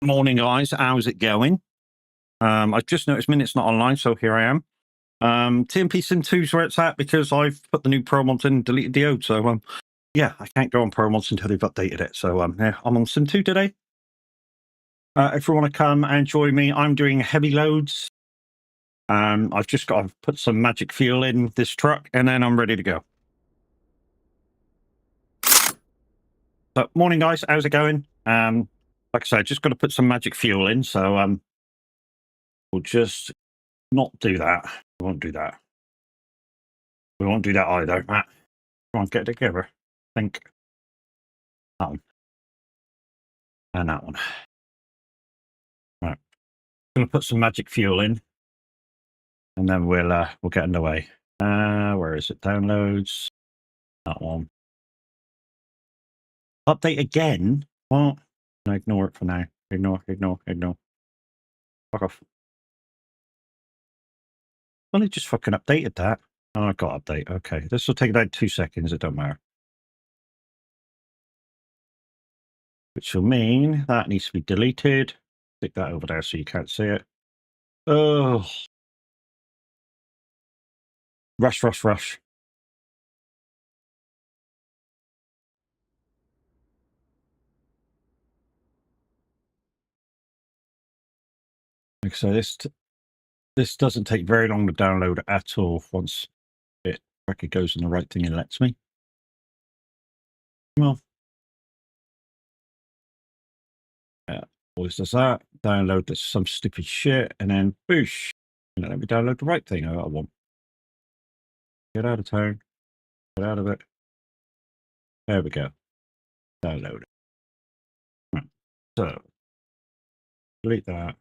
Morning, guys. How's it going? I've just noticed Minute's not online, so here I am. TMP Sim 2's where it's at because I've put the new pro mods in and deleted the old. So, yeah, I can't go on pro mods until they've updated it. So, yeah, I'm on Sim 2 today. If you want to come and join me, I'm doing heavy loads. I've just got to put some magic fuel in this truck and then I'm ready to go. So, morning, guys. How's it going? Like I said, just got to put some magic fuel in. So, we'll just not do that. We won't do that. We won't do that either, Matt. Come on, get it together. Think. That one. And that one. Right. Gonna put some magic fuel in. And then we'll get underway. Where is it? Downloads. That one. Update again? What? No, ignore it for now. Ignore. Fuck off. Well, it just fucking updated that. Oh, I got update. Okay. This will take about 2 seconds. It don't matter. Which will mean that needs to be deleted. Stick that over there so you can't see it. Oh. Rush. So this doesn't take very long to download at all once it record goes in the right thing and lets me. Well, yeah, always does that. Download this some stupid shit and then boosh. And let me download the right thing I want. Get out of town. Get out of it. There we go. Download it. Right. So delete that.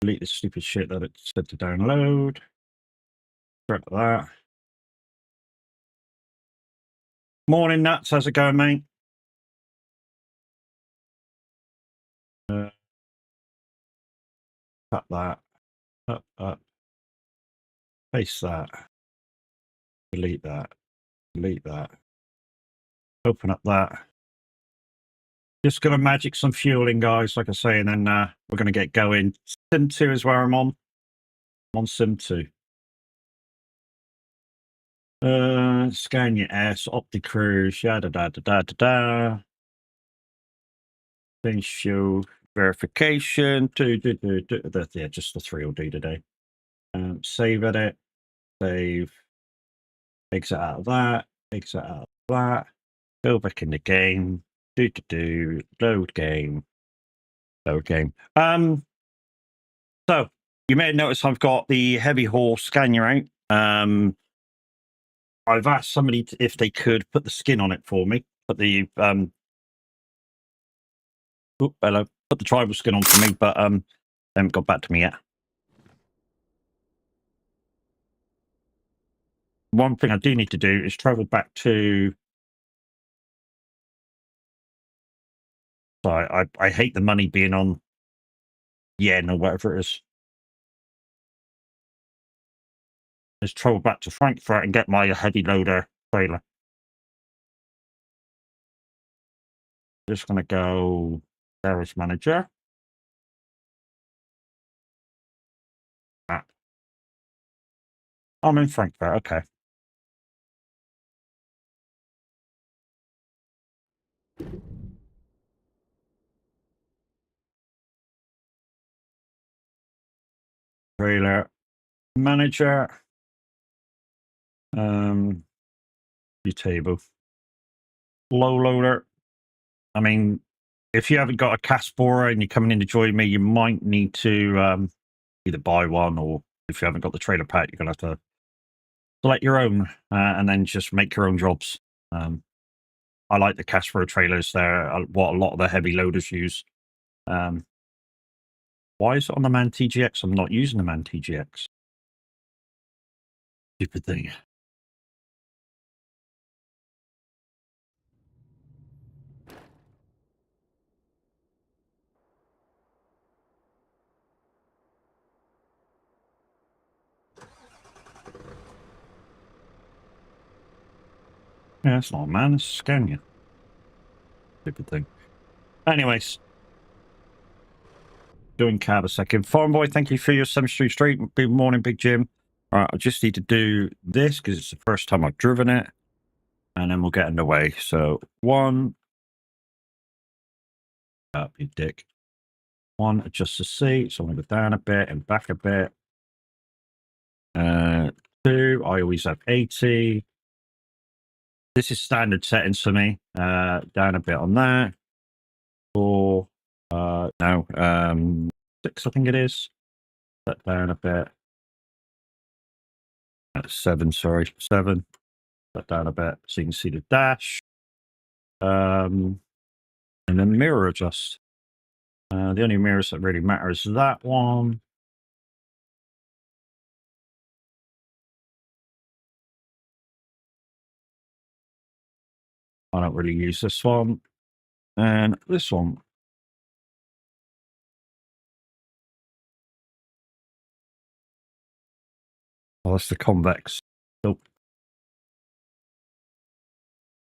Delete the stupid shit that it said to download. Grab that. Morning, Nuts. How's it going, mate? Cut that. Up. Paste that. Delete that. Delete that. Open up that. Just going to magic some fueling, guys, like I say, and then we're going to get going. Sim 2 is where I'm on. I'm on Sim 2. Scan your S, OptiCruise, da. Finish fuel verification. Yeah, just the 3 will do today. Save edit. Save. Exit out of that. Exit out of that. Go back in the game. Load game. Load game. So you may have noticed I've got the heavy haul scanner out. I've asked somebody if they could put the skin on it for me. Put the put the tribal skin on for me, but they haven't got back to me yet. One thing I do need to do is travel back to. So I hate the money being on yen or whatever it is. Is travel back to Frankfurt and get my heavy loader trailer. Just gonna go garage manager. I'm in Frankfurt. Okay. Trailer manager. Your table. Low loader. I mean, if you haven't got a cast borer and you're coming in to join me, you might need to either buy one, or if you haven't got the trailer pack, you're gonna have to select your own and then just make your own jobs. I like the cast borer trailers. They're what a lot of the heavy loaders use. Why is it on the Man TGX? I'm not using the Man TGX. Stupid thing. Yeah, it's not a man, it's a Scania. Stupid thing. Anyways. doing cab a second. Foreign boy, thank you for your 7th Street Street. Good morning, Big Jim. All right, I just need to do this because it's the first time I've driven it, and then we'll get underway. So 1, up you dick. 1, adjust the seat. So I'm going to go down a bit and back a bit. 2, I always have 80. This is standard settings for me. Down a bit on that. 4, no, 6, I think it is. That down a bit. 7, sorry, 7. That down a bit so you can see the dash. And then mirror adjust. The only mirrors that really matter is that one. I don't really use this one. And this one. Oh, that's the convex. Nope.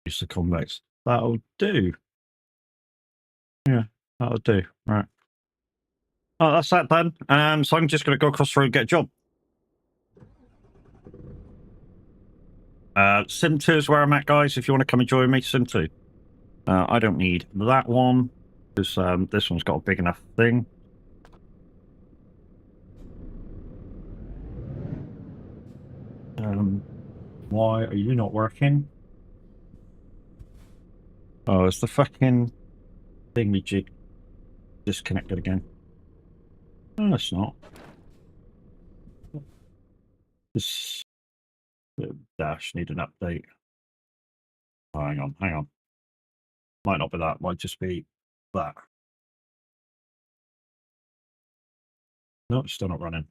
Use the convex. That'll do. Yeah, that'll do. Right. Oh, that's that done. So I'm just going to go across the road and get a job. Sim 2 is where I'm at, guys. If you want to come and join me, Sim 2. I don't need that one because this one's got a big enough thing. Why are you not working? Oh, it's the fucking thingy-jig disconnected again. No, it's not. This dash need an update. Oh, hang on. Might not be that. Might just be that. No, it's still not running.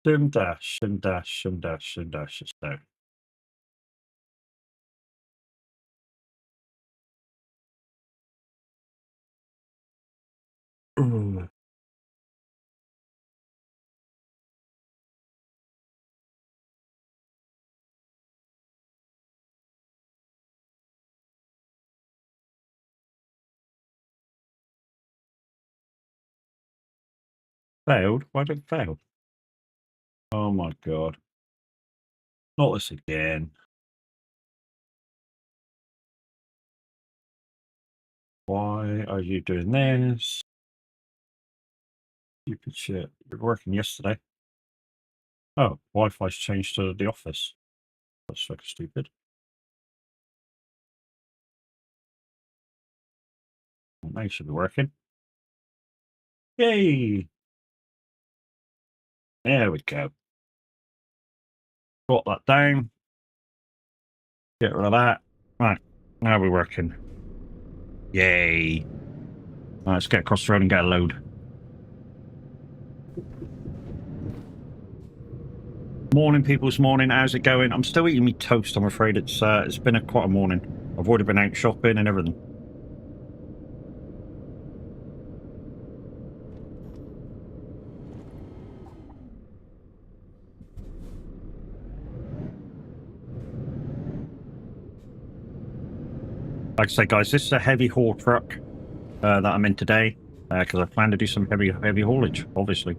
Sim dash. It's down. Ooh. Failed? Why did it fail? Oh my god. Not this again. Why are you doing this? Stupid shit. You were working yesterday. Oh, Wi-Fi's changed to the office. That's fucking stupid. Well, now you should be working. Yay! There we go. Got that down. Get rid of that. Right, now we're working. Yay! Right, let's get across the road and get a load. Morning, people's morning. How's it going? I'm still eating me toast. I'm afraid it's been quite a morning. I've already been out shopping and everything. Like I say, guys, this is a heavy haul truck that I'm in today because I plan to do some heavy haulage, obviously.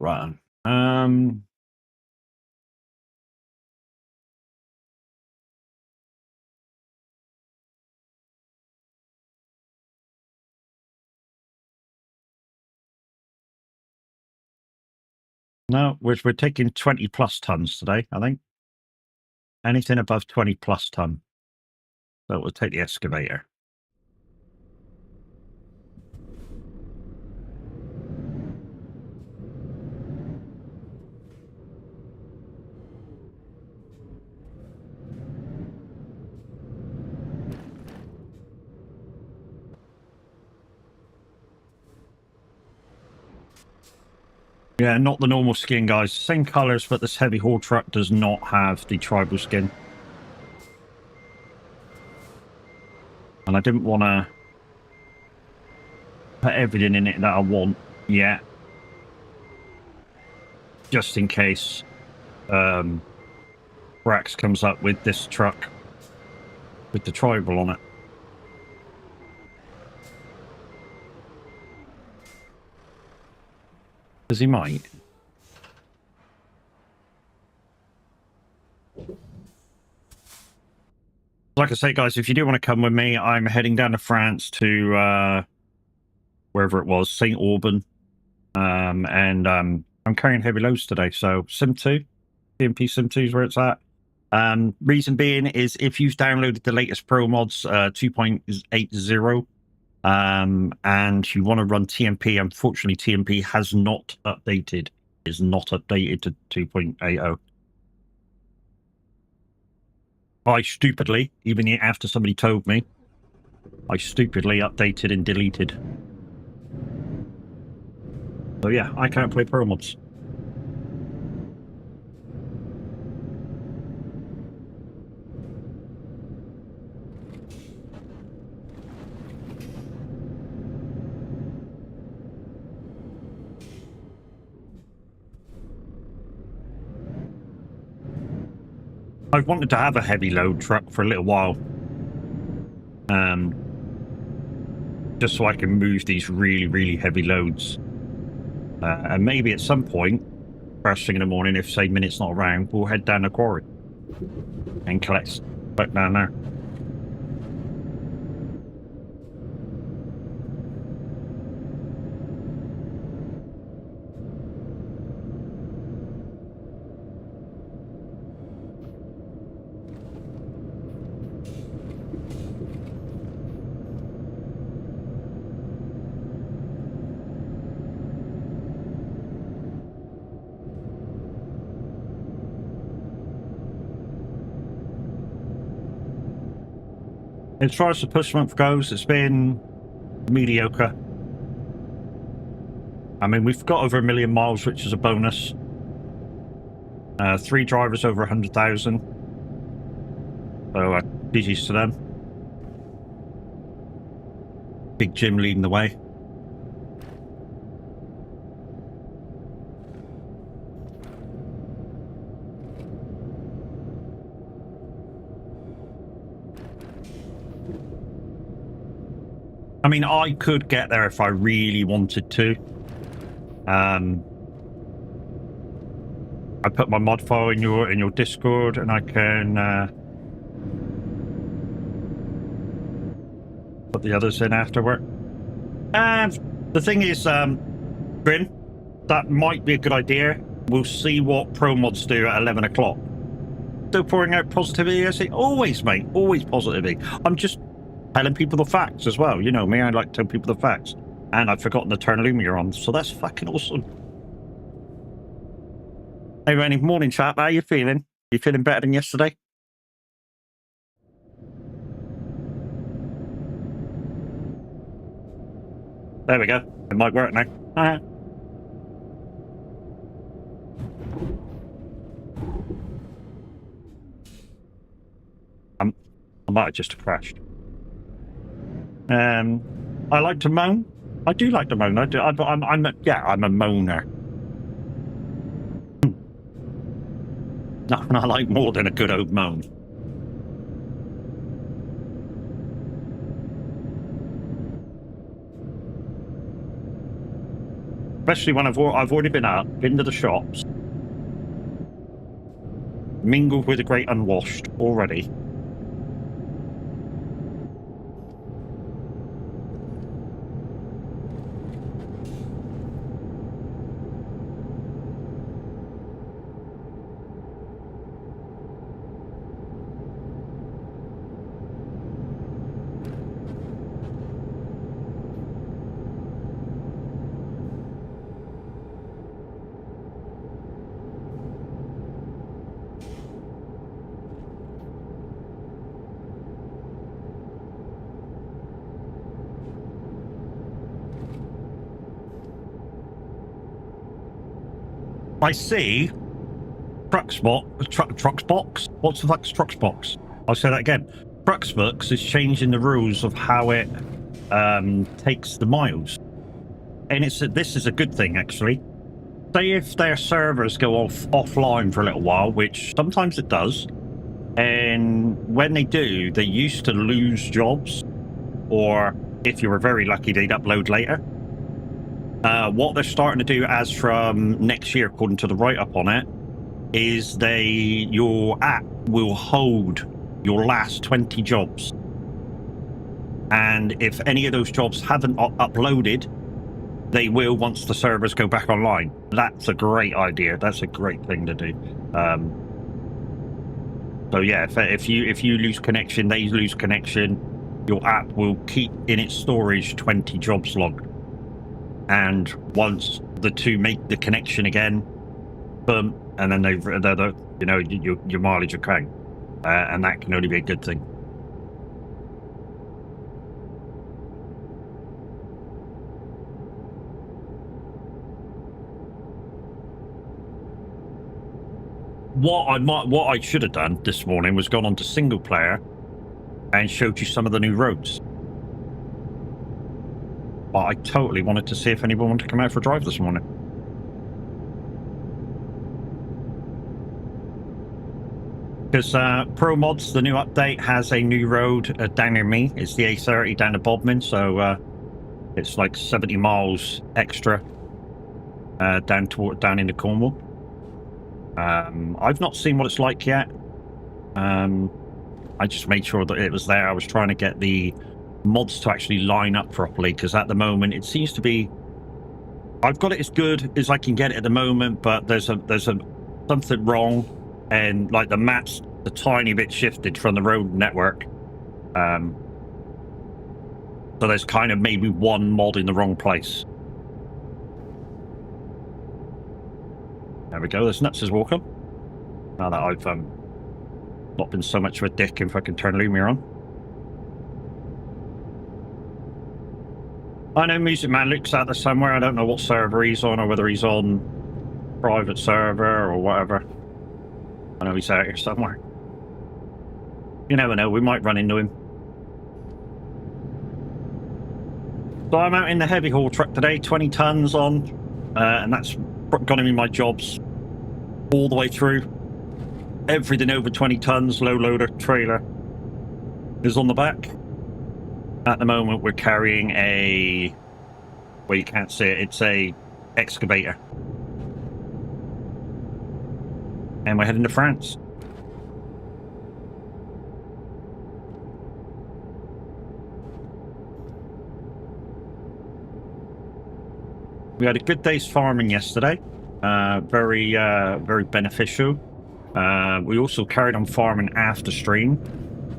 Right. No, we're taking 20 plus tons today, I think. Anything above 20 plus ton. So we'll take the excavator. Yeah, not the normal skin, guys. Same colours, but this heavy haul truck does not have the tribal skin. And I didn't want to put everything in it that I want yet. just in case Brax comes up with this truck with the tribal on it. Because he might. Like I say, guys, if you do want to come with me, I'm heading down to France to wherever it was, St. Auburn. And I'm carrying heavy loads today. So Sim 2, TMP Sim 2 is where it's at. Reason being is if you've downloaded the latest Pro Mods 2.80 and you want to run TMP, unfortunately TMP has not updated. Is not updated to 2.80. I stupidly, even after somebody told me, I stupidly updated and deleted. So yeah, I can't play Pro Mods. I've wanted to have a heavy load truck for a little while. Just so I can move these really, really heavy loads. And maybe at some point, first thing in the morning, if say Minute's not around, we'll head down the quarry and collect back down there. As far as the push month goes, it's been mediocre. I mean, we've got over 1 million miles, which is a bonus. 3 drivers over 100,000. So GG's to them. Big Jim leading the way. I mean, I could get there if I really wanted to. I put my mod file in your Discord, and I can put the others in afterward. And the thing is, Grin, that might be a good idea. We'll see what Pro Mods do at 11 o'clock. Still pouring out positivity, I say. Always, mate. Always positivity. I'm just telling people the facts as well. You know me, I like to tell people the facts. And I've forgotten to turn Lumia on, so that's fucking awesome. Hey, Rennie, morning, chap. How you feeling? You feeling better than yesterday? There we go. It might work now. I might have just crashed. I like to moan. I do like to moan. I do. I'm a moaner. Nothing I like more than a good old moan. Especially when I've already been out, been to the shops, mingled with the great unwashed already. I see Truxbox. What's the fuck's Truxbox? I'll say that again. Truxbox is changing the rules of how it takes the miles, and this is a good thing actually. say if their servers go offline for a little while, which sometimes it does, and when they do, they used to lose jobs, or if you were very lucky, they'd upload later. What they're starting to do as from next year, according to the write-up on it, is your app will hold your last 20 jobs. And if any of those jobs haven't uploaded, they will once the servers go back online. That's a great idea. That's a great thing to do. So yeah, if you lose connection, they lose connection, your app will keep in its storage 20 jobs logged. And once the two make the connection again, boom, and then your mileage will count, and that can only be a good thing. What I should have done this morning was gone on to single player and showed you some of the new roads. But I totally wanted to see if anyone wanted to come out for a drive this morning. Because Pro Mods, the new update, has a new road down near me. It's the A30 down to Bodmin, so it's like 70 miles extra down into Cornwall. I've not seen what it's like yet. I just made sure that it was there. I was trying to get the mods to actually line up properly, because at the moment it seems to be, I've got it as good as I can get it at the moment, but there's something wrong, and like the map's a tiny bit shifted from the road network. So there's kind of maybe one mod in the wrong place. There we go. There's Nuts is walking. Now that I've not been so much of a dick if I can turn Lumia on. I know Music Man Luke's out there somewhere. I don't know what server he's on, or whether he's on private server or whatever. I know he's out here somewhere. You never know, we might run into him. So I'm out in the heavy haul truck today, 20 tons on, and that's gonna be my jobs all the way through. Everything over 20 tons, low loader trailer is on the back. At the moment, we're carrying a, well, you can't see it, it's a excavator. And we're heading to France. We had a good day's farming yesterday. Very beneficial. We also carried on farming after stream.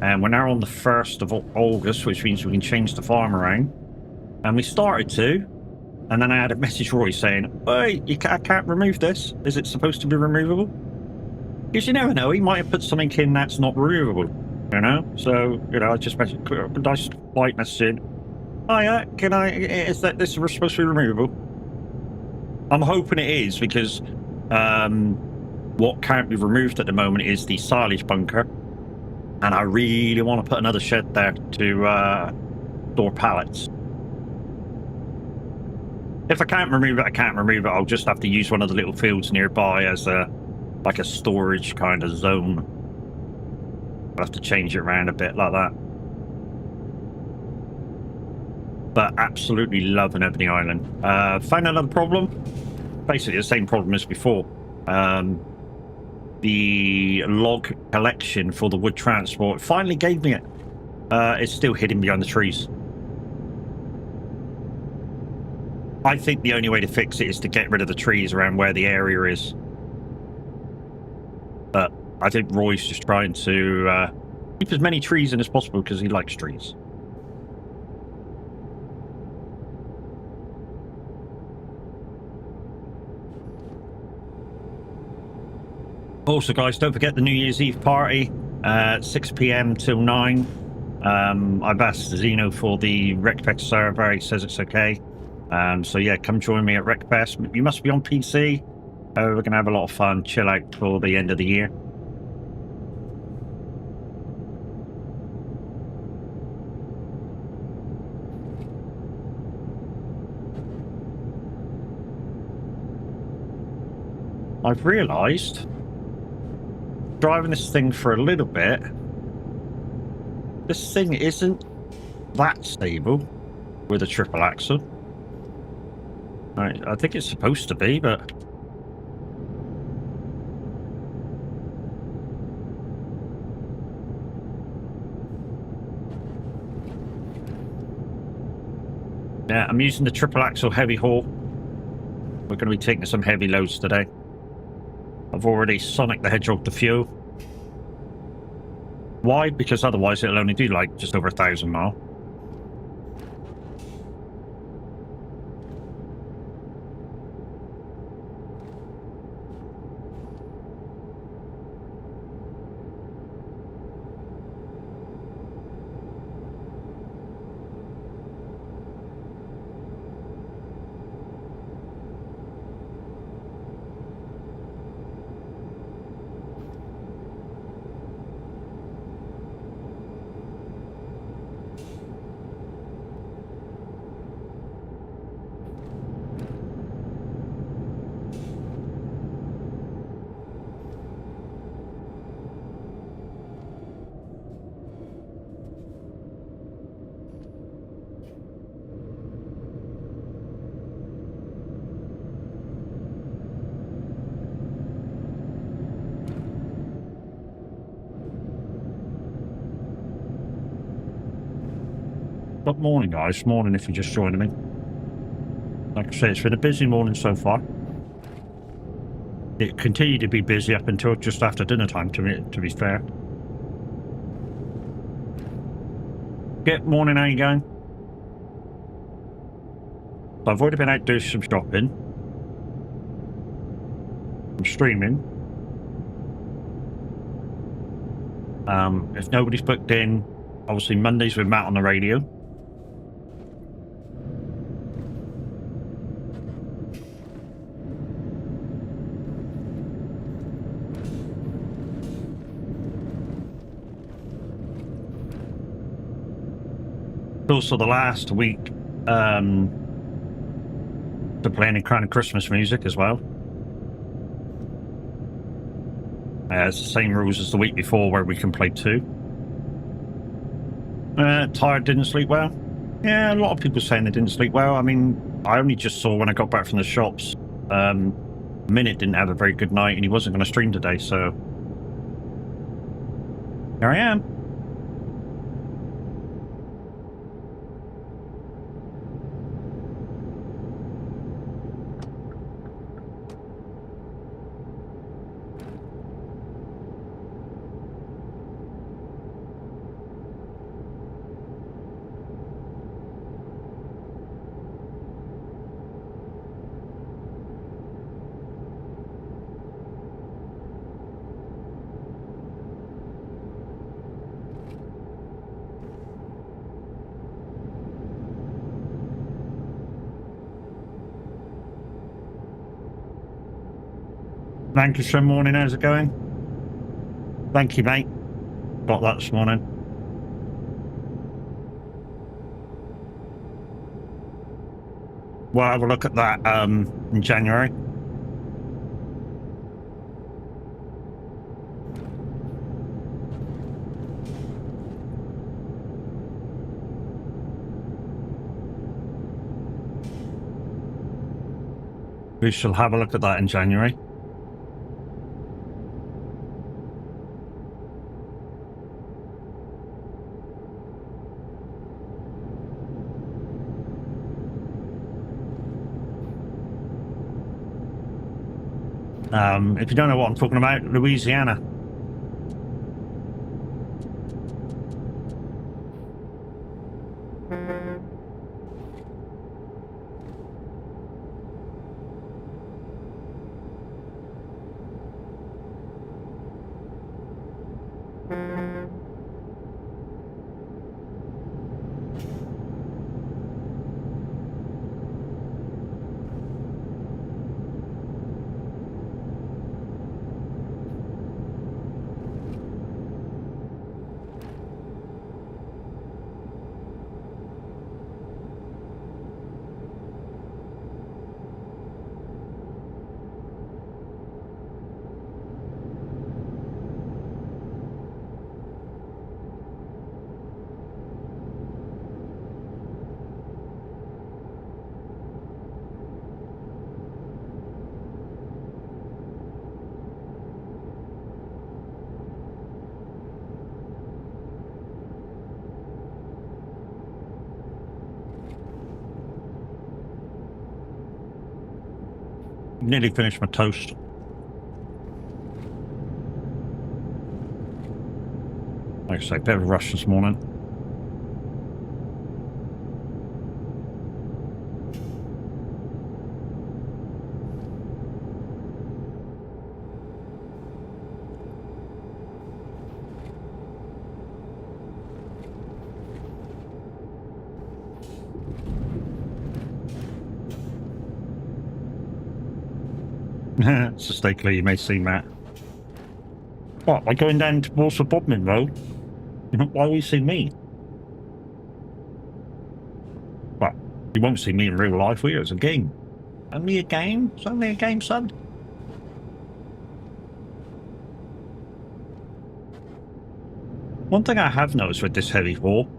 And we're now on the 1st of August, which means we can change the farm around. And we started to, and then I had a message Roy saying, "Hey, I can't remove this. Is it supposed to be removable?" Because you never know, he might have put something in that's not removable, you know? So, you know, I just messaged a nice white message in, "Oh yeah, is this supposed to be removable?" I'm hoping it is, because what can't be removed at the moment is the silage bunker. And I really want to put another shed there to store pallets. If I can't remove it, I can't remove it. I'll just have to use one of the little fields nearby as like a storage kind of zone. I'll have to change it around a bit like that. But absolutely loving Ebony Island. Found another problem. Basically the same problem as before. The log collection for the wood transport finally gave me it. It's still hidden behind the trees. I think the only way to fix it is to get rid of the trees around where the area is. But I think Roy's just trying to keep as many trees in as possible because he likes trees. Also, guys, don't forget the New Year's Eve party, 6 p.m. till 9. I've asked Zeno for the RecPest server. He says it's okay. So yeah, come join me at RecPest. You must be on PC. We're going to have a lot of fun, chill out for the end of the year. I've realised, driving this thing for a little bit, this thing isn't that stable with a triple axle. I think it's supposed to be, but yeah, I'm using the triple axle heavy haul. We're going to be taking some heavy loads today. I've already Sonic the Hedgehog the fuel. Why? Because otherwise it'll only do like just over 1,000 miles. Good morning, guys. Morning if you're just joining me. Like I say, it's been a busy morning so far. It continued to be busy up until just after dinner time, to be fair. Good morning, how you going? So I've already been out doing some shopping. I'm streaming. If nobody's booked in, obviously Mondays with Matt on the radio. Also the last week to play any kind of Christmas music as well. It's the same rules as the week before where we can play 2. Tired, didn't sleep well. Yeah, a lot of people saying they didn't sleep well. I mean, I only just saw when I got back from the shops, Minute didn't have a very good night and he wasn't going to stream today, so here I am. Lancashire morning, how's it going? Thank you, mate. Got that this morning. We'll have a look at that in January. We shall have a look at that in January. If you don't know what I'm talking about, Louisiana. Nearly finished my toast. Like I say, bit of a rush this morning. So stay clear, you may see Matt. What, by going down towards the Bodmin Road? Why will you see me? Well, you won't see me in real life, will you? It's a game. Only a game? It's only a game, son. One thing I have noticed with this heavy haul,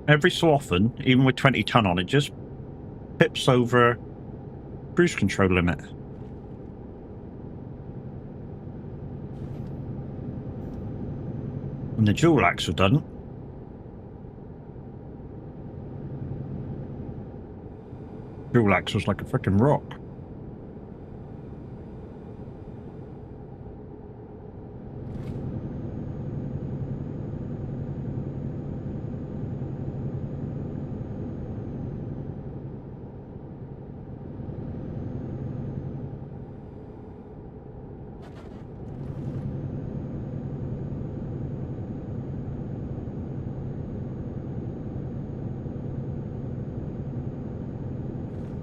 every so often, even with 20 ton on, it just pips over cruise control limit. And the dual axle doesn't. Dual axle's like a freaking rock.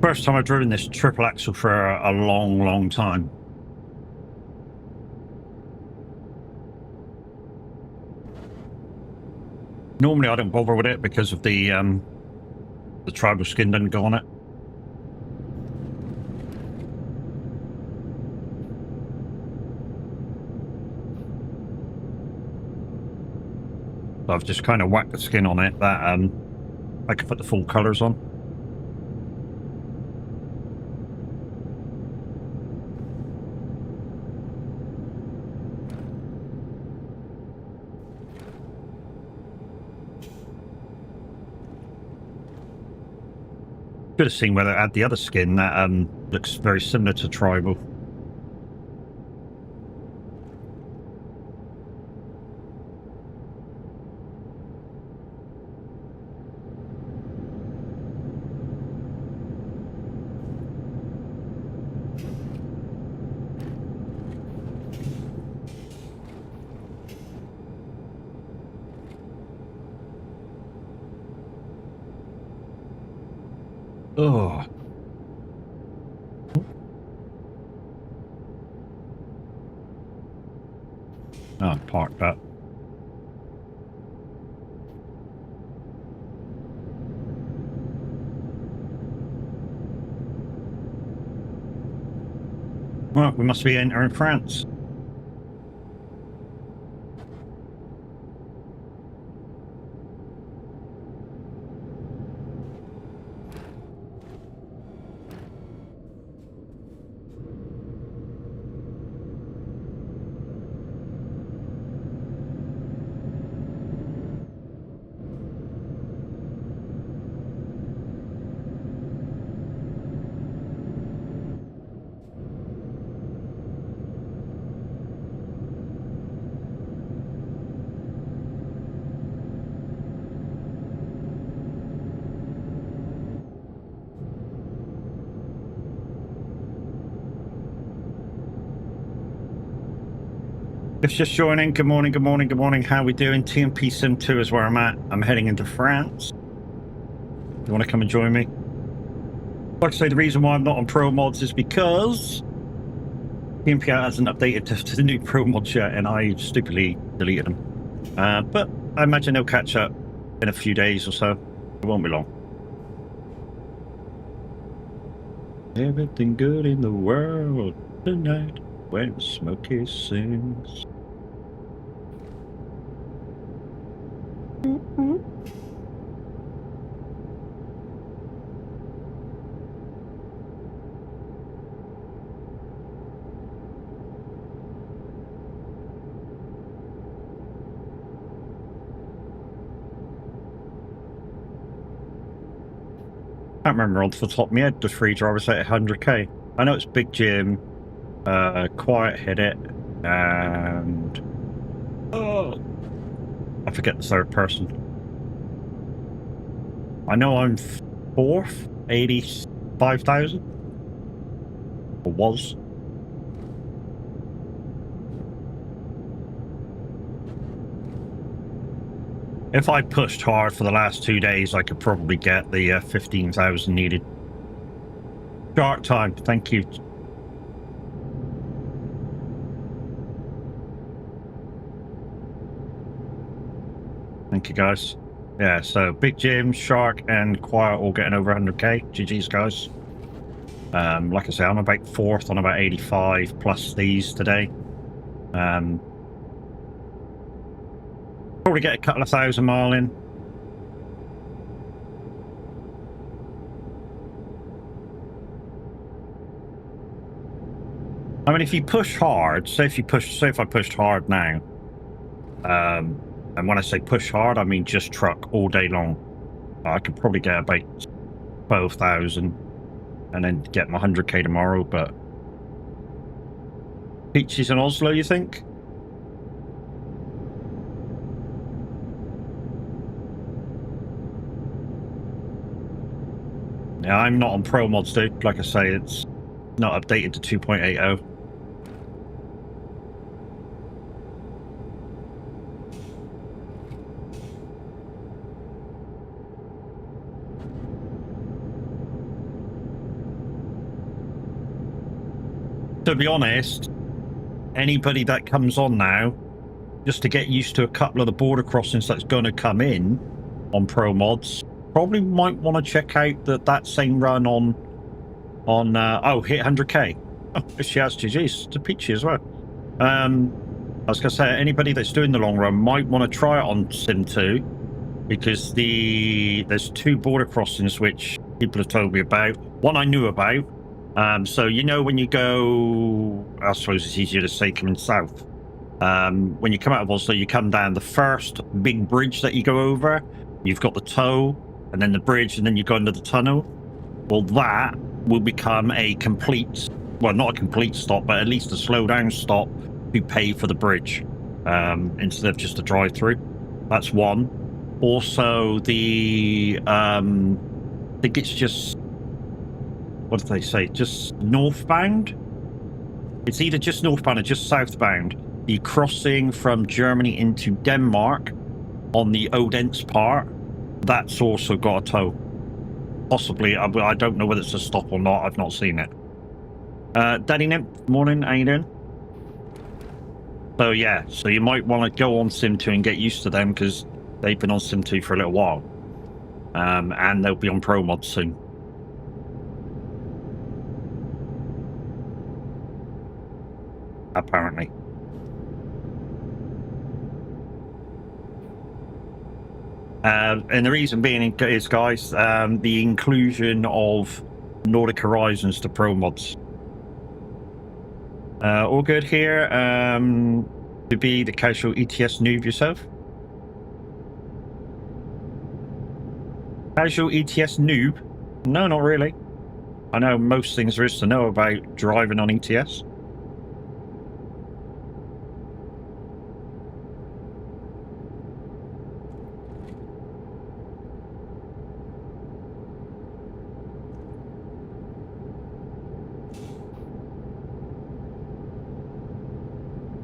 First time I've driven this triple axle for a long time. Normally I don't bother with it because of the tribal skin doesn't go on it. So I've just kind of whacked the skin on it that I can put the full colours on. Should have seen whether it had the other skin that looks very similar to tribal. Oh. Oh, parked up. Well, we must be entering France. If just joining, good morning, good morning, good morning. How we doing? TMP Sim 2 is where I'm at. I'm heading into France. You want to come and join me? Like I say, the reason why I'm not on Pro Mods is because TMP hasn't updated to the new Pro Mods yet, and I stupidly deleted them. But I imagine they'll catch up in a few days or so. It won't be long. Everything good in the world tonight when Smokey sings. can't remember off the top of my head the three drivers at 100k. I know it's Big Jim, Quiet Hit It, and I forget the third person. I know I'm fourth, 85,000, or was. If I pushed hard for the last 2 days, I could probably get the 15,000 needed. Shark time, thank you. Thank you, guys. Yeah, so Big Jim, Shark, and Quiet all getting over 100k. GG's, guys. Like I say, I'm about fourth on about 85 plus these today. Probably get a couple of 1,000 mile in. I mean, if you push hard, say if I pushed hard now, and when I say push hard, I mean just truck all day long, I could probably get about 12,000 and then get my 100k tomorrow. But Peaches in Oslo, you think? Yeah, I'm not on Pro Mods, dude. Like I say, it's not updated to 2.80. To be honest, anybody that comes on now, just to get used to a couple of the border crossings that's going to come in on Pro Mods, probably might want to check out that same run on hit 100k. Oh, she has GG's to Peachy as well. I was gonna say, anybody that's doing the long run might want to try it on Sim 2, because there's 2 border crossings which people have told me about. One I knew about. So you know when you go, I suppose it's easier to say coming south. When you come out of Oslo, you come down the first big bridge that you go over. You've got the tow, and then the bridge, and then you go into the tunnel. Well, that will become a complete, well, not a complete stop, but at least a slow down stop to pay for the bridge, instead of just a drive through. That's one. Also, I think it's just, what did they say? Just northbound? It's either just northbound or just southbound. You're crossing from Germany into Denmark on the Odense part. That's also got a tow. Possibly. I don't know whether it's a stop or not. I've not seen it. Daddy Nimp, morning. How you doing? So yeah, so you might want to go on Sim 2 and get used to them, because they've been on Sim 2 for a little while. And they'll be on Pro Mod soon. Apparently. And the reason being is, guys, the inclusion of Nordic Horizons to Pro Mods. All good here. To be the casual ETS noob yourself? Casual ETS noob? No, not really. I know most things there is to know about driving on ETS.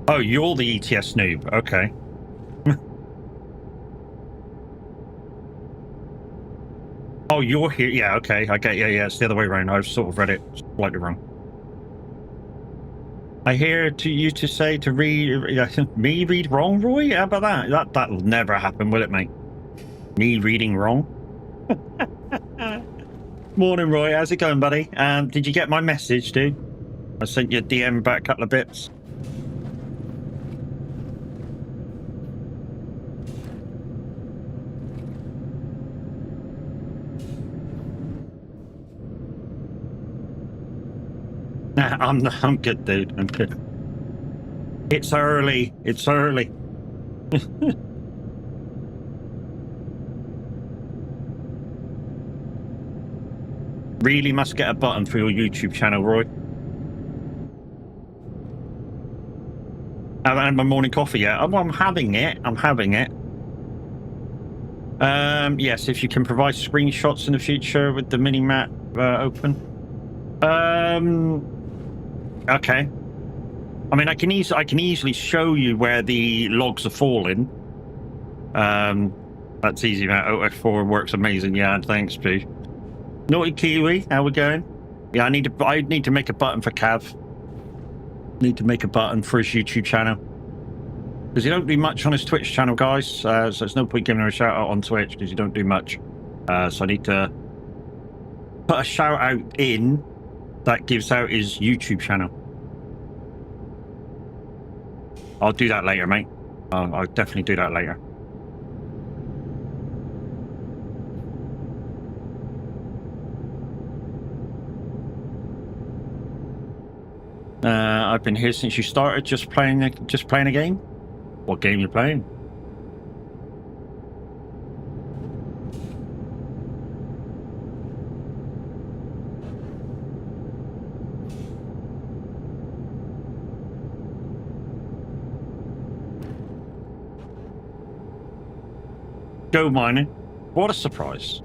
Oh, you're the ETS noob. Okay. Oh, you're here. Yeah, okay. I get. Yeah. It's the other way around. I've sort of read it slightly wrong. I hear you to say to read me read wrong, Roy. How about that? That'll never happen, will it, mate? Me reading wrong. Morning, Roy. How's it going, buddy? Did you get my message, dude? I sent you a DM about a couple of bits. I'm good, dude. I'm good. It's early. It's early. really must get a button for your YouTube channel, Roy. I haven't had my morning coffee yet. I'm having it. I'm having it. Yes, if you can provide screenshots in the future with the mini map open. Okay. I mean, I can easily show you where the logs are falling. That's easy, man. OS4 works amazing. Yeah, thanks, P. Naughty Kiwi, how we going? Yeah, I need to make a button for Cav. Need to make a button for his YouTube channel. Because you don't do much on his Twitch channel, guys. So there's no point giving him a shout out on Twitch because you don't do much. So I need to put a shout out in that gives out his YouTube channel. I'll do that later, mate. I'll definitely do that later. I've been here since you started, just playing a game. What game you playing? Go mining. What a surprise.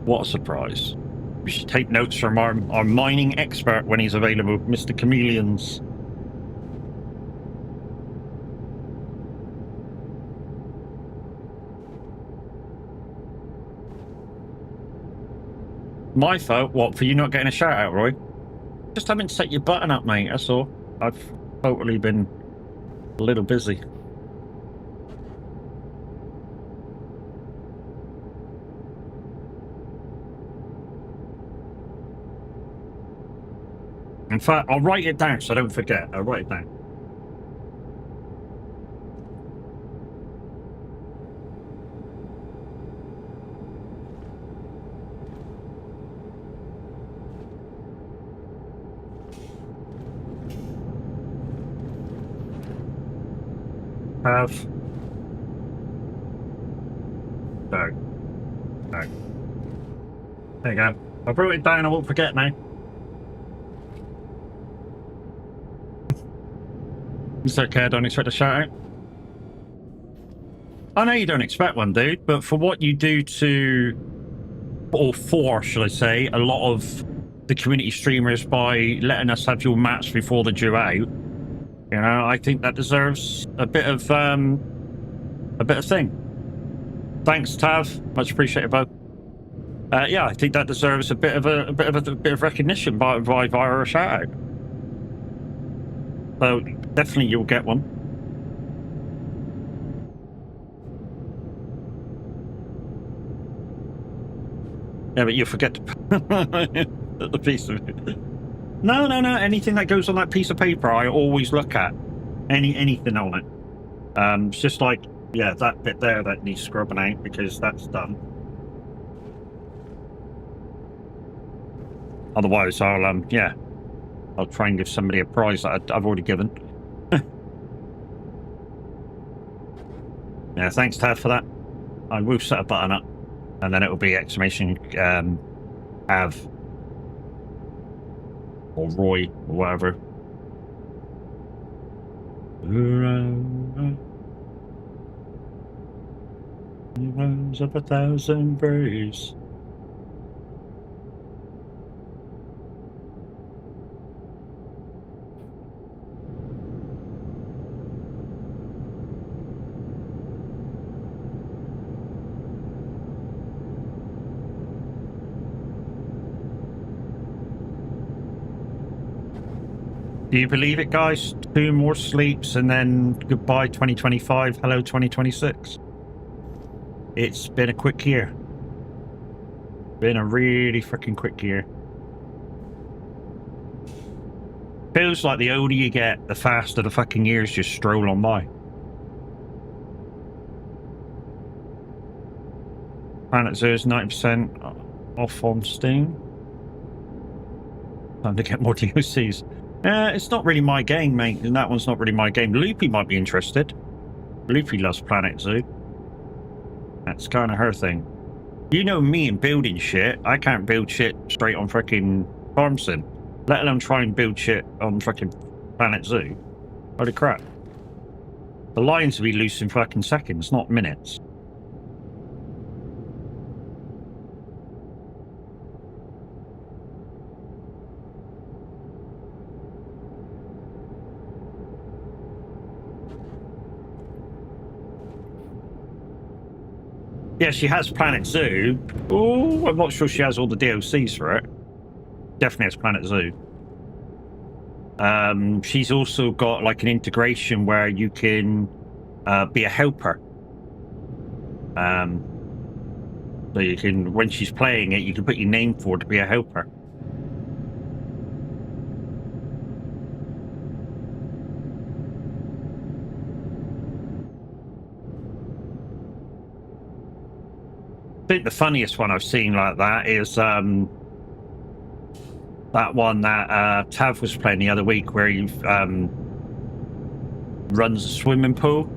What a surprise. We should take notes from our mining expert when he's available, Mr. Chameleons. My fault? What, for you not getting a shout out, Roy? Just haven't set your button up, mate, that's all. I've totally been a little busy. In fact, I'll write it down so I don't forget. I'll write it down. Have. No. No. There you go. I wrote it down, I won't forget now. It's okay, I don't expect a shout out. I know you don't expect one, dude, but for what you do to, or for, should I say, a lot of the community streamers by letting us have your maps before they're due out, you know, I think that deserves a bit of thing. Thanks, Tav. Much appreciated, bud. Yeah, I think that deserves a bit of recognition via a shout out. So definitely you'll get one. Yeah, but you'll forget to put the piece of it. No. Anything that goes on that piece of paper, I always look at. Anything on it. It's just like, yeah, that bit there that needs scrubbing out because that's done. Otherwise, I'll try and give somebody a prize that I've already given. Yeah, thanks, Tad, for that. I will set a button up, and then it will be exclamation Av or Roy or whatever. Rose of 1,000 berries. Do you believe it, guys? 2 more sleeps and then goodbye 2025, hello 2026. It's been a quick year. Been a really freaking quick year. Feels like the older you get, the faster the fucking years just stroll on by. Planet Zoo's 90% off on Steam. Time to get more DLCs. It's not really my game, mate, and that one's not really my game. Loopy might be interested. Loopy loves Planet Zoo. That's kind of her thing. You know me and building shit. I can't build shit straight on freaking Farm Sim, let alone try and build shit on freaking Planet Zoo. Holy crap. The lines will be loose in fucking seconds, not minutes. Yeah, she has Planet Zoo. Oh, I'm not sure she has all the DLCs for it. Definitely has Planet Zoo. She's also got like an integration where you can be a helper. So you can, when she's playing it, you can put your name forward to be a helper. I think the funniest one I've seen like that is that one that Tav was playing the other week, where he runs a swimming pool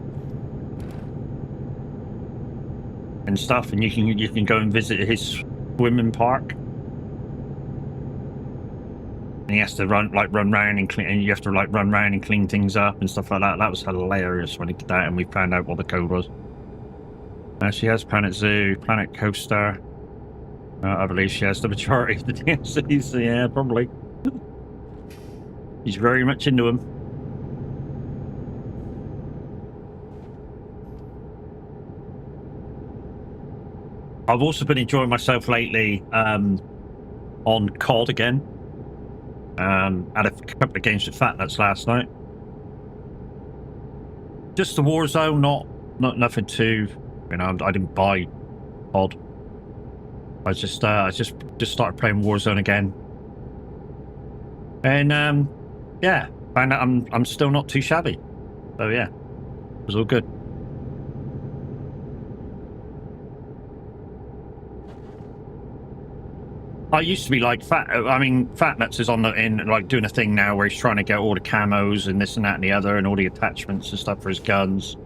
and stuff, and you can go and visit his swimming park, and he has to run around and clean, and you have to like run around and clean things up and stuff like that. That was hilarious when he did that, and we found out what the code was. She has Planet Zoo, Planet Coaster. I believe she has the majority of the DLCs. Yeah, probably. He's very much into them. I've also been enjoying myself lately on COD again. Had a couple of games with Fat Nuts last night. Just the Warzone, not nothing too. You know, I didn't buy COD. I just started playing Warzone again, and yeah, found out I'm still not too shabby. So yeah, it was all good. I used to be like Fat Nuts is like doing a thing now where he's trying to get all the camos and this and that and the other and all the attachments and stuff for his guns.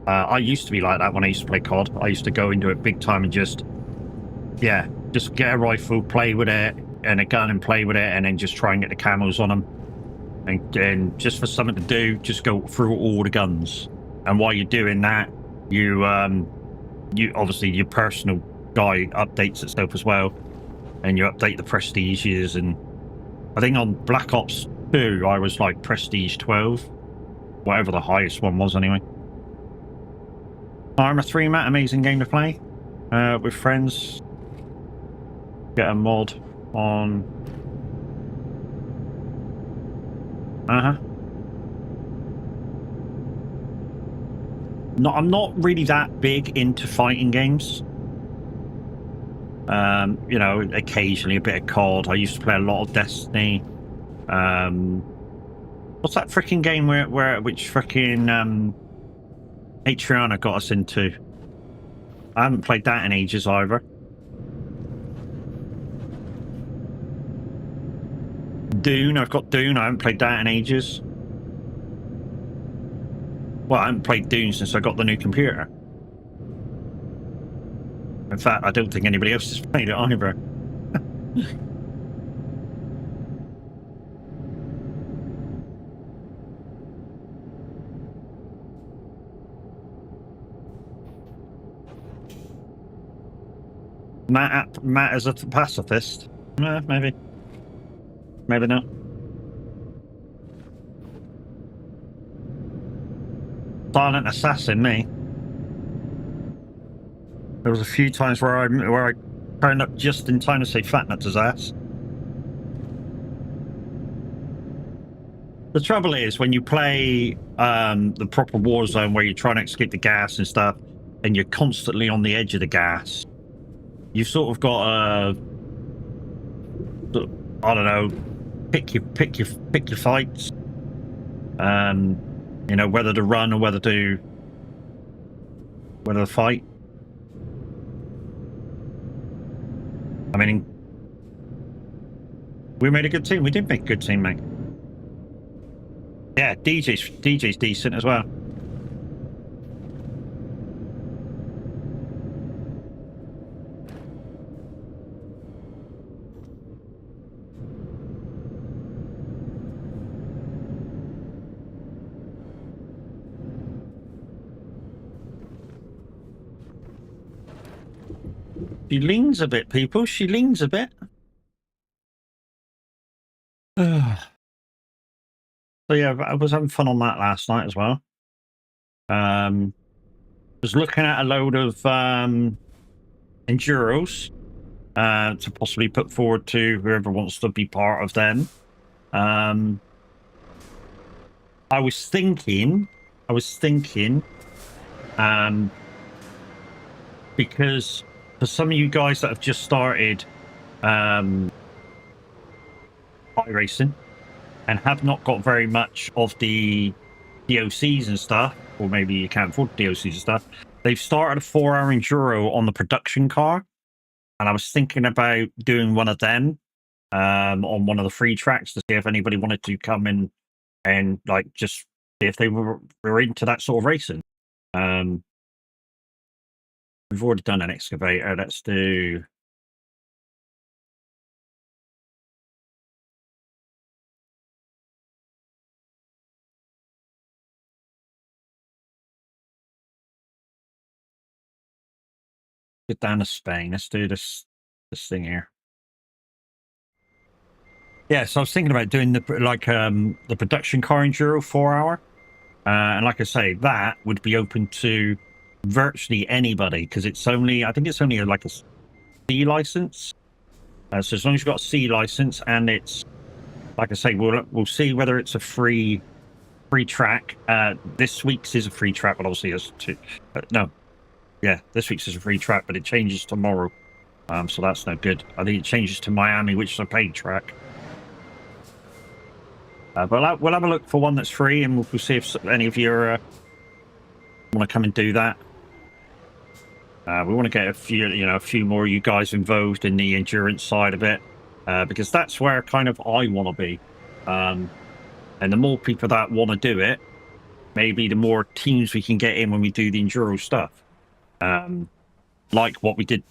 I used to be like that when I used to play COD. I used to go into it big time and just get a rifle, play with it, and a gun and play with it, and then just try and get the camos on them. And then just for something to do, just go through all the guns. And while you're doing that, you obviously your personal guy updates itself as well, and you update the prestiges. And I think on Black Ops 2, I was like prestige 12, whatever the highest one was anyway. Arma 3, Matt, amazing game to play with friends. Get a mod on. I'm not really that big into fighting games. You know, occasionally a bit of COD. I used to play a lot of Destiny. What's that freaking game which freaking Adriana got us into? I haven't played that in ages either. Dune, I've got Dune. I haven't played that in ages. Well, I haven't played Dune since I got the new computer. In fact, I don't think anybody else has played it either. Matt is a pacifist. Maybe. Maybe not. Silent assassin, me. There was a few times where I turned up just in time to say Fat Nuts' ass. The trouble is when you play the proper Warzone where you're trying to escape the gas and stuff, and you're constantly on the edge of the gas, you've sort of got a, I don't know, pick your fights. You know, whether to run or whether to fight. I mean, we made a good team. We did make a good team, mate. Yeah, DJ's decent as well. She leans a bit, people. She leans a bit. So yeah, I was having fun on that last night as well. Was looking at a load of enduros to possibly put forward to whoever wants to be part of them. I was thinking, because for some of you guys that have just started racing and have not got very much of the DOCs and stuff, or maybe you can't afford DOCs and stuff, they've started a 4-hour enduro on the production car, and I was thinking about doing one of them on one of the free tracks to see if anybody wanted to come in and like just see if they were into that sort of racing. We've already done an excavator. Let's do. Get down to Spain. Let's do this thing here. Yeah, so I was thinking about doing the production car enduro 4-hour, and like I say, that would be open to virtually anybody because it's only, I think it's only like a C license. So as long as you've got a C license, and it's like I say, we'll see whether it's a free track. This week's is a free track, but obviously it's two. No, yeah, this week's is a free track, but it changes tomorrow. So that's no good. I think it changes to Miami, which is a paid track. But we'll have a look for one that's free, and we'll see if any of you want to come and do that. We want to get a few more of you guys involved in the endurance side of it, because that's where kind of I want to be. And the more people that want to do it, maybe the more teams we can get in when we do the enduro stuff. Like what we did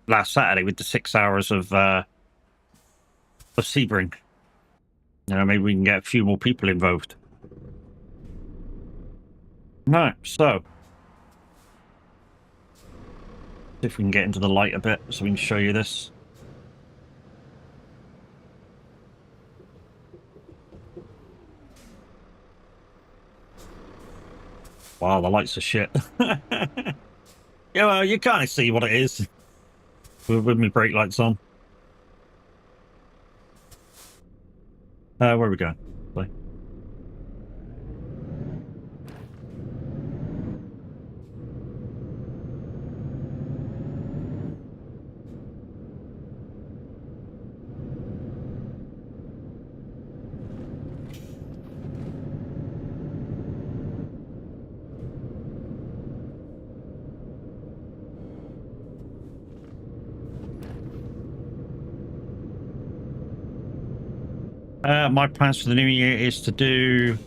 last Saturday with the 6 hours of Sebring. Maybe we can get a few more people involved. No, so if we can get into the light a bit so we can show you this. Wow, the lights are shit. Yeah, well, you kind of see what it is with my brake lights on. Where are we going? Play. My plans for the new year is to do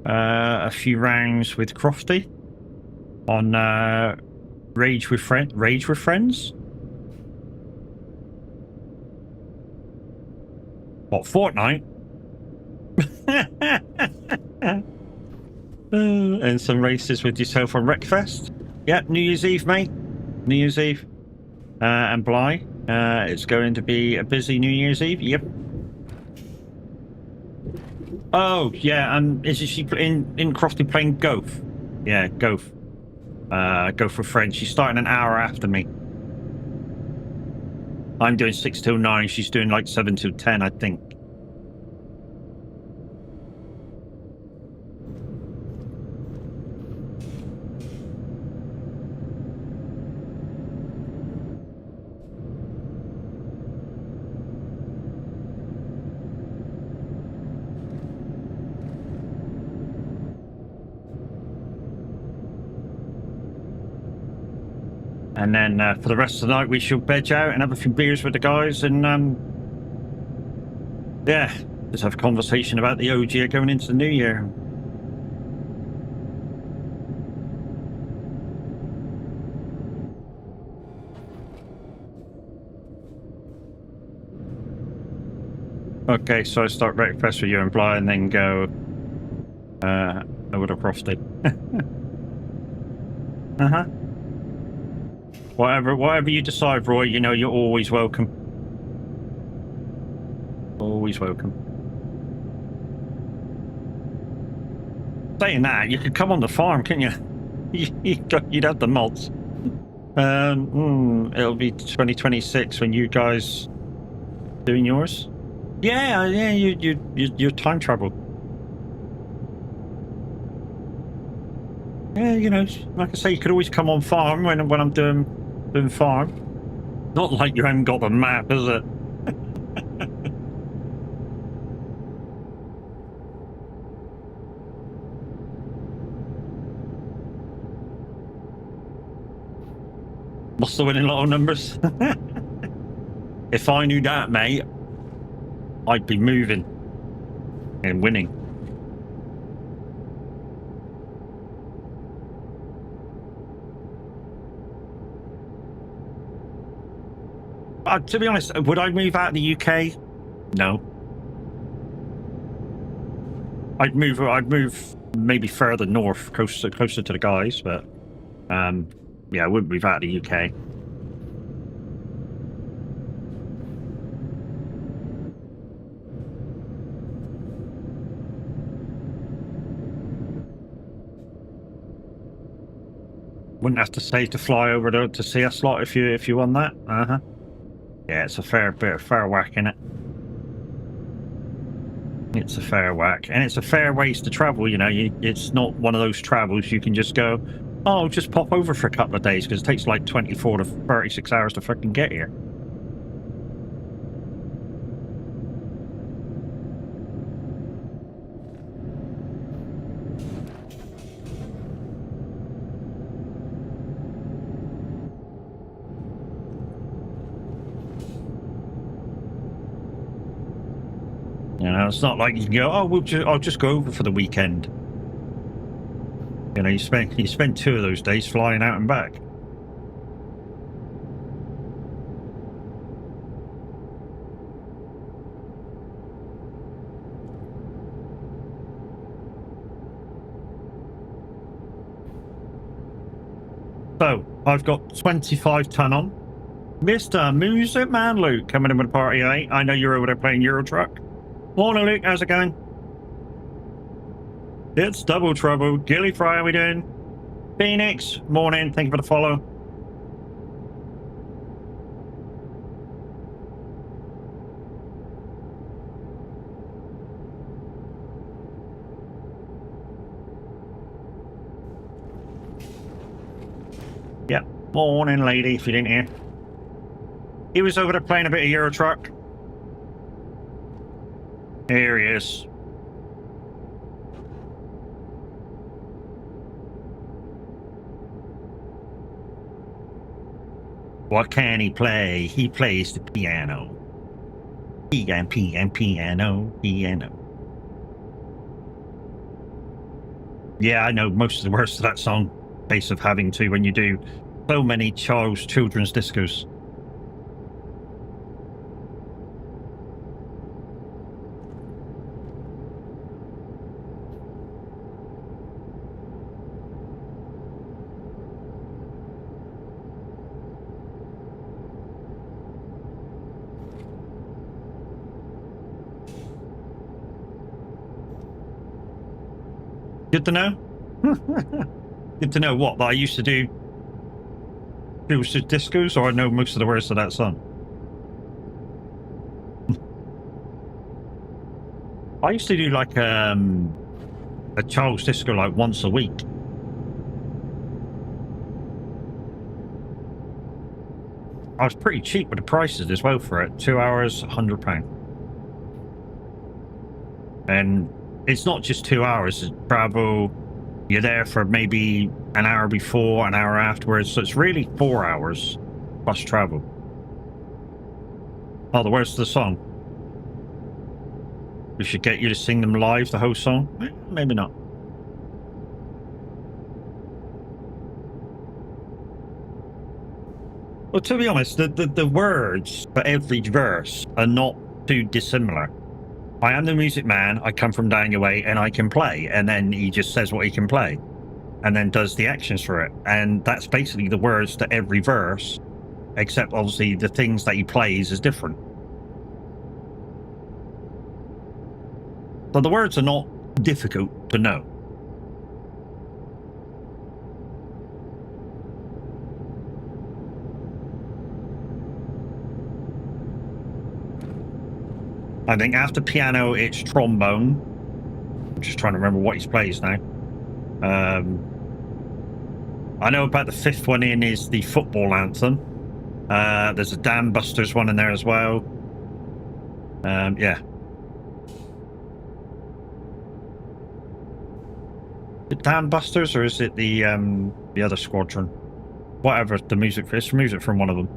a few rounds with Crofty on Rage with Friends. What, Fortnite? And some races with yourself on Wreckfest. Yep, New Year's Eve, mate. New Year's Eve. And Bly. It's going to be a busy New Year's Eve. Yep. Oh, yeah, is she in Crofty playing Golf? Yeah, Golf. Golf with friends. She's starting an hour after me. I'm doing 6 till 9. She's doing like 7 till 10, I think. And then for the rest of the night, we shall veg out and have a few beers with the guys, and yeah, just have a conversation about the OG going into the new year. Okay, so I start breakfast with you and Bly, and then go over to Crofty. Uh-huh. Whatever you decide, Roy, you know you're always welcome. Always welcome. Saying that, you could come on the farm, couldn't you? You'd have the mods. It'll be 2026 when you guys doing yours. Yeah, you time travel. Yeah, you know, like I say, you could always come on farm when I'm doing farm. Not like you haven't got the map, is it? What's the winning lotto numbers? If I knew that, mate, I'd be moving and winning. To be honest, would I move out of the UK? No. I'd move maybe further north, closer to the guys, but yeah, I wouldn't move out of the UK. Wouldn't have to stay to fly over to see us lot if you won that. Yeah, it's a fair whack, innit? It's a fair whack, and it's a fair ways to travel. You know, it's not one of those travels you can just go, oh, just pop over for a couple of days, because it takes like 24 to 36 hours to fucking get here. You know, it's not like you can go, oh, I'll just go over for the weekend. You know, you spend 2 of those days flying out and back. So I've got 25 ton on. Mr. Music Man Luke coming in with a party, eh? I know you're over there playing Euro Truck. Morning, Luke. How's it going? It's double trouble. Gilly Fry, how we doing? Phoenix, morning. Thank you for the follow. Yep. Morning, lady, if you didn't hear. He was over there playing a bit of Euro Truck. Here he is. What can he play? He plays the piano. Piano. Yeah, I know most of the words to that song. Case of having to when you do so many children's discos. Good to know. Good to know what that I used to do. It was just discos, or I know most of the words to that song. I used to do like a child's disco like once a week. I was pretty cheap with the prices as well for it. 2 hours, £100. And it's not just 2 hours, it's travel. You're there for maybe an hour before, an hour afterwards. So it's really 4 hours plus travel. Oh, the words to the song. We should get you to sing them live, the whole song. Maybe not. Well, to be honest, the words for every verse are not too dissimilar. I am the music man, I come from down your way, and I can play. And then he just says what he can play. and then does the actions for it. And that's basically the words to every verse, except obviously the things that he plays is different. But the words are not difficult to know. I think after piano, it's trombone. I'm just trying to remember what he plays now. I know about the fifth one in is the football anthem. There's a Dam Busters one in there as well. Yeah. The Dam Busters, or is it the other squadron? Whatever the music for, it's music from one of them.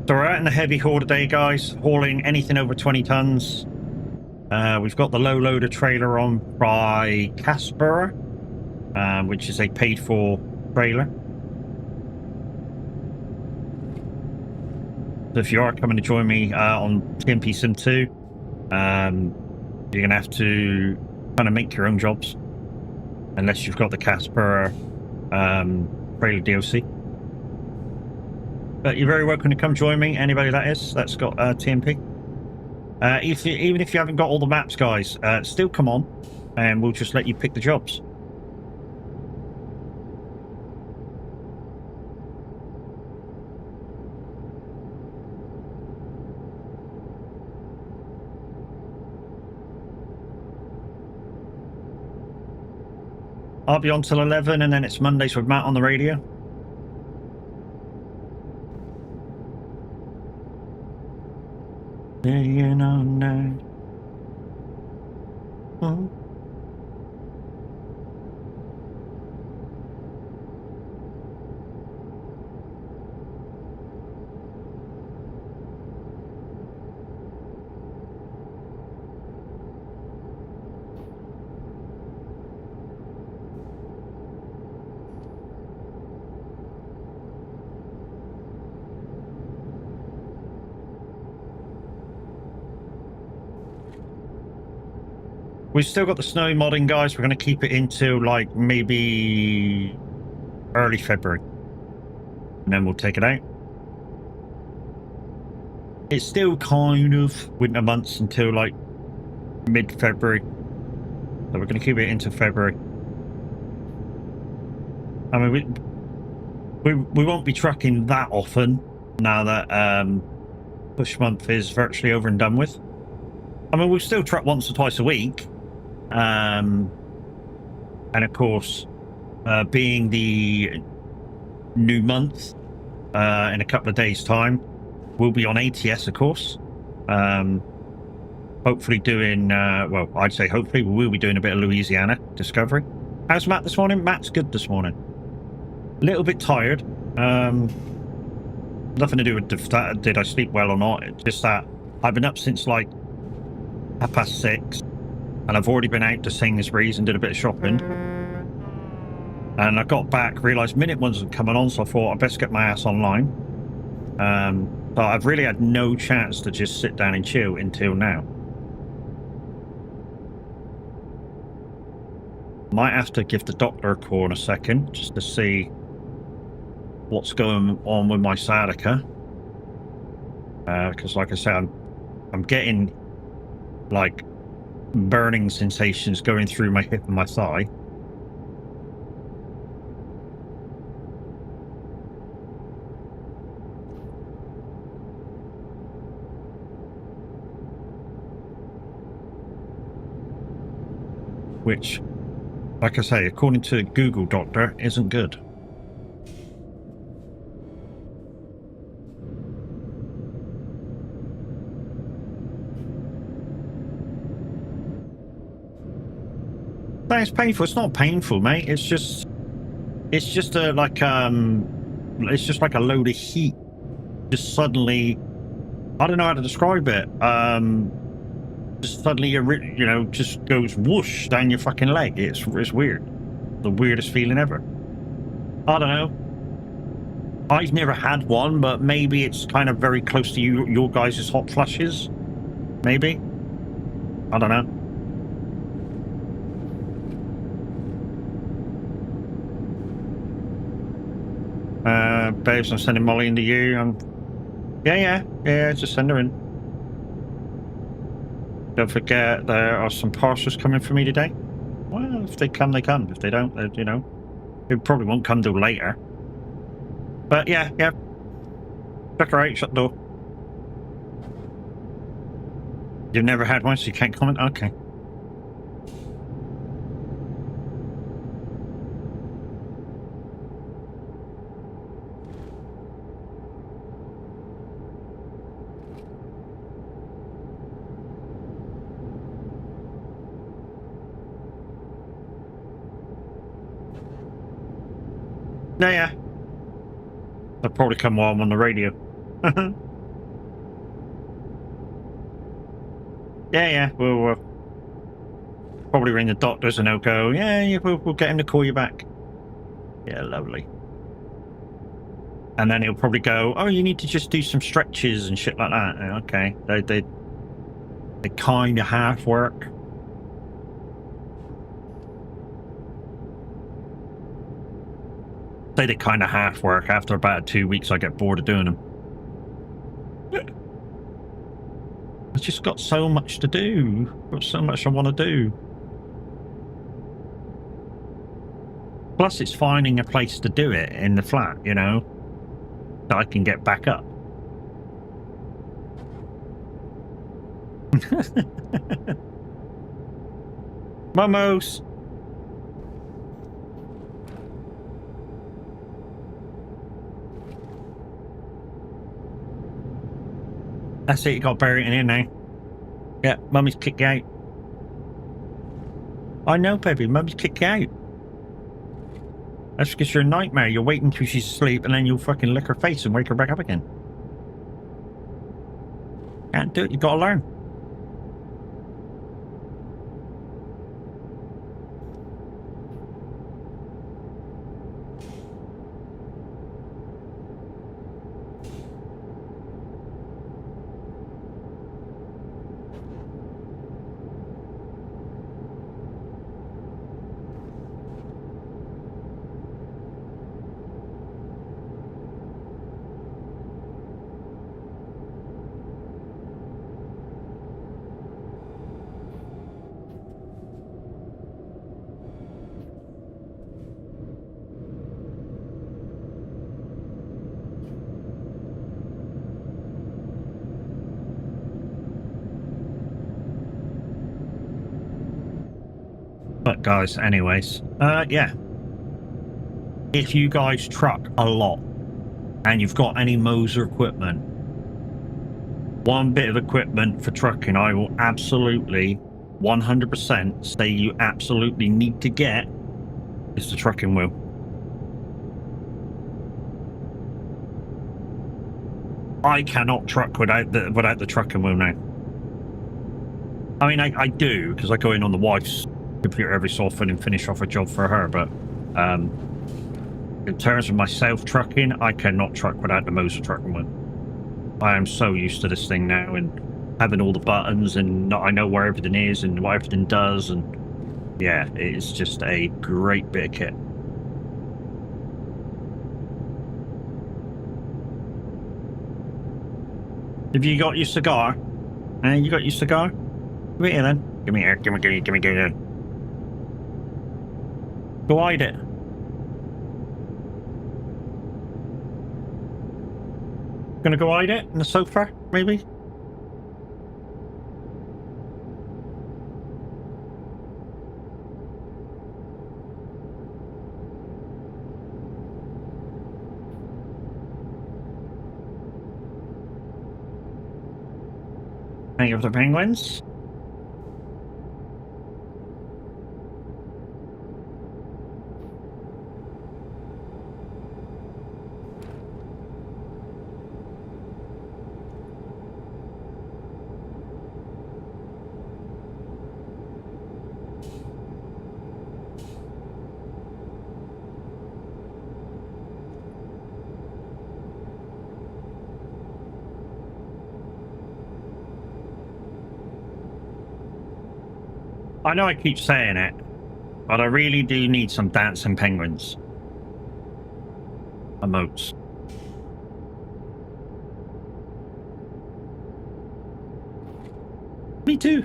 So we're out in the heavy haul today, guys, hauling anything over 20 tons. We've got the low loader trailer on by Casper, which is a paid-for trailer. So if you are coming to join me on TMP Sim 2, you're going to have to kind of make your own jobs, unless you've got the Casper trailer DLC. But you're very welcome to come join me, anybody that's got TMP. Even if you haven't got all the maps, guys, still come on, and we'll just let you pick the jobs. I'll be on till 11, and then it's Mondays with Matt on the radio. Staying on night. Oh. We've still got the snow modding, guys. We're going to keep it into like maybe early February, and then we'll take it out. It's still kind of winter months until like mid-February, so we're going to keep it into February. I mean, we won't be trucking that often now that push month is virtually over and done with. I mean, we'll still truck once or twice a week. And of course, being the new month in a couple of days' time, we'll be on ATS, of course. Hopefully doing, well, I'd say hopefully we will be doing a bit of Louisiana Discovery. How's Matt this morning? Matt's good this morning. A little bit tired. Nothing to do with that, did I sleep well or not. It's just that I've been up since like 6:30. And I've already been out to Sainsbury's and did a bit of shopping. And I got back, realised minute wasn't coming on, so I thought I'd best get my ass online. But I've really had no chance to just sit down and chill until now. Might have to give the doctor a call in a second, just to see what's going on with my sciatica. Because like I said, I'm getting like burning sensations going through my hip and my thigh. Which, like I say, according to Google Doctor, isn't good. It's painful. It's not painful, mate. It's just It's just it's just like a load of heat. Just suddenly, I don't know how to describe it. Just suddenly, just goes whoosh down your fucking leg. It's weird. The weirdest feeling ever. I don't know. I've never had one, but maybe it's kind of very close to your guys' hot flushes. Maybe. I don't know. Babes, I'm sending Molly into you. Yeah, just send her in. Don't forget there are some parcels coming for me today. Well, if they come, they come. If they don't, they probably won't come till later. But yeah. Check her out, shut the door. You've never had one, so you can't comment? Okay. Yeah. They'll probably come while I'm on the radio. Yeah. We'll probably ring the doctors and they'll go, yeah, we'll get him to call you back. Yeah, lovely. And then he'll probably go, oh, you need to just do some stretches and shit like that. Okay. They kind of half work. Say they kind of half work. After about 2 weeks, I get bored of doing them. I've just got so much to do. Got so much I want to do. Plus, it's finding a place to do it in the flat, that I can get back up. Momos! That's it, you got buried in here now. Yeah, Mummy's kicked you out. I know, baby, Mummy's kicked you out. That's because you're a nightmare. You're waiting till she's asleep and then you'll fucking lick her face and wake her back up again. Can't do it, you gotta learn. But guys, anyways, yeah. If you guys truck a lot and you've got any Moser equipment, one bit of equipment for trucking I will absolutely 100% say you absolutely need to get is the trucking wheel. I cannot truck without the trucking wheel now. I mean, I do, because I go in on the wife's computer every so often and finish off a job for her, but in terms of myself trucking, I cannot truck without the Moser trucking wheel. I am so used to this thing now and having all the buttons, and I know where everything is and what everything does, and yeah, it's just a great bit of kit. Have you got your cigar? You got your cigar? Give it here then. Give me here. Give me here. Go hide it. Gonna go hide it in the sofa, maybe? Hang of the penguins. I know I keep saying it, but I really do need some dancing penguins emotes. Me too.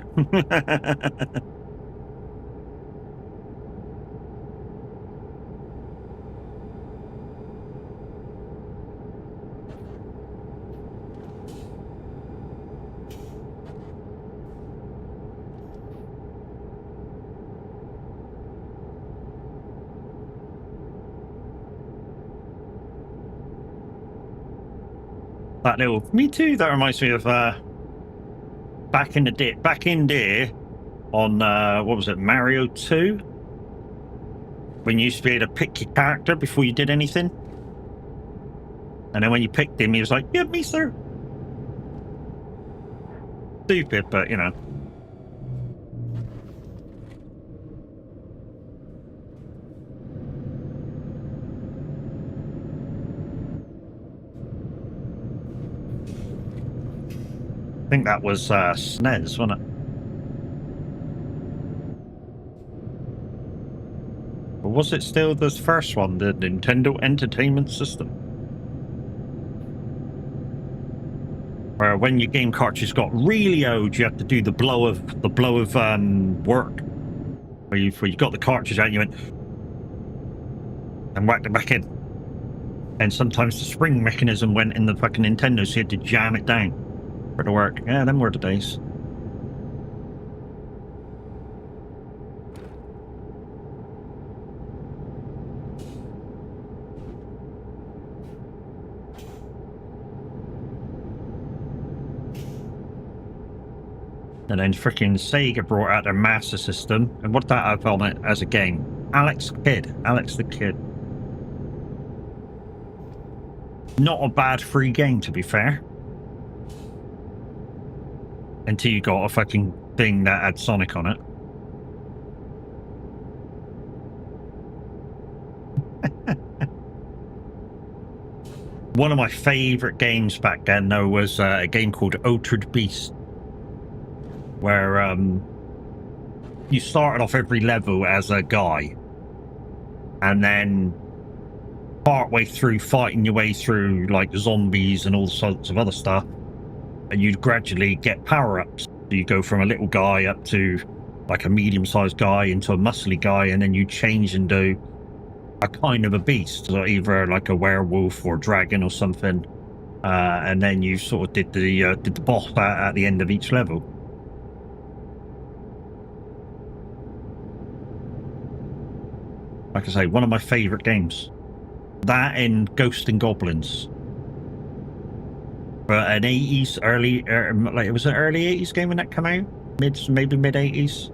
That little, me too. That reminds me of back in there on what was it, Mario 2, when you used to be able to pick your character before you did anything, and then when you picked him, he was like, "Yeah, me sir." Stupid, but you know. I think that was SNES, wasn't it? Or was it still the first one, the Nintendo Entertainment System? Where when your game cartridge got really old, you had to do the blow of work. Where you got the cartridge out and you went and whacked it back in. And sometimes the spring mechanism went in the fucking Nintendo, so you had to jam it down for it to work. Yeah, them were the days. And then freaking Sega brought out their Master System and what that have on it as a game? Alex the Kid. Not a bad free game, to be fair. Until you got a fucking thing that had Sonic on it. One of my favourite games back then, though, was a game called Altered Beast, where you started off every level as a guy, and then partway through fighting your way through like zombies and all sorts of other stuff, and you'd gradually get power-ups. So you go from a little guy up to like a medium-sized guy into a muscly guy, and then you change into a kind of a beast, so either like a werewolf or dragon or something, and then you sort of did the boss at the end of each level. Like I say, one of my favourite games. That and Ghosts and Goblins. But an 80s, like it was an early 80s game when that came out? Maybe mid 80s.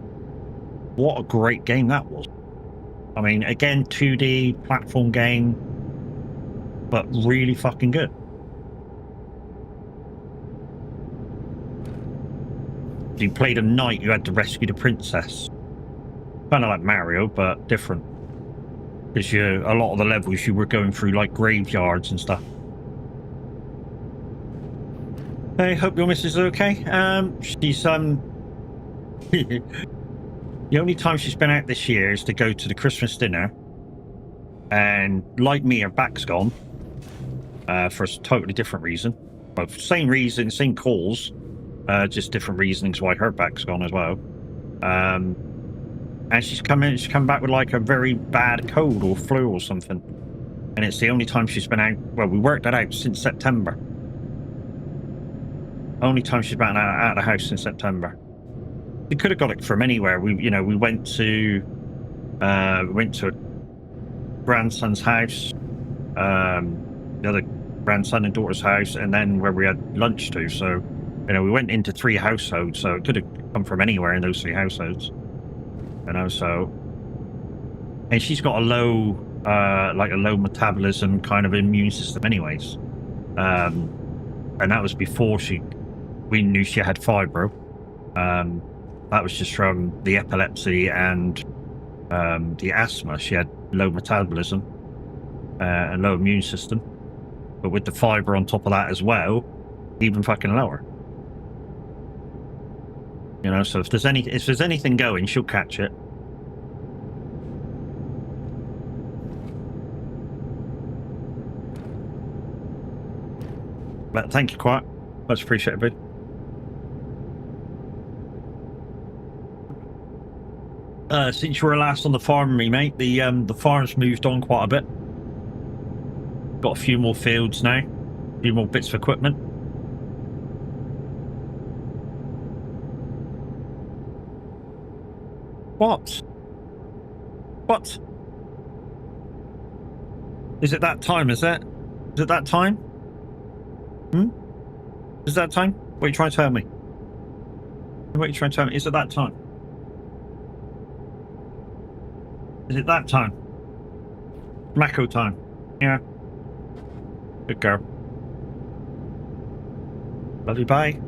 What a great game that was. I mean, again, 2D platform game, but really fucking good. You played a knight, you had to rescue the princess. Kind of like Mario, but different. Because a lot of the levels you were going through like graveyards and stuff. I hope your missus is okay. She's the only time she's been out this year is to go to the Christmas dinner, and like me, her back's gone for a totally different reason. Well, same reason, same cause, just different reasonings why her back's gone as well. And she's come back with like a very bad cold or flu or something, and it's the only time she's been out. Well, we worked that out since September. Only time she's been out of the house since September. We could have got it from anywhere. We went to a grandson's house, the other grandson and daughter's house, and then where we had lunch to. So, we went into 3 households. So it could have come from anywhere in those 3 households. So, and she's got a low metabolism kind of immune system, anyways. And that was before we knew she had fibro. That was just from the epilepsy and the asthma. She had low metabolism and low immune system. But with the fibre on top of that as well, even fucking lower. You know, so if there's anything going, she'll catch it. But thank you, Quiet. Much appreciated, bud. Since you were last on the farm, me mate, the farm's moved on quite a bit. Got a few more fields now, a few more bits of equipment. What? What? Is it that time, is it? Is it that time? Is that time? What are you trying to tell me? What are you trying to tell me? Is it that time? Is it that time? Mako time. Yeah. Good girl. Love you, bye.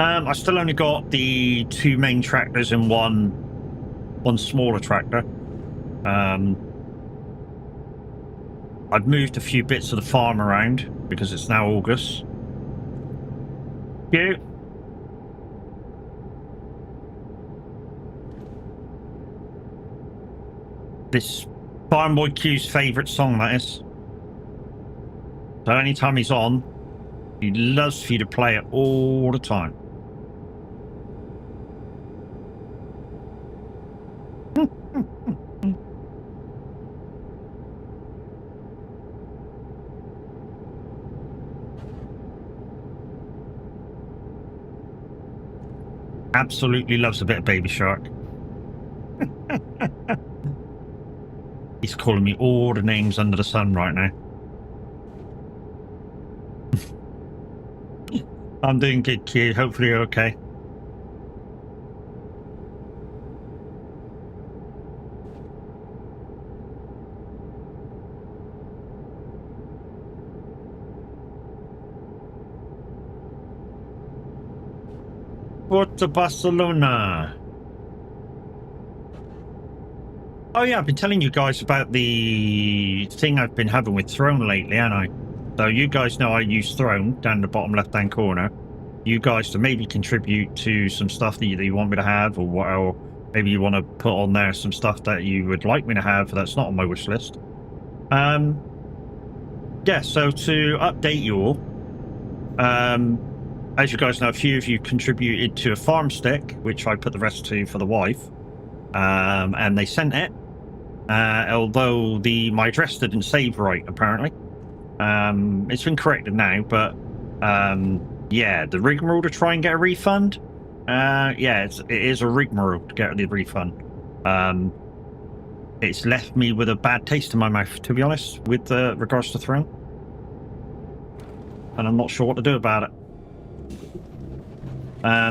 I still only got the 2 main tractors and one smaller tractor. I've moved a few bits of the farm around because it's now August. Cute. This Farm Boy Q's favourite song, that is. So anytime he's on, he loves for you to play it all the time. Absolutely loves a bit of Baby Shark. He's calling me all the names under the sun right now. I'm doing good, Q. Hopefully you're okay. Porto Barcelona. Oh yeah, I've been telling you guys about the thing I've been having with Throne lately, haven't I? So you guys know I use Throne down the bottom left-hand corner. You guys to maybe contribute to some stuff that you want me to have, or maybe you want to put on there some stuff that you would like me to have that's not on my wish list. Yeah, so to update you all, as you guys know, a few of you contributed to a farm stick, which I put the rest to for the wife, and they sent it. Although my address didn't save right, apparently. It's been corrected now, but yeah, the rigmarole to try and get a refund. Yeah, it is a rigmarole to get the refund. It's left me with a bad taste in my mouth, to be honest, with regards to Throne, and I'm not sure what to do about it.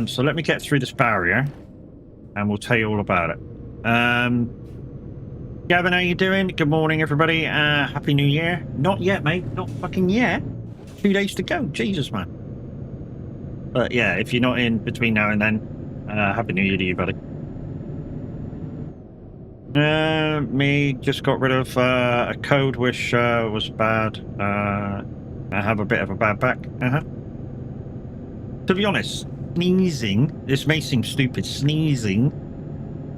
So let me get through this barrier, and we'll tell you all about it. Gavin, how you doing? Good morning, everybody. Happy New Year. Not yet, mate. Not fucking yet. 2 days to go. Jesus, man. But yeah, if you're not in between now and then, Happy New Year to you, buddy. Me just got rid of a code which was bad. I have a bit of a bad back. To be honest, sneezing, this may seem stupid, sneezing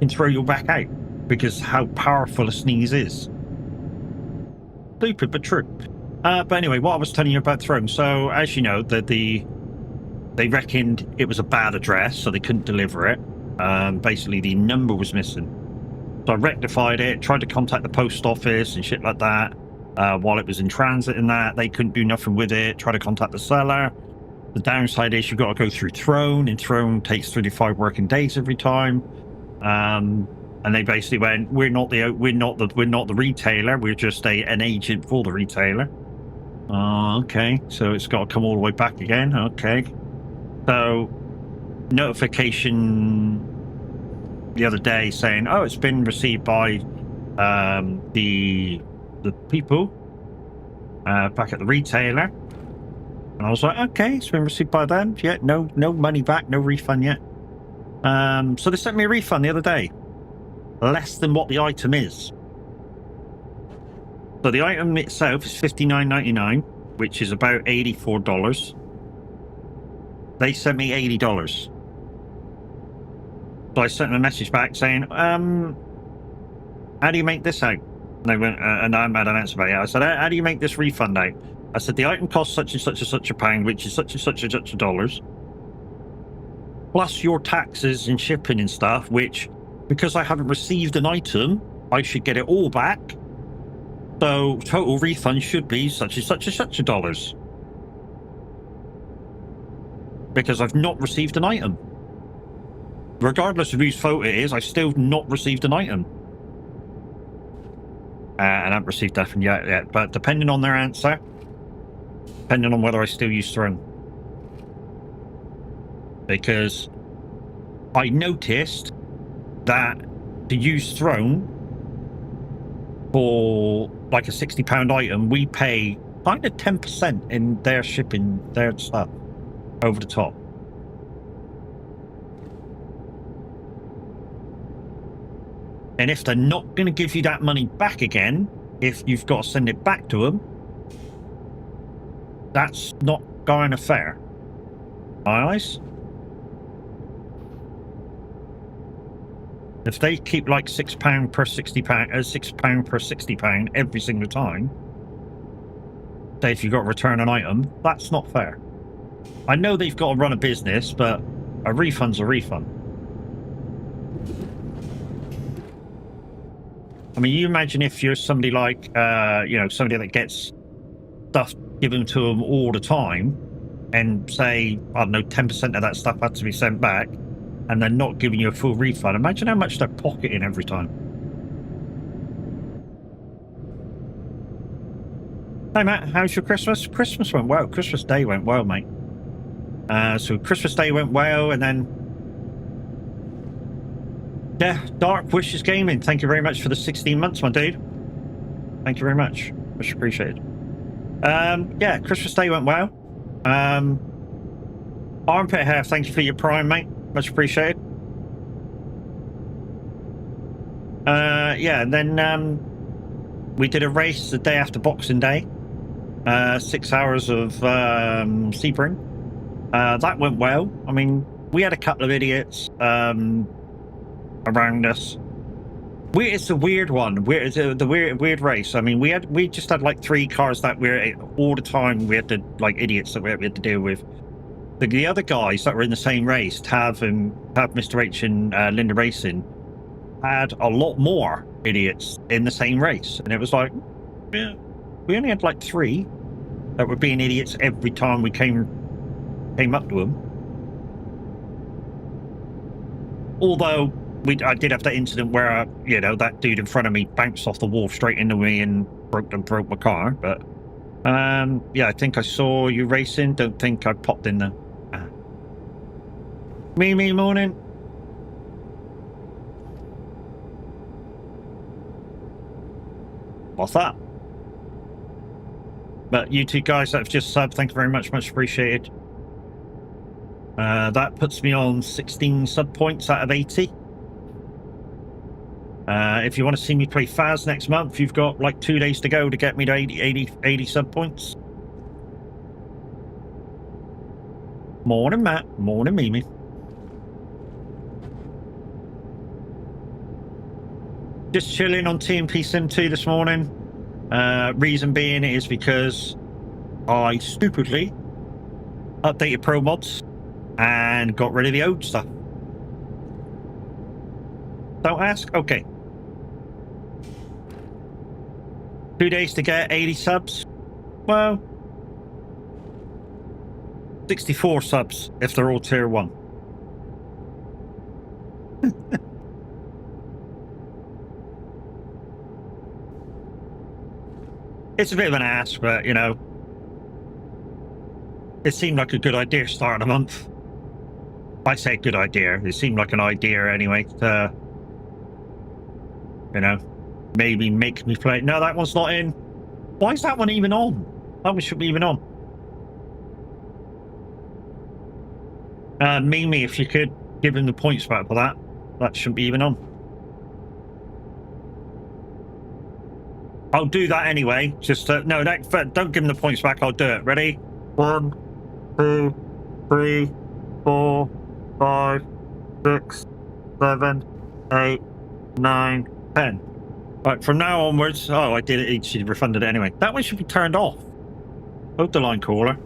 can throw your back out because how powerful a sneeze is. Stupid, but true. But anyway, what I was telling you about Throne. So, as you know, they reckoned it was a bad address, so they couldn't deliver it. Basically, the number was missing. So I rectified it, tried to contact the post office and shit like that. While it was in transit and that, they couldn't do nothing with it. Tried to contact the seller. The downside is you've got to go through Throne, and Throne takes 35 working days every time. And they basically went, we're not the retailer, we're just an agent for the retailer. Okay, so it's got to come all the way back again. Okay, so notification the other day saying, oh, it's been received by the people back at the retailer. And I was like, okay, it's been received by them. Yeah, no money back, no refund yet. So they sent me a refund the other day, less than what the item is. So the item itself is $59.99. which is about $84. They sent me $80. So I sent them a message back saying, how do you make this out? And they went, and I had an answer back. I said, how do you make this refund out? I said, the item costs such and such and such a pound, which is such and such and such a dollars, plus your taxes and shipping and stuff, which, because I haven't received an item, I should get it all back. So total refund should be such and such and such a dollars. Because I've not received an item. Regardless of whose fault it is, I've still not received an item. And I haven't received nothing yet. But depending on their answer, depending on whether I still use Throne. Because I noticed that to use Throne for like a £60 item, we pay kind of 10% in their shipping, their stuff over the top. And if they're not going to give you that money back again, if you've got to send it back to them, that's not kind of fair. Eyes? If they keep like £6 per £60, £6 per £60 every single time, say if you've got to return an item, that's not fair. I know they've got to run a business, but a refund's a refund. I mean, you imagine if you're somebody like, you know, somebody that gets stuff given to them all the time, and say, I don't know, 10% of that stuff had to be sent back, and they're not giving you a full refund. Imagine how much they're pocketing every time. Hey, Matt, how's your Christmas? Christmas went well. Christmas Day went well, mate. So Christmas Day went well, and then yeah, Dark Wishes Gaming, thank you very much for the 16 months, my dude. Thank you very much. Much appreciated. Yeah, Christmas Day went well. Armpit Hair, thank you for your Prime, mate. Much appreciated. Yeah, and then we did a race the day after Boxing Day. 6 hours of Sebring. That went well. I mean, we had a couple of idiots around us. It's a weird one. It's the weird race. I mean, we just had like 3 cars that were all the time. We had to like idiots that we had to deal with. The other guys that were in the same race, Tav, Mr. H, and Linda Racing, had a lot more idiots in the same race, and it was like, yeah, we only had like 3 that were being idiots every time we came up to them. Although I did have that incident where, you know, that dude in front of me bounced off the wall straight into me and broke my car. But yeah, I think I saw you racing. Don't think I popped in there. Me morning. What's that? But you two guys that have just subbed, thank you very much. Much appreciated. That puts me on 16 sub points out of 80. If you want to see me play Faz next month, you've got like 2 days to go to get me to 80 sub points. Morning, Matt. Morning, Mimi. Just chilling on TMP Sim 2 this morning. Reason being is because I stupidly updated Pro Mods and got rid of the old stuff. Don't ask? Okay. 2 days to get 80 subs. Well, 64 subs if they're all tier 1. It's a bit of an ask, but, you know, it seemed like a good idea starting a month. I say good idea. It seemed like an idea anyway. You know, maybe make me play. No, that one's not in. Why is that one even on? That one should be even on. Mimi, if you could give him the points back for that. That shouldn't be even on. I'll do that anyway. Just no, don't give him the points back. I'll do it. Ready? 1, 2, 3, 4, 5, 6, 7, 8, 9, 10. Right, from now onwards. Oh, I did it. She refunded it anyway. That one should be turned off. Hold the line caller.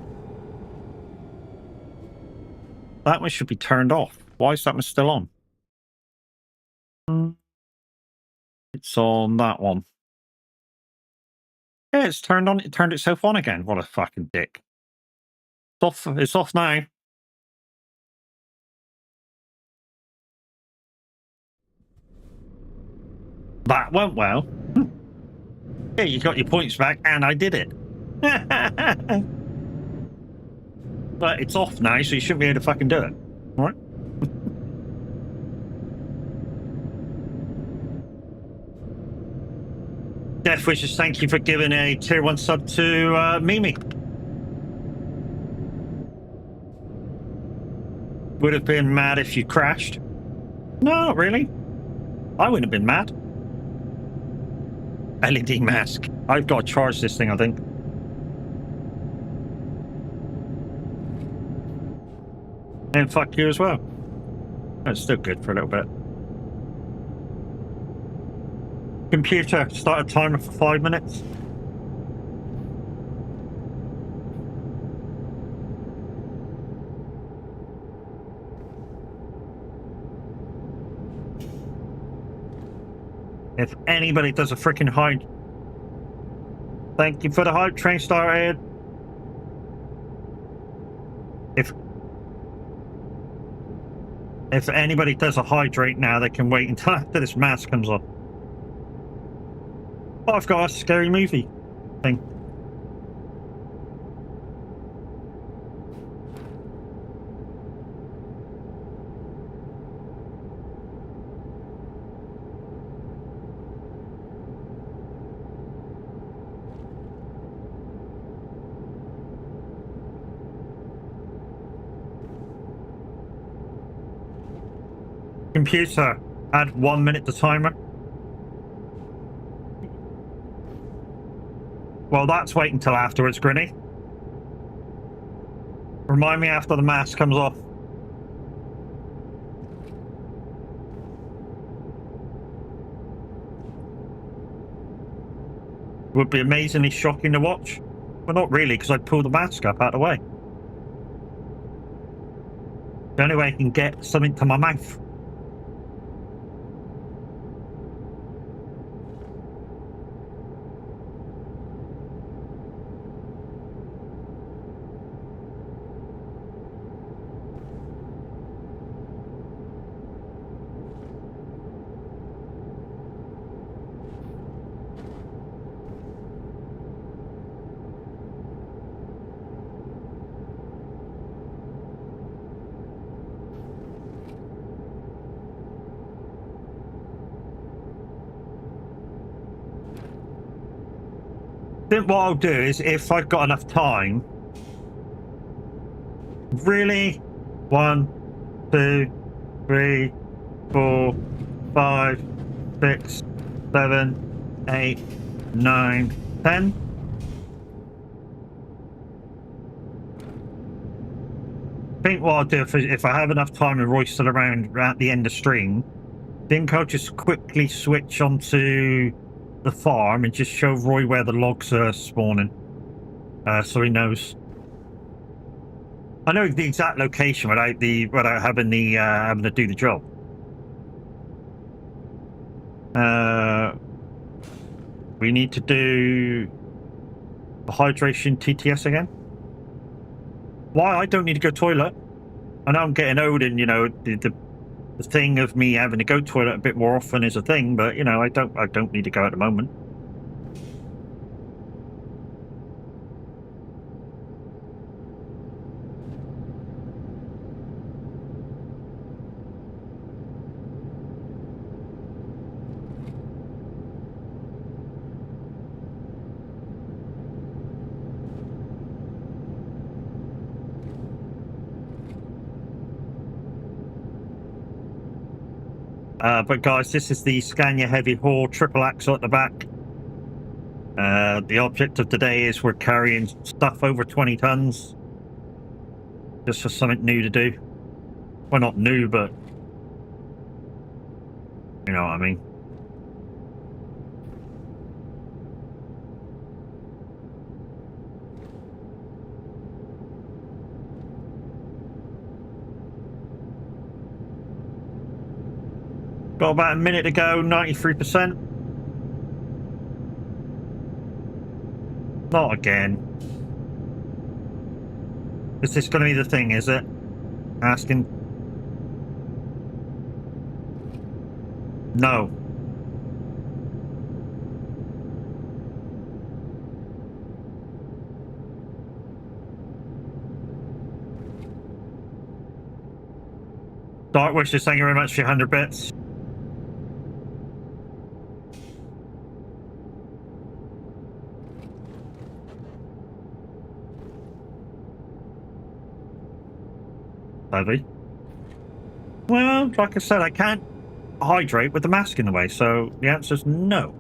That one should be turned off. Why is that one still on? It's on that one. Yeah, it's turned on. It turned itself on again. What a fucking dick. It's off. It's off now. That went well. Yeah, you got your points back, and I did it. But it's off now, so you shouldn't be able to fucking do it. All right? Death Wishes, thank you for giving a tier 1 sub to Mimi. Would have been mad if you crashed. No, not really. I wouldn't have been mad. LED mask. I've got to charge this thing, I think. And fuck you as well. That's still good for a little bit. Computer, start a timer for 5 minutes. If anybody does a freaking hype, thank you for the hype train started. If anybody does a hydrate now, they can wait until after this mask comes off. Oh, I've got a scary movie thing. Computer, add 1 minute to timer. Well, that's waiting until afterwards, Grinny. Remind me after the mask comes off. Would be amazingly shocking to watch. Well, not really, because I'd pull the mask up out of the way. The only way I can get something to my mouth. Then what I'll do is, if I've got enough time, really, 1, 2, 3, 4, 5, 6, 7, 8, 9, 10. I think what I'll do, if I have enough time and Roy's still around at the end of stream, I think I'll just quickly switch onto the farm and just show Roy where the logs are spawning, so he knows. I know the exact location without having to do the job. We need to do the hydration TTS again. Why? I don't need to go toilet. I know I'm getting old, and you know the thing of me having to go toilet a bit more often is a thing, but you know I don't need to go at the moment. But guys, this is the Scania Heavy Haul triple axle at the back. The object of today is we're carrying stuff over 20 tons. Just for something new to do. Well, not new, but you know what I mean. Got about a minute to go, 93%. Not again. Is this going to be the thing, is it? Asking. No. Dark Wishes, thank you very much for your 100 bits. Sadly. Well, like I said, I can't hydrate with the mask in the way, so the answer's no.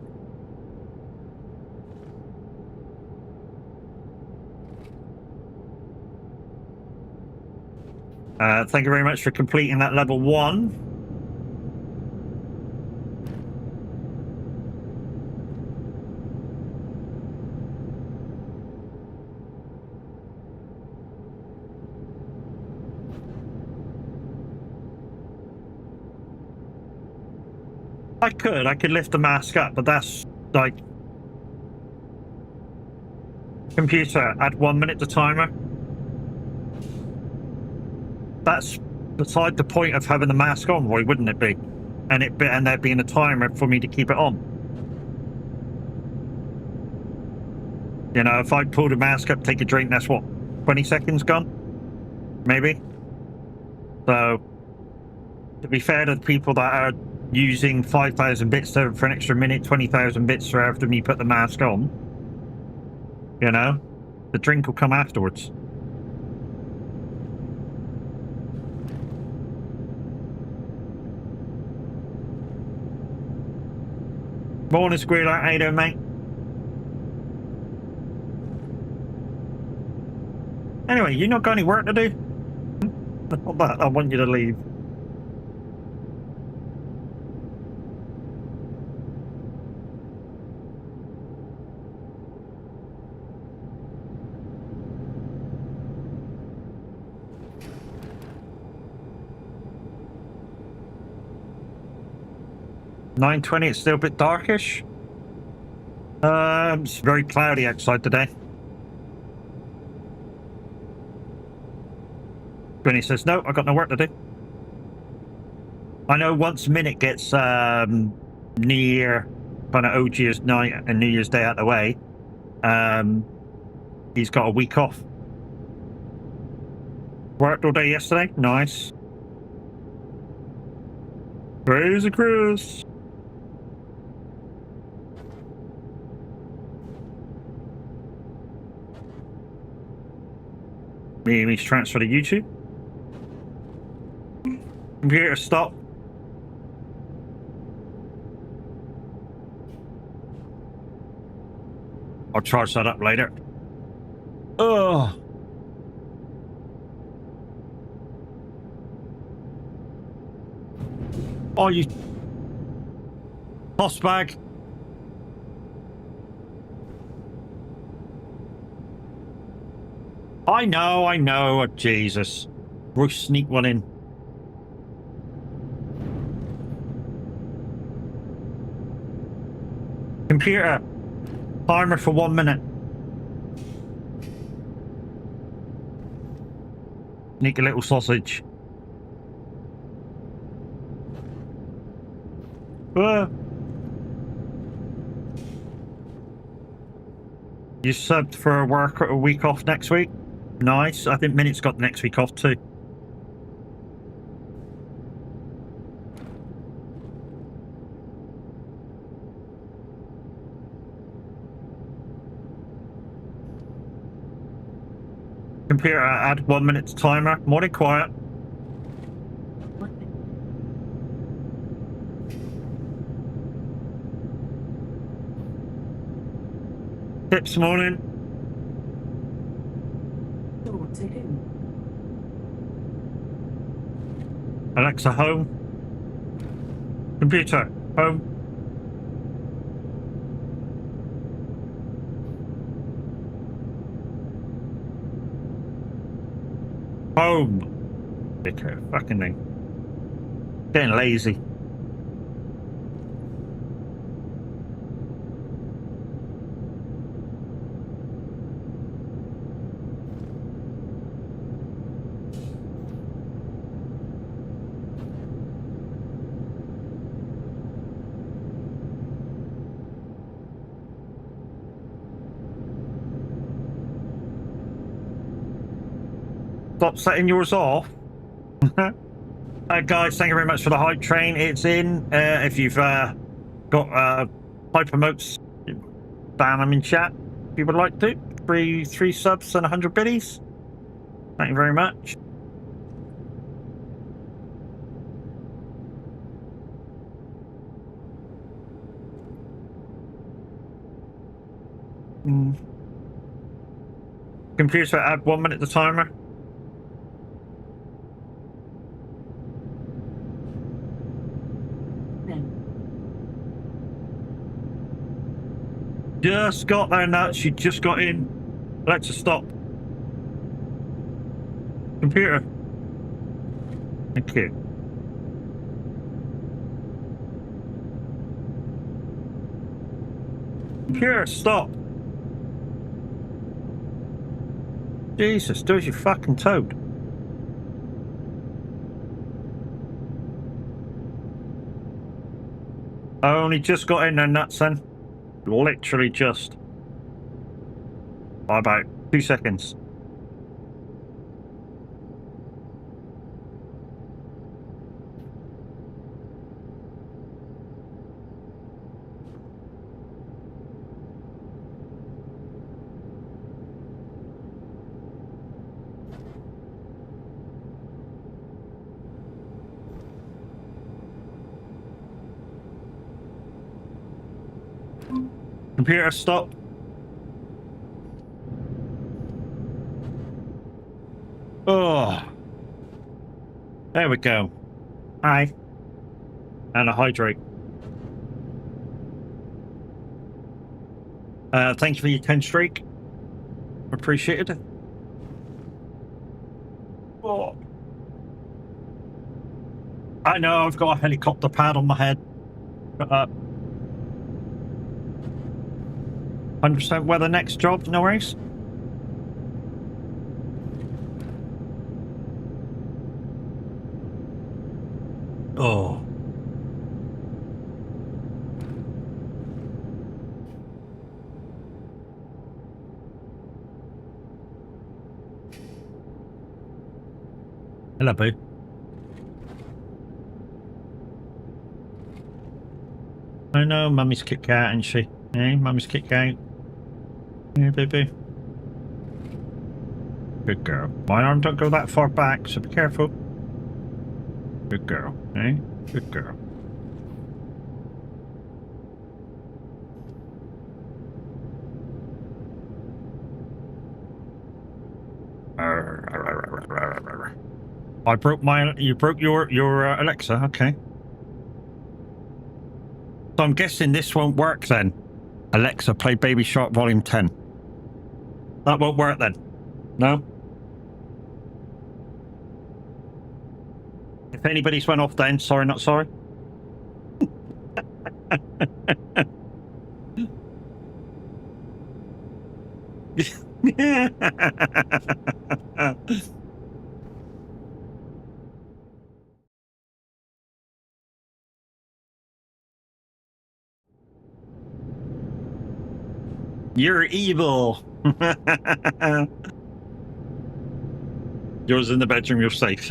Thank you very much for completing that level 1. I could lift the mask up, but that's like... Computer, add 1 minute to timer. That's beside the point of having the mask on, Roy, wouldn't it be? And there being a timer for me to keep it on. You know, if I pull the mask up, take a drink, that's what, 20 seconds gone? Maybe? So, to be fair to the people that are using 5,000 bits for an extra minute, 20,000 bits for after me put the mask on, you know, the drink will come afterwards. Morning, Squealer. How you doing, mate? Anyway, you not got any work to do? I want you to leave. $9:20, it's still a bit darkish. It's very cloudy outside today. Granny says, no, I've got no work to do. I know once Minute gets New Year, kind of Old Year's night and New Year's Day out of the way, he's got a week off. Worked all day yesterday, nice. Crazy Chris. Maybe transfer to YouTube. Computer, stop. I'll charge that up later. Ugh. Oh, you toss bag. I know. Oh, Jesus. We'll sneak one in. Computer, timer for 1 minute. Sneak a little sausage. You subbed for a week off next week? Nice. I think Minute's got next week off too. Computer, add 1 minute to timer. Morning quiet. Tips morning. What to do? Alexa, home. Computer, home. Home. Okay, fucking thing. Getting lazy. Stop setting yours off. Guys, thank you very much for the hype train. It's in. If you've got hyper motes, ban them in chat if you would like to. Three subs and 100 biddies. Thank you very much. Computer, add 1 minute the timer. Just got there, nuts. You just got in. Alexa, stop. Computer. Thank you. Computer, stop. Jesus, do as you fucking toad. I only just got in there, nuts, then. Literally just. By about 2 seconds. Computer, stop. Oh. There we go. Hi. And a hydrate. Thank you for your 10 streak. Appreciated. Oh. I know, I've got a helicopter pad on my head. 100% weather next job, no worries. Oh. Hello, boo. I know, Mummy's kicked out, isn't she? Hey, Mummy's kicked out. Yeah, baby. Good girl. My arm don't go that far back, so be careful. Good girl, eh? Good girl. I broke my. You broke your Alexa. Okay. So I'm guessing this won't work then. Alexa, play Baby Shark Volume 10. That won't work then. No. If anybody's went off then, sorry, not sorry. You're evil. Yours in the bedroom, you're safe.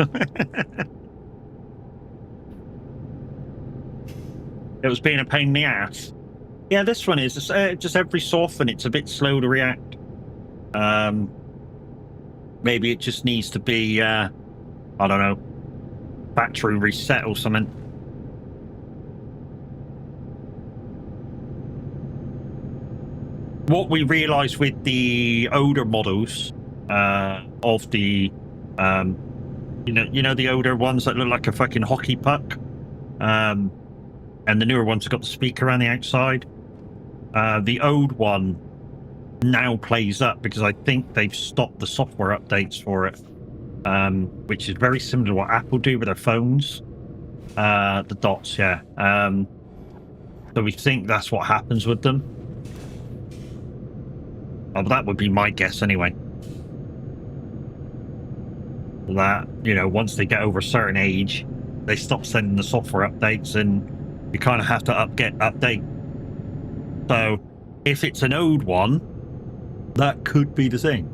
It was being a pain in the ass. Yeah, this one is just every so often it's a bit slow to react. Maybe it just needs to be I don't know, battery reset or something. what we realized with the older models of the you know the older ones that look like a fucking hockey puck, and the newer ones have got the speaker around the outside. The old one now plays up because I think they've stopped the software updates for it, which is very similar to what Apple do with their phones. The dots, yeah. So we think that's what happens with them. Oh, that would be my guess anyway. That, you know, once they get over a certain age, they stop sending the software updates and you kind of have to update. So if it's an old one, that could be the thing.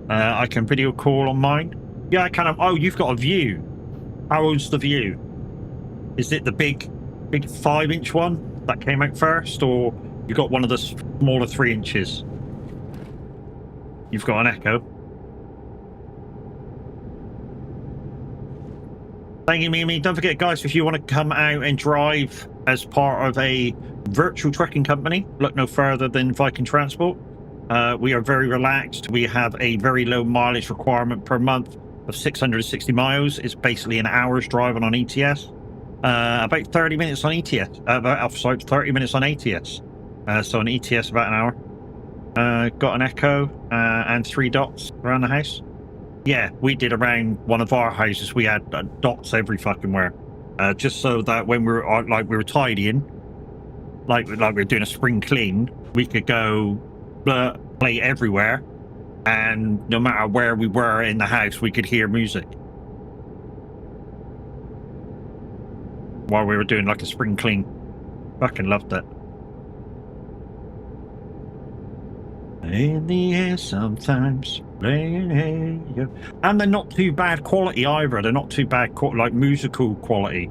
I can video call on mine. Yeah, I kind of. Oh, you've got a View. How old's the View? Is it the big 5-inch one that came out first, or you got one of the smaller 3 inches? You've got an Echo. Thank you, Mimi. Don't forget, guys, if you want to come out and drive as part of a virtual trucking company, look no further than Viking Transport. We are very relaxed. We have a very low mileage requirement per month of 660 miles. It's basically an hour's driving on ETS. About 30 minutes on ETS. 30 minutes on ATS. So on ETS, about an hour. Got an Echo and 3 dots around the house. Yeah, we did around one of our houses. We had dots every fucking where, just so that when we were tidying, like we were doing a spring clean, we could go play everywhere, and no matter where we were in the house, we could hear music while we were doing like a spring clean. Fucking loved it. In the air sometimes. And they're not too bad quality either. They're not too bad, like musical quality.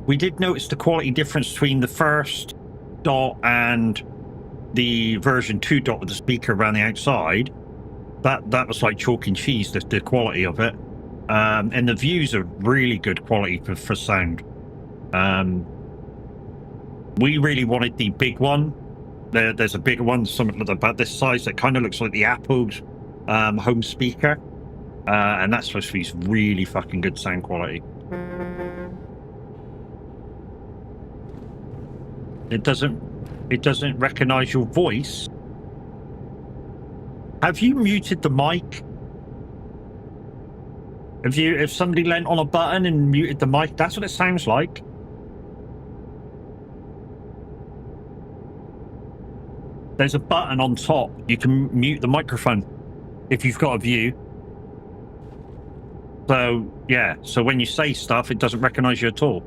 We did notice the quality difference between the first dot and the version 2 dot with the speaker around the outside. That was like chalk and cheese, the quality of it. And the Views are really good quality for sound. We really wanted the big one. There's a bigger one, something about this size that kind of looks like the Apple's home speaker, and that's supposed to be really fucking good sound quality. It doesn't recognize your voice. Have you muted the mic? If somebody leant on a button and muted the mic, that's what it sounds like. There's a button on top. You can mute the microphone if you've got a View. So, yeah. So when you say stuff, it doesn't recognize you at all.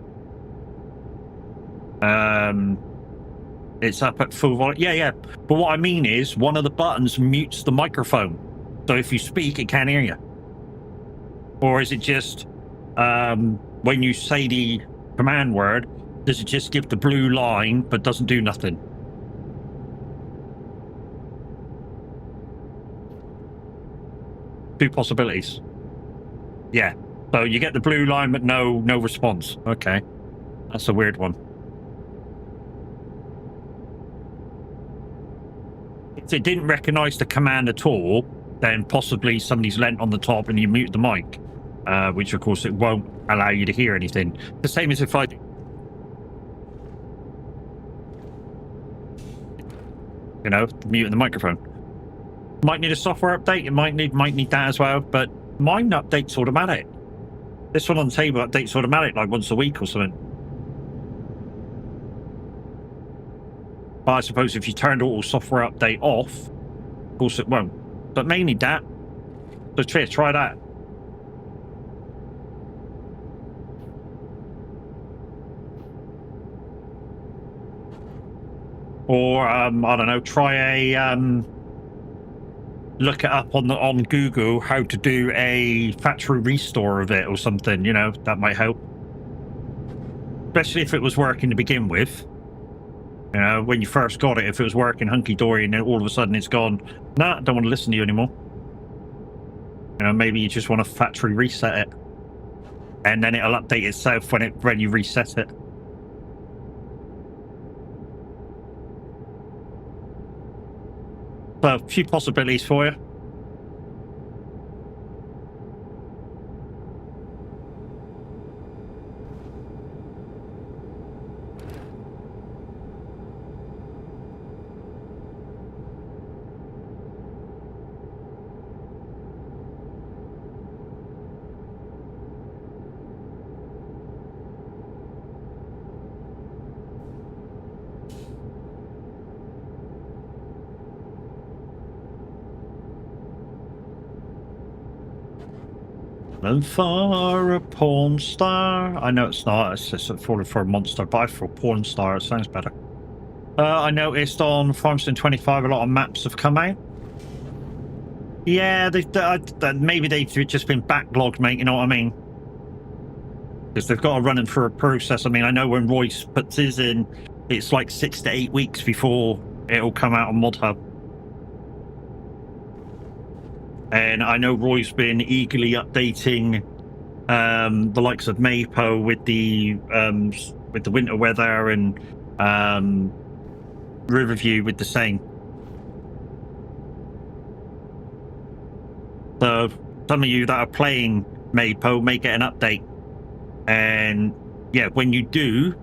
It's up at full volume. Yeah. But what I mean is, one of the buttons mutes the microphone. So if you speak, it can't hear you. Or is it just, when you say the command word, does it just give the blue line, but doesn't do nothing? Two possibilities. Yeah. So you get the blue line, but no response. Okay. That's a weird one. If it didn't recognize the command at all, then possibly somebody's leant on the top and you mute the mic, which of course it won't allow you to hear anything. The same as if I, mute the microphone. Might need a software update. It might need that as well, but mine updates automatic. This one on the table updates automatic, like once a week or something. But I suppose if you turned auto software update off, of course it won't. But mainly that. So try that. Or I don't know, try a look it up on Google how to do a factory restore of it or something. That might help. Especially if it was working to begin with. When you first got it, if it was working hunky-dory and then all of a sudden it's gone, nah, I don't want to listen to you anymore. Maybe you just want to factory reset it. And then it'll update itself when you reset it. So, a few possibilities for you. And for a porn star. I know it's not, it's just for a monster, but for a porn star, it sounds better. I noticed on Farmstone 25 a lot of maps have come out. Yeah, maybe they've just been backlogged, mate, you know what I mean? Because they've got to run them through a process. I mean, I know when Royce puts his in, it's like 6 to 8 weeks before it'll come out on Mod Hub. And I know Roy's been eagerly updating the likes of Mapo with the winter weather, and Riverview with the same. So some of you that are playing Mapo may get an update, and yeah, when you do,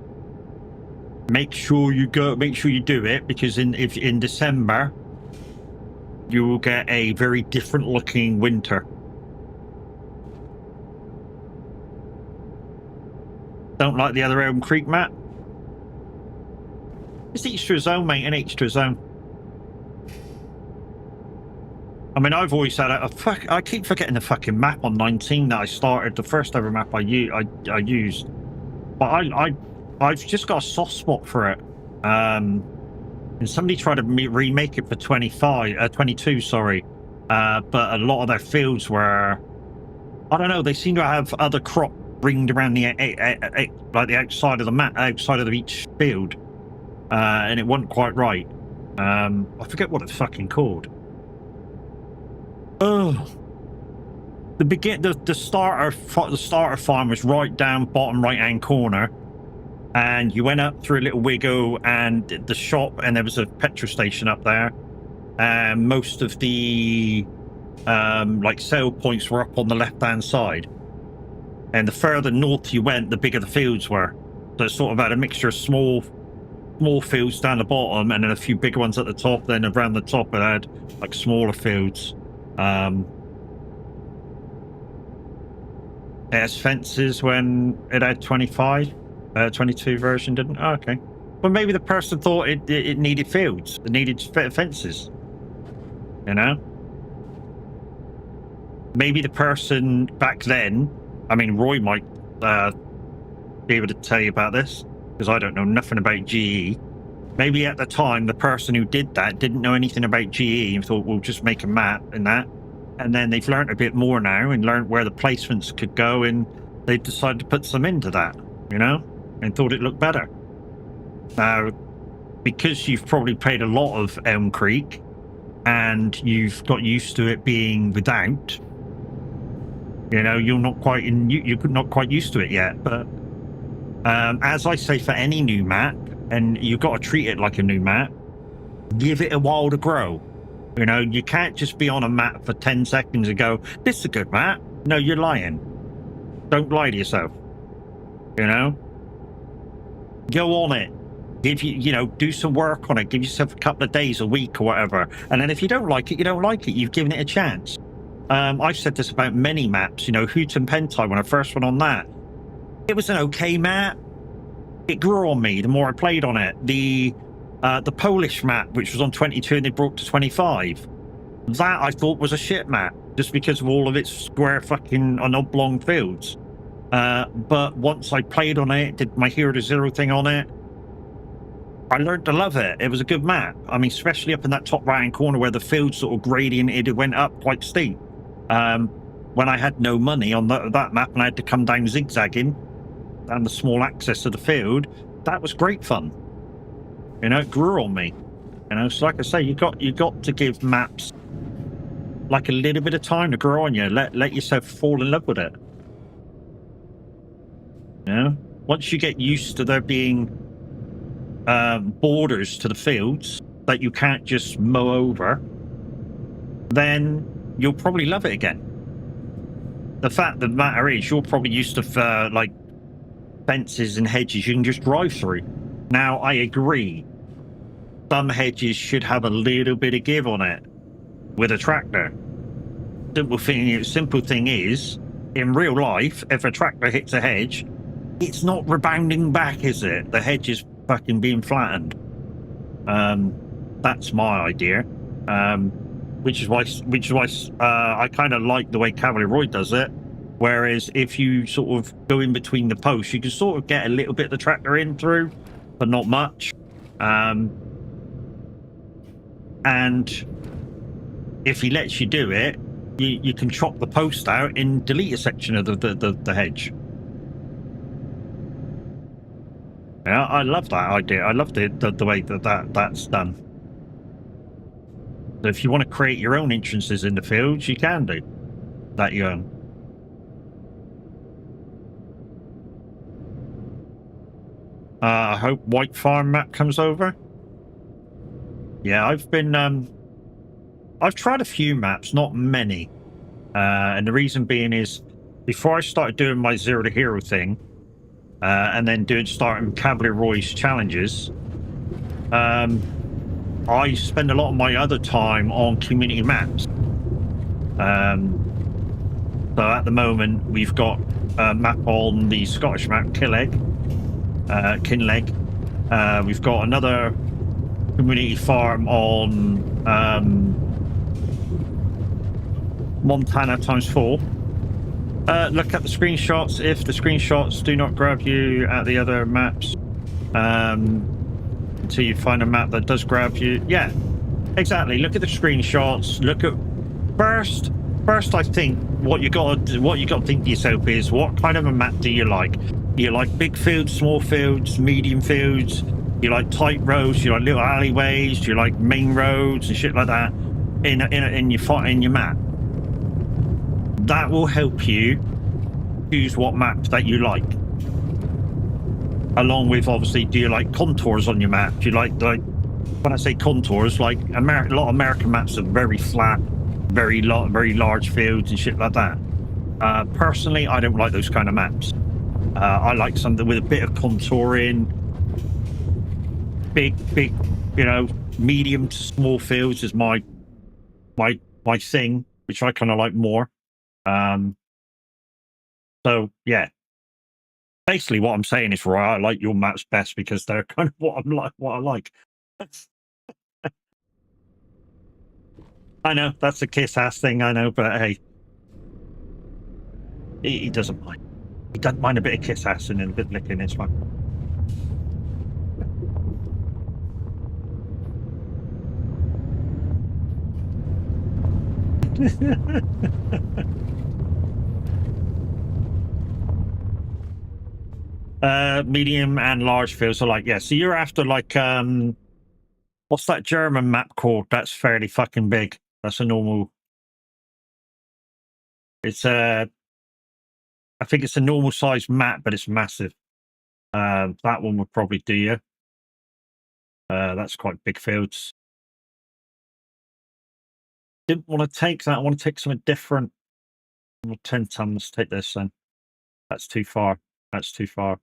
make sure you do it, because in December you will get a very different looking winter. Don't like the other Elm Creek map? It's each to his own, mate, and each to his own. I mean, I've always had I keep forgetting the fucking map on 19 that I started, the first ever map I used. But I've just got a soft spot for it. And somebody tried to remake it for 22, sorry. But a lot of their fields were, I don't know, they seem to have other crop ringed around the like the outside of the map, outside of each field, and it wasn't quite right. I forget what it's fucking called. Oh, the starter farm was right down bottom right hand corner, and you went up through a little wiggle and the shop, and there was a petrol station up there, and most of the like sale points were up on the left hand side, and the further north you went, the bigger the fields were. So it sort of had a mixture of small fields down the bottom, and then a few bigger ones at the top. Then around the top it had like smaller fields. It has fences when it had 22 version didn't. Oh, okay, well, maybe the person thought it needed fields, it needed fences, you know. Maybe the person back then, I mean, Roy might be able to tell you about this, because I don't know nothing about GE. Maybe at the time, the person who did that didn't know anything about GE and thought, we'll just make a map and that. And then they've learned a bit more now and learned where the placements could go, and they've decided to put some into that, you know, and thought it looked better. Now, because you've probably played a lot of Elm Creek and you've got used to it being without, you know, you're not quite used to it yet. But as I say for any new map, and you've got to treat it like a new map, give it a while to grow. You know, you can't just be on a map for 10 seconds and go, this is a good map. No, you're lying. Don't lie to yourself. You know? Go on it. You know, do some work on it. Give yourself a couple of days, a week or whatever. And then if you don't like it, you don't like it. You've given it a chance. I've said this about many maps. You know, Hoot and Pentai, when I first went on that, it was an okay map. It grew on me the more I played on it. The Polish map, which was on 22 and they brought to 25, that I thought was a shit map, just because of all of its square fucking and oblong fields. But once I played on it, did my Hero to Zero thing on it, I learned to love it. It was a good map. I mean, especially up in that top right hand corner where the field sort of gradiented, it went up quite steep. When I had no money on that map and I had to come down zigzagging down the small access to the field, that was great fun. You know, it grew on me. You know, so like I say, you got to give maps like a little bit of time to grow on you. Let yourself fall in love with it. You know, once you get used to there being borders to the fields that you can't just mow over, then you'll probably love it again. The fact of the matter is, you're probably used to like fences and hedges you can just drive through. Now, I agree. Some hedges should have a little bit of give on it with a tractor. Simple thing is, in real life, if a tractor hits a hedge, it's not rebounding back, is it? The hedge is fucking being flattened. That's my idea. Which is why I kind of like the way Cavalier does it. Whereas if you sort of go in between the posts, you can sort of get a little bit of the tractor in through, but not much. And if he lets you do it, you can chop the post out and delete a section of the hedge. Yeah, I love that idea. I love the way that's done. So if you want to create your own entrances in the fields, you can do that. You own. I hope White Farm map comes over. Yeah, I've tried a few maps, not many. And the reason being is, before I started doing my Zero to Hero thing, and then starting Cavalier Roy's challenges, I spend a lot of my other time on community maps. So at the moment, we've got a map on the Scottish map, Kinleg. We've got another community farm on Montana ×4. Look at the screenshots. If the screenshots do not grab you at the other maps, until you find a map that does grab you, yeah, exactly. Look at the screenshots. Look at first. I think what you got to think to yourself is, what kind of a map do you like? Do you like big fields, small fields, medium fields? Do you like tight roads? Do you like little alleyways? Do you like main roads and shit like that in your map? That will help you choose what map that you like. Along with, obviously, do you like contours on your map? Do you like when I say contours, like a lot of American maps are very flat, very large fields and shit like that. Personally, I don't like those kind of maps. I like something with a bit of contouring. Big, medium to small fields is my thing, which I kind of like more. So yeah, basically what I'm saying is, Roy, I like your maps best because they're kind of what I like. I know that's a kiss ass thing, I know, but hey, he doesn't mind. He doesn't mind a bit of kiss ass and a bit of licking. It's fine. Medium and large fields. So like, yeah, so you're after like what's that German map called? That's fairly fucking big. That's a normal. It's I think it's a normal size map, but it's massive. That one would probably do you. That's quite big fields. Didn't want to take that. I want to take something different. 10 tons. Take this then. That's too far. That's too far.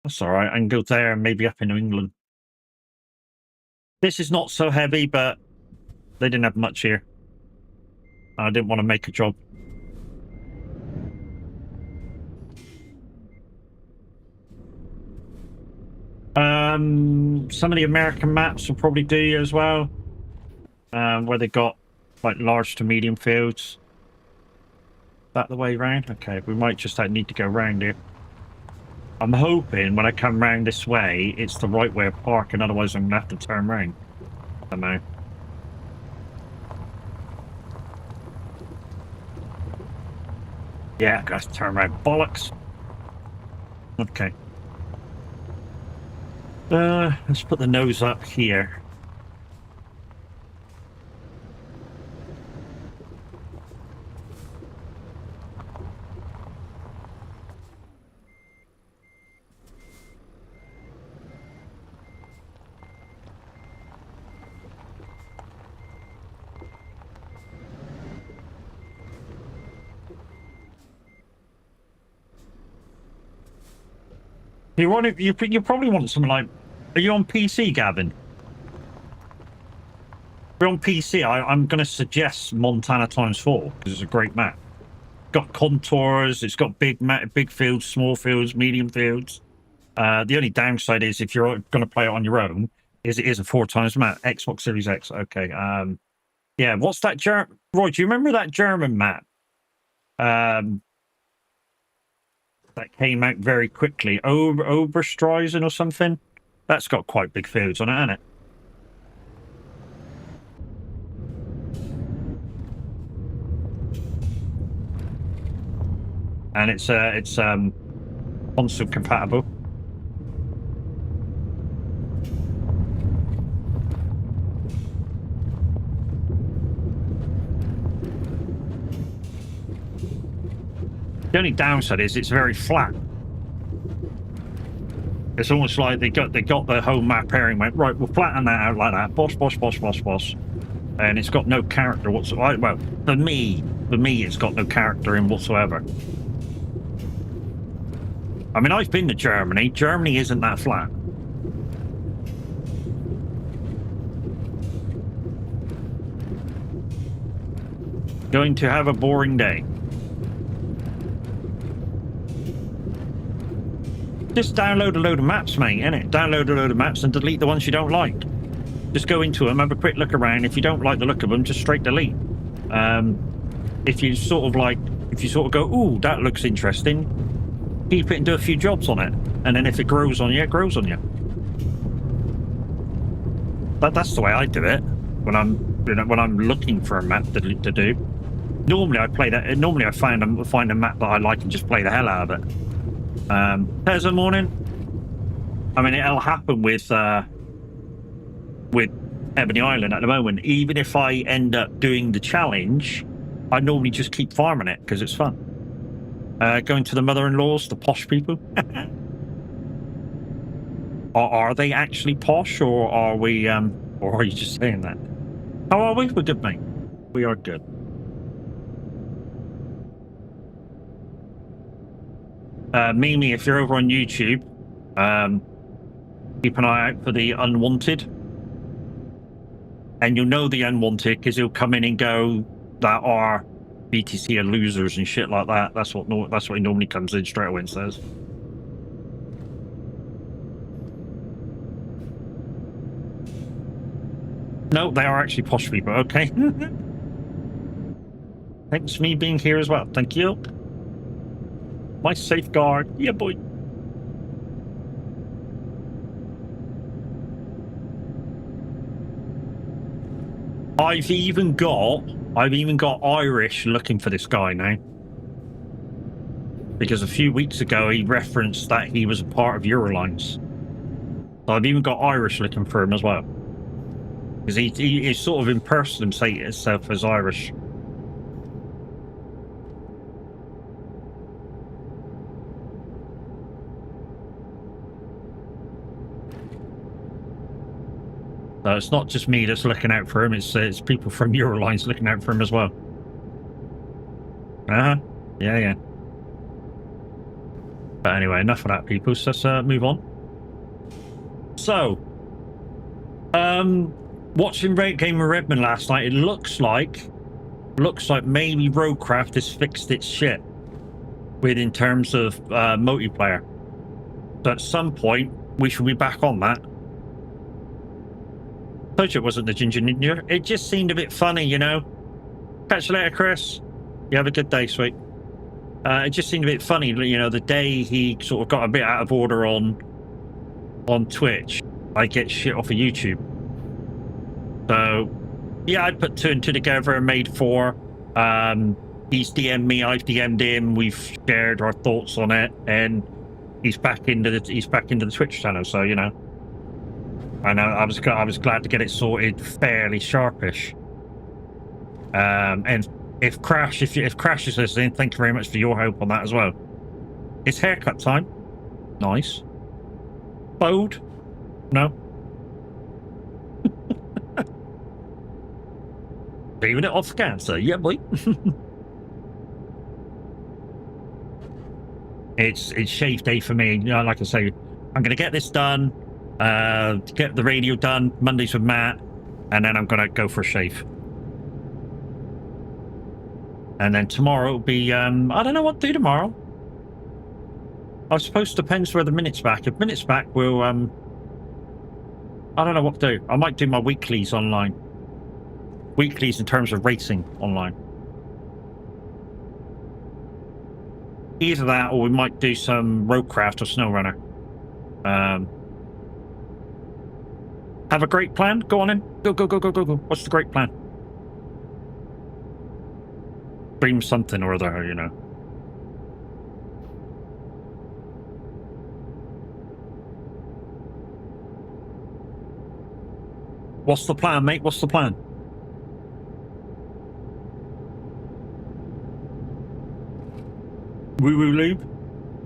That's all right. I can go there and maybe up in New England. This is not so heavy, but they didn't have much here. I didn't want to make a job. Some of the American maps will probably do you as well, where they got like large to medium fields. That the way round? Okay, we might just need to go round here. I'm hoping when I come round this way, it's the right way of parking. Otherwise, I'm gonna have to turn round. I don't know. Yeah, I gotta turn around. Bollocks. Okay. Let's put the nose up here. You want it? You probably want something like. Are you on PC, Gavin? If you're on PC, I'm going to suggest Montana ×4 because it's a great map. Got contours. It's got big fields, small fields, medium fields. The only downside is if you're going to play it on your own, is it is a 4x map. Xbox Series X. Okay. Yeah. What's that? Roy, do you remember that German map? That came out very quickly. Oberstreisen or something. That's got quite big fields on it, hasn't it? And it's console compatible. The only downside is it's very flat. It's almost like they got the whole map pairing, went right, we'll flatten that out like that, boss, and it's got no character whatsoever. Well, for me, it's got no character in whatsoever. I mean, I've been to Germany. Germany isn't that flat. Going to have a boring day. Just download a load of maps, mate, innit? Download a load of maps and delete the ones you don't like. Just go into them, have a quick look around. If you don't like the look of them, just straight delete. If you sort of go, ooh, that looks interesting, keep it and do a few jobs on it. And then if it grows on you, it grows on you. That's the way I do it when I'm looking for a map to do. Normally I play that. Normally I find a map that I like and just play the hell out of it. There's a morning. I mean, it'll happen with Ebony Island at the moment. Even if I end up doing the challenge, I normally just keep farming it because it's fun. Going to the mother-in-laws, the posh people. Are they actually posh, or are we? Or are you just saying that? How are we? We're good, mate. We are good. Mimi, if you're over on YouTube, keep an eye out for the unwanted. And you'll know the unwanted because he'll come in and go that our BTC are losers and shit like that. That's what he normally comes in straight away and says. No, they are actually posh people. Okay. Thanks for me being here as well. Thank you. My safeguard. Yeah, boy. I've even got Irish looking for this guy now. Because a few weeks ago he referenced that he was a part of Eurolines. So I've even got Irish looking for him as well. Because he sort of impersonates himself as Irish. So it's not just me that's looking out for him, it's people from Eurolines looking out for him as well. Yeah. But anyway, enough of that, people. So let's move on. So, watching Game of Redmond last night, it looks like maybe Roadcraft has fixed its shit in terms of multiplayer. So at some point, we should be back on that. Told you it wasn't the Ginger Ninja. It just seemed a bit funny, you know. Catch you later, Chris. You have a good day, sweet. It just seemed a bit funny, you know, the day he sort of got a bit out of order on Twitch, I get shit off of YouTube. So, yeah, I put 2 and 2 together and made 4. He's DM'd me, I've DM'd him, we've shared our thoughts on it, and he's back into the Twitch channel, so, you know. And I was glad to get it sorted fairly sharpish. And if Crash is listening, thank you very much for your help on that as well. It's haircut time. Nice. Bowed? No. Leaving it off cancer. Yeah, boy. It's shave day for me. You know, like I say, I'm going to get this done, get the radio done Mondays with Matt, and then I'm going to go for a shave. And then tomorrow will be, I don't know what to do tomorrow. I suppose it depends where the minute's back. If minute's back, we'll, I don't know what to do. I might do my weeklies online. Weeklies in terms of racing online. Either that, or we might do some roadcraft or snow runner. Have a great plan? Go on in. Go. What's the great plan? Dream something or other, you know. What's the plan, mate? What's the plan? Woo-woo lube?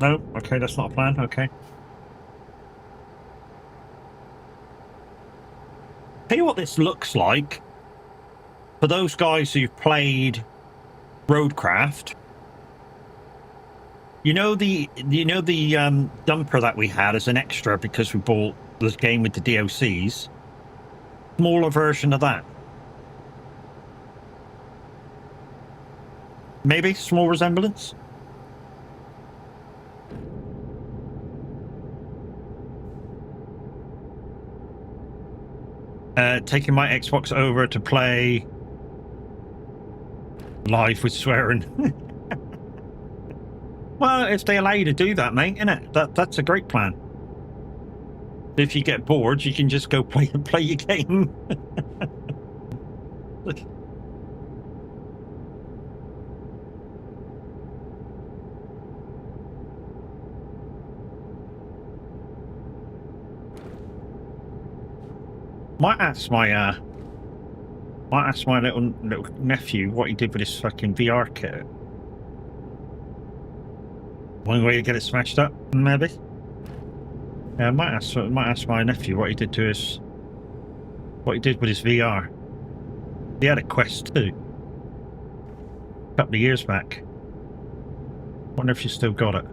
No? Okay, that's not a plan. Okay. Tell you what this looks like. For those guys who've played Roadcraft, you know the dumper that we had as an extra because we bought this game with the DLCs? Smaller version of that. Maybe small resemblance? Taking my Xbox over to play live with swearing. Well, if they allow you to do that, mate, innit? That's a great plan. If you get bored, you can just go play your game. Might ask my little nephew what he did with his fucking VR kit. One way to get it smashed up, maybe. Yeah, I might ask my nephew what he did with his VR. He had a Quest 2 a couple of years back. Wonder if you still got it.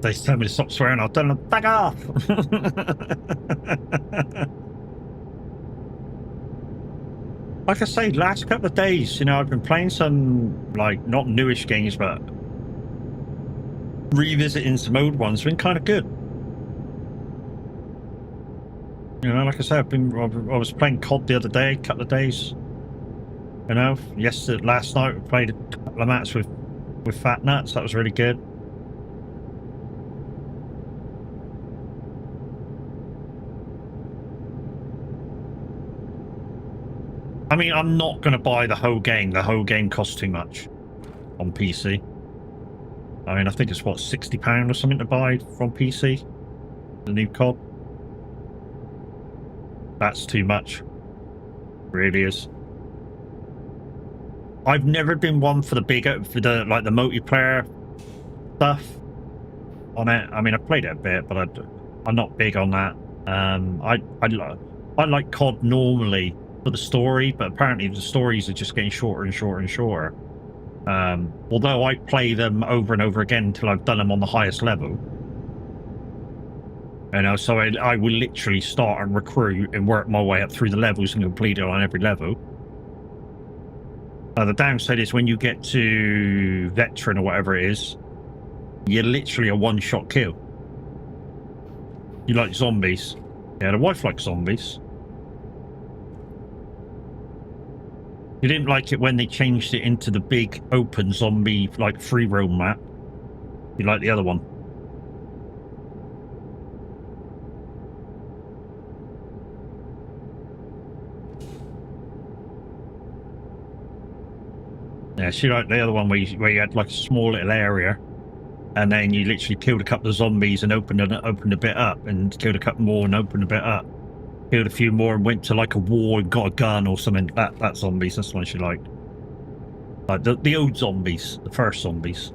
They tell me to stop swearing, I'll tell them, back off! Like I say, last couple of days, you know, I've been playing some, like, not newish games, but revisiting some old ones. It's been kind of good. You know, like I said, I was playing COD the other day, a couple of days. You know, last night we played a couple of matches with Fat Nuts. That was really good. I mean, I'm not going to buy the whole game. The whole game costs too much on PC. I mean, I think it's, what, £60 or something to buy from PC? The new COD? That's too much. Really is. I've never been one for the multiplayer stuff on it. I mean, I've played it a bit, but I'm not big on that. I like COD normally for the story, but apparently the stories are just getting shorter and shorter and shorter. Although I play them over and over again until I've done them on the highest level. You know, so I will literally start and recruit and work my way up through the levels and complete it on every level. The downside is when you get to veteran or whatever it is, you're literally a one-shot kill. You like zombies. Yeah, the wife likes zombies. You didn't like it when they changed it into the big open zombie, like, free roam map. You like the other one. Yeah, she liked the other one where you had like a small little area, and then you literally killed a couple of zombies and opened a bit up, and killed a couple more and opened a bit up. Killed a few more and went to like a war and got a gun or something. That zombies, that's the one she liked. Like the old zombies, the first zombies.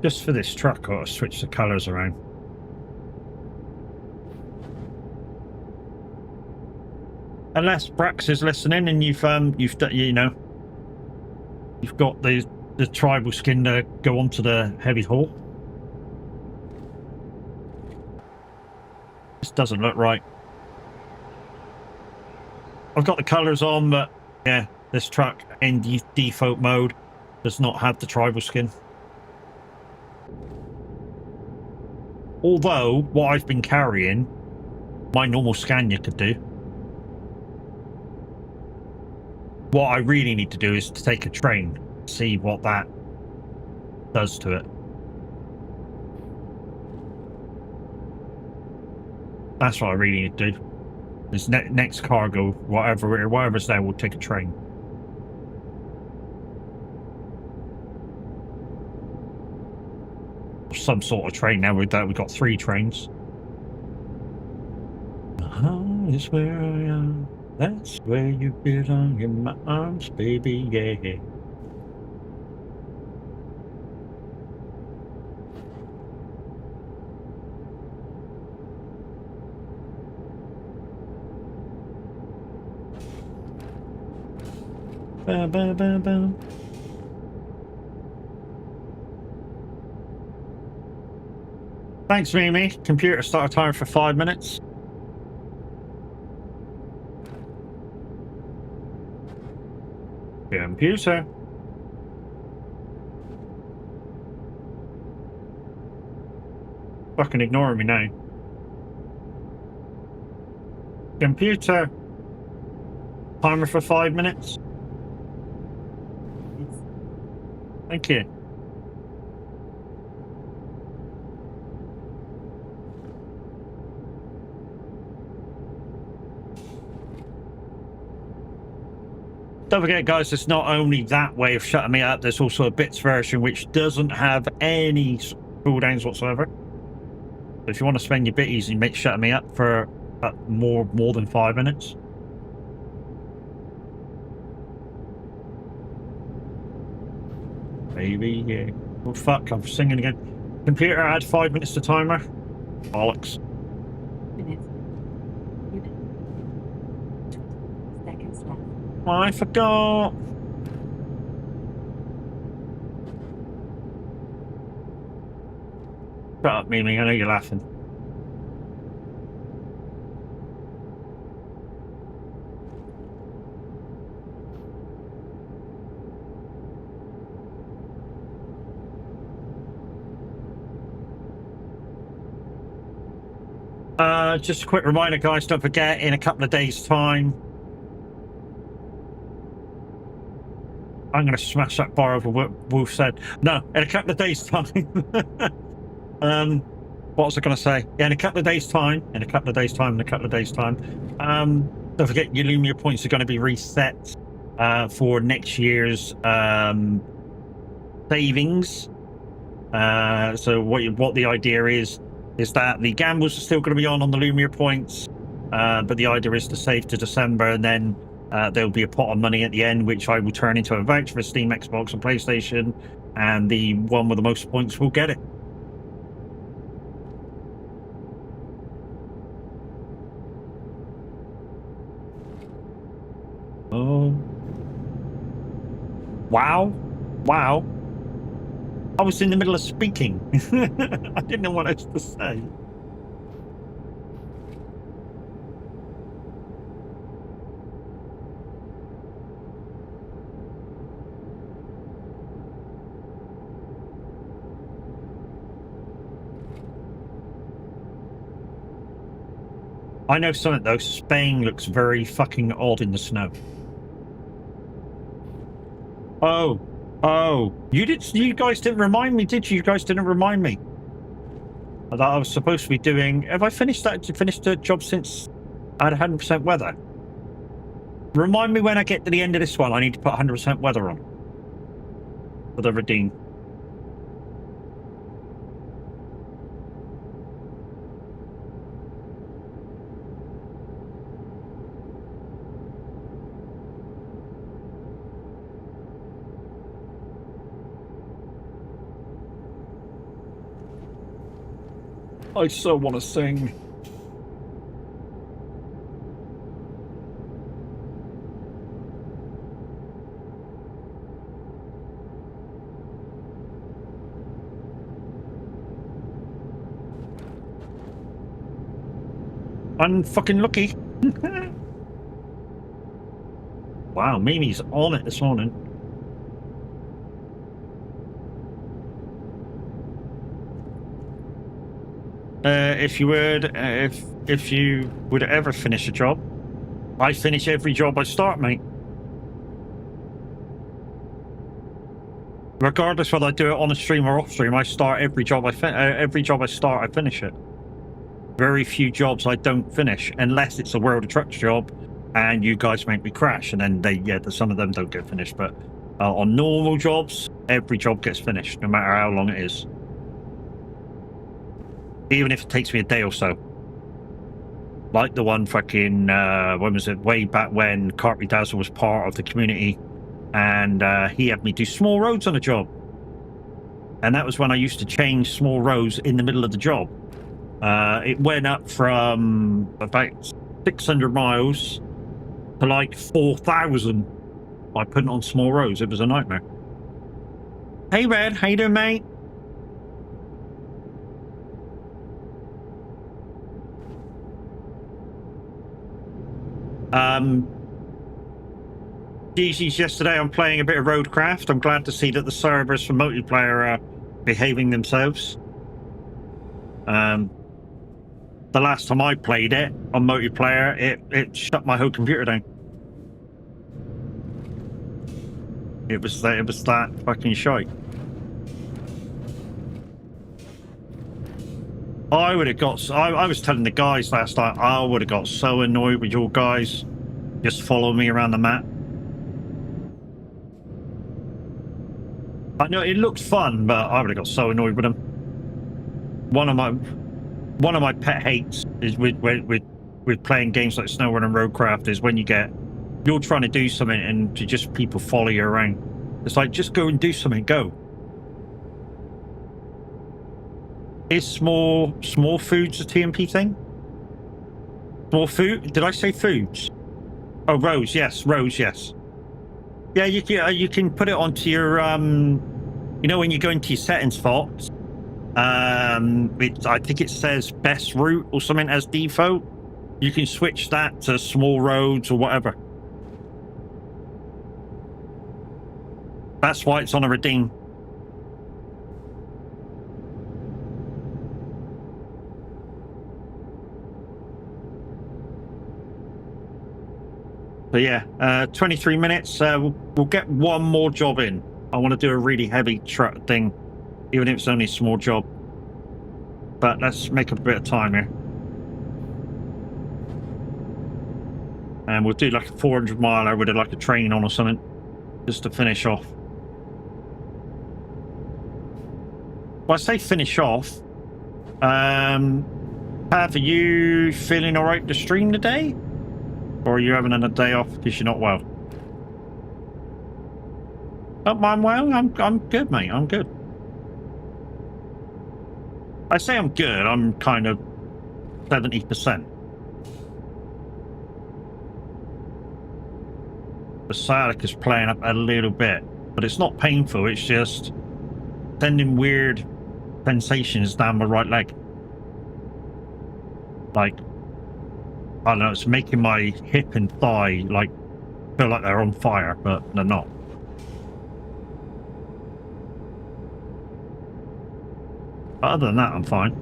Just for this truck, I've got to switch the colours around. Unless Brax is listening and you've you know, you've got the tribal skin to go onto the heavy haul. This doesn't look right. I've got the colours on, but yeah, this truck in default mode does not have the tribal skin. Although what I've been carrying, my normal Scania could do. What I really need to do is to take a train, see what that does to it. That's what I really need to do. This next cargo, whatever's there, we'll take a train. Some sort of train now. With that, we've got 3 trains. Is where I am. That's where you belong, in my arms, baby, yeah. Bam, bam, bam, bam. Thanks, Mimi. Computer start a timer for 5 minutes. Computer. Fucking ignoring me now. Computer. Timer for 5 minutes. Thank you. Don't forget, guys, it's not only that way of shutting me up, there's also a bits version which doesn't have any cooldowns whatsoever. So if you want to spend your bitties and shutting me up for more than 5 minutes. Maybe, yeah. Oh, fuck, I'm singing again. Computer, add 5 minutes to timer. Bollocks. Seconds left. I forgot. Shut up, Mimi. I know you're laughing. Just a quick reminder, guys, don't forget, in a couple of days' time, I'm going to smash that bar over what Wolf said. No, in a couple of days' time. What was I going to say? Yeah, in a couple of days' time, don't forget your Lumia points are going to be reset for next year's savings. So what the idea is that the gambles are still going to be on the Lumia points, but the idea is to save to December, and then there'll be a pot of money at the end, which I will turn into a voucher for Steam, Xbox, and PlayStation, and the one with the most points will get it. Oh. Wow. I was in the middle of speaking. I didn't know what else to say. I know something though, Spain looks very fucking odd in the snow. Oh, you guys didn't remind me, did you? You guys didn't remind me that I was supposed to be doing. Have I finished the job since I had 100% weather? Remind me when I get to the end of this one, I need to put 100% weather on for the redeem. I so want to sing. Unfucking lucky. Wow, Mimi's on it this morning. If you would ever finish a job, I finish every job I start, mate. Regardless whether I do it on a stream or off stream, I start every job I start, I finish it. Very few jobs I don't finish, unless it's a World of Trucks job and you guys make me crash, and then some of them don't get finished. But on normal jobs, every job gets finished, no matter how long it is. Even if it takes me a day or so. Like the one fucking, when was it? Way back when Cartby Dazzle was part of the community, and he had me do small roads on a job. And that was when I used to change small roads in the middle of the job. It went up from about 600 miles to like 4,000 by putting on small roads. It was a nightmare. Hey, Red. How you doing, mate? GG's yesterday. I'm playing a bit of Roadcraft. I'm glad to see that the servers for multiplayer are behaving themselves. The last time I played it on multiplayer, it shut my whole computer down. It was that fucking shite. I would have got. I was telling the guys last night, I would have got so annoyed with your guys just following me around the map. I know it looked fun, but I would have got so annoyed with them. One of my pet hates is with playing games like SnowRun and Roadcraft is when you're trying to do something and just people follow you around. It's like, just go and do something, go. Is small foods a TMP thing? Small food? Did I say foods? Oh, rows, yes. Rows, yes. Yeah, you can put it onto your, you know, when you go into your settings box, I think it says best route or something as default. You can switch that to small roads or whatever. That's why it's on a redeem. So yeah, 23 minutes. We'll get one more job in. I want to do a really heavy truck thing, even if it's only a small job. But let's make a bit of time here. And we'll do like a 400 miler with like a train on or something, just to finish off. Well, I say finish off. Pat, are you feeling all right to stream today? Or are you having a day off because you're not well? Oh, I'm well. I'm good, mate. I'm good. I say I'm good. I'm kind of 70%. The sciatic is playing up a little bit, but it's not painful. It's just sending weird sensations down my right leg. Like, I don't know, it's making my hip and thigh like feel like they're on fire, but they're not. But other than that, I'm fine.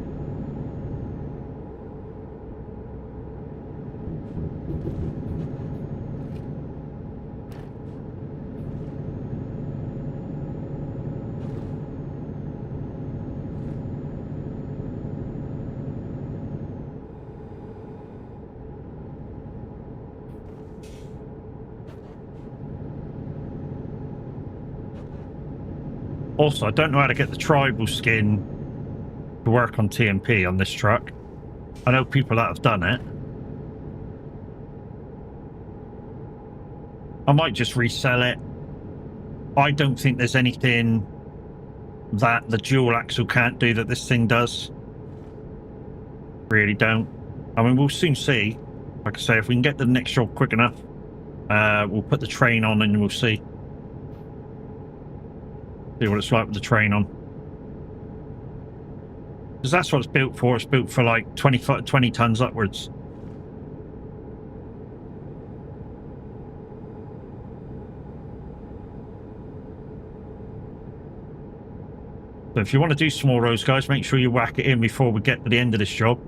Also, I don't know how to get the tribal skin to work on TMP on this truck. I know people that have done it. I might just resell it. I don't think there's anything that the dual axle can't do that this thing does. Really don't. I mean, we'll soon see. Like I say, if we can get the next job quick enough, we'll put the train on and we'll see. See what it's like with the train on. Because that's what it's built for. It's built for like 20 tons upwards. So if you want to do small roads, guys, make sure you whack it in before we get to the end of this job.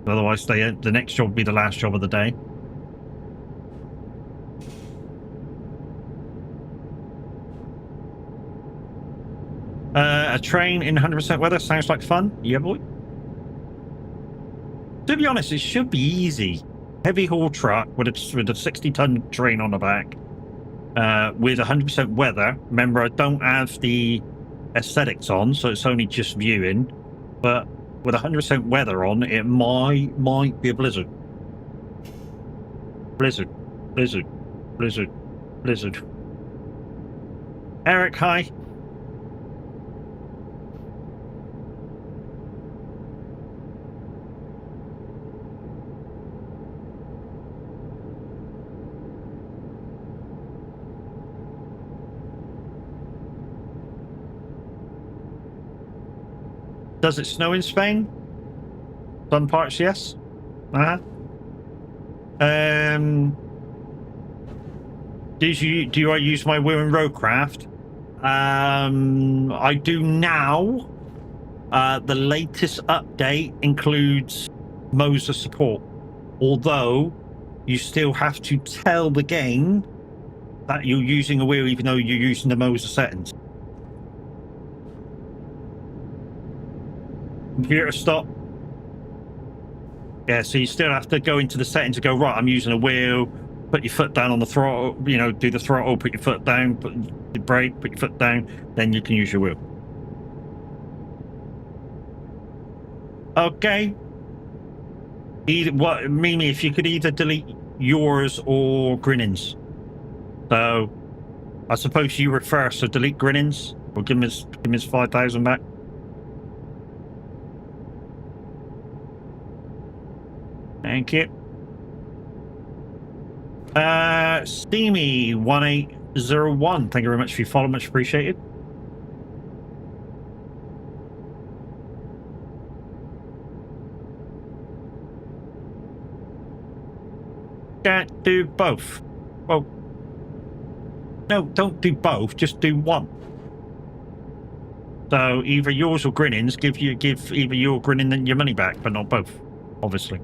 Otherwise, the next job will be the last job of the day. A train in 100% weather sounds like fun. Yeah, boy. To be honest, it should be easy. Heavy haul truck with a 60-ton train on the back with 100% weather. Remember, I don't have the aesthetics on, so it's only just viewing. But with 100% weather on, it might be a blizzard. Blizzard. Eric, hi. Does it snow in Spain? Some parts, yes. Do I use my wheel and roadcraft? I do now. The latest update includes Moser support, although you still have to tell the game that you're using a wheel even though you're using the Moser settings. Computer stop. Yeah, so you still have to go into the settings and go, right, I'm using a wheel, put your foot down on the throttle, you know, do the throttle, put your foot down, put the brake, put your foot down, then you can use your wheel. Okay. Mimi, if you could either delete yours or Grinnings. So I suppose you were first, so delete Grinnings or give him his 5,000 back. Thank you. Steamy1801. Thank you very much for your follow. Much appreciated. Can't do both. Well, no, don't do both. Just do one. So either yours or Grinnings. Give either you or Grinning your money back, but not both, obviously.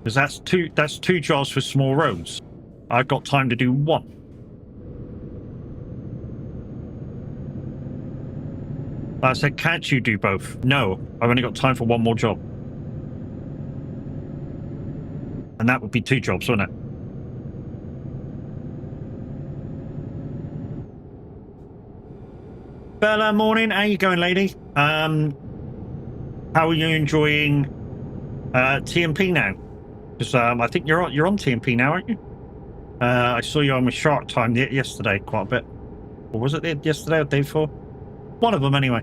Because that's two jobs for small roads. I've got time to do one. I said, can't you do both? No, I've only got time for one more job. And that would be two jobs, wouldn't it? Bella, morning. How you going, lady? How are you enjoying TMP now? Because I think you're on TMP now, aren't you? I saw you on with Shark Time yesterday quite a bit. Or was it yesterday or the day before? One of them, anyway.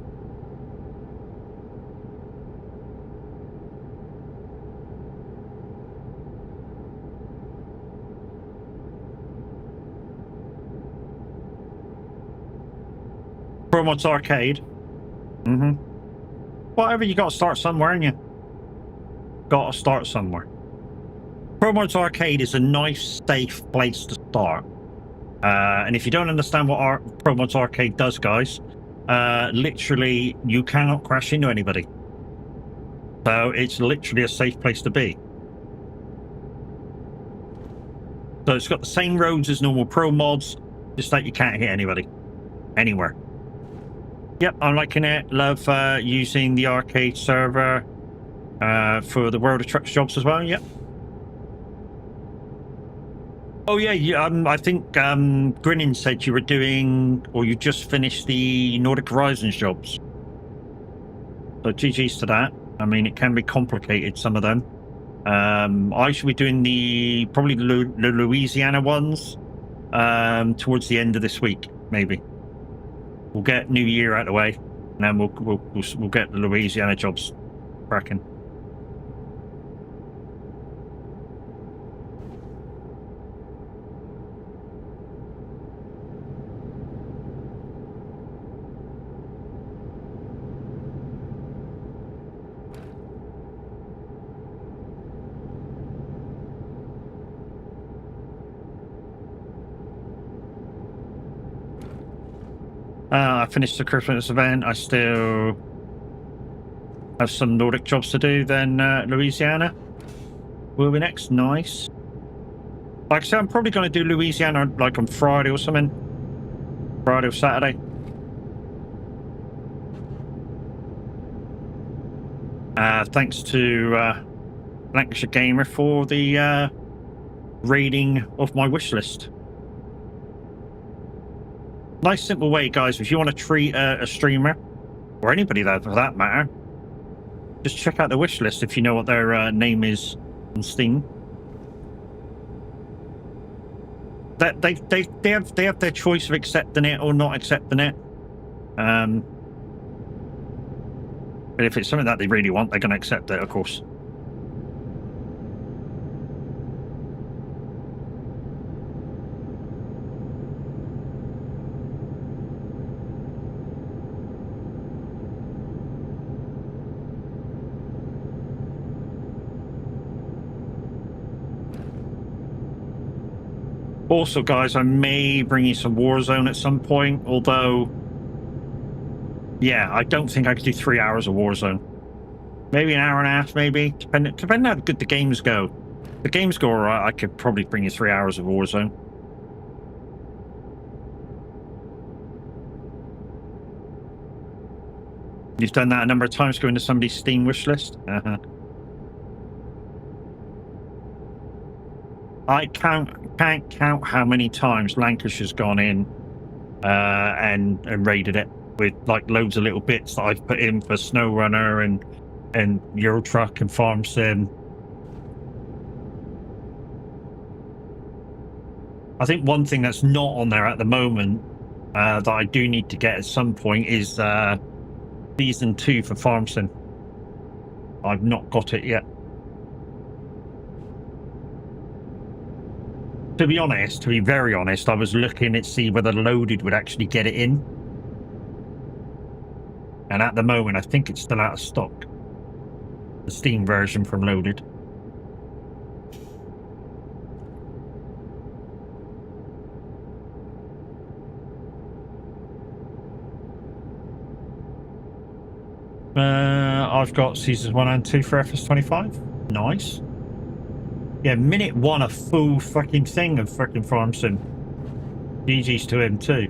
Promods Arcade. Whatever, you got to start somewhere, ain't you? Got to start somewhere. Promods Arcade is a nice, safe place to start. And if you don't understand what Promods Arcade does, guys, literally, you cannot crash into anybody. So it's literally a safe place to be. So it's got the same roads as normal Pro Mods, just that you can't hit anybody. Anywhere. Yep, I'm liking it. Love using the arcade server for the World of Trucks jobs as well. Yep. Oh yeah, I think Grinning said you were doing, or you just finished the Nordic Horizons jobs. So GG's to that. I mean, it can be complicated, some of them. I should be doing probably the Louisiana ones towards the end of this week, maybe. We'll get New Year out of the way, and then we'll get the Louisiana jobs cracking. I finished the Christmas event. I still have some Nordic jobs to do. Then Louisiana will be next. Nice. Like I said, I'm probably going to do Louisiana like on Friday or something. Friday or Saturday. Thanks to Lancashire Gamer for the rating of my wish list. Nice simple way, guys. If you want to treat a streamer, or anybody that for that matter, just check out the wish list if you know what their name is on Steam. That they have their choice of accepting it or not accepting it. But if it's something that they really want, they're going to accept it, of course. Also, guys, I may bring you some Warzone at some point, although, yeah, I don't think I could do 3 hours of Warzone. Maybe an hour and a half, maybe, depending how good the games go. If the games go all right, I could probably bring you 3 hours of Warzone. You've done that a number of times, going to somebody's Steam wish list? I can't count how many times Lancashire's gone in and raided it with like loads of little bits that I've put in for SnowRunner and Euro Truck and Farm Sim. I think one thing that's not on there at the moment that I do need to get at some point is Season 2 for Farm Sim. I've not got it yet. To be very honest, I was looking to see whether Loaded would actually get it in. And at the moment, I think it's still out of stock. The Steam version from Loaded. I've got Seasons 1 and 2 for FS25. Nice. Yeah, minute 1, a full fucking thing of fucking Farm Sim. GG's to him too.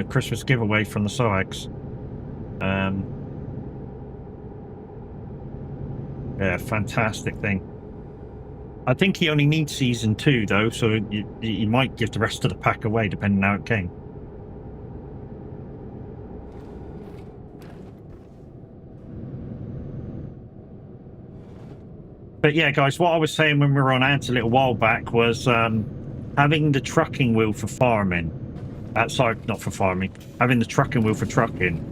Christmas giveaway from the SOAGs. Yeah, fantastic thing. I think he only needs Season 2 though, so you might give the rest of the pack away depending on how it came. But yeah, guys, what I was saying when we were on Ant a little while back was having the trucking wheel for farming. Sorry, not for farming. Having the trucking wheel for trucking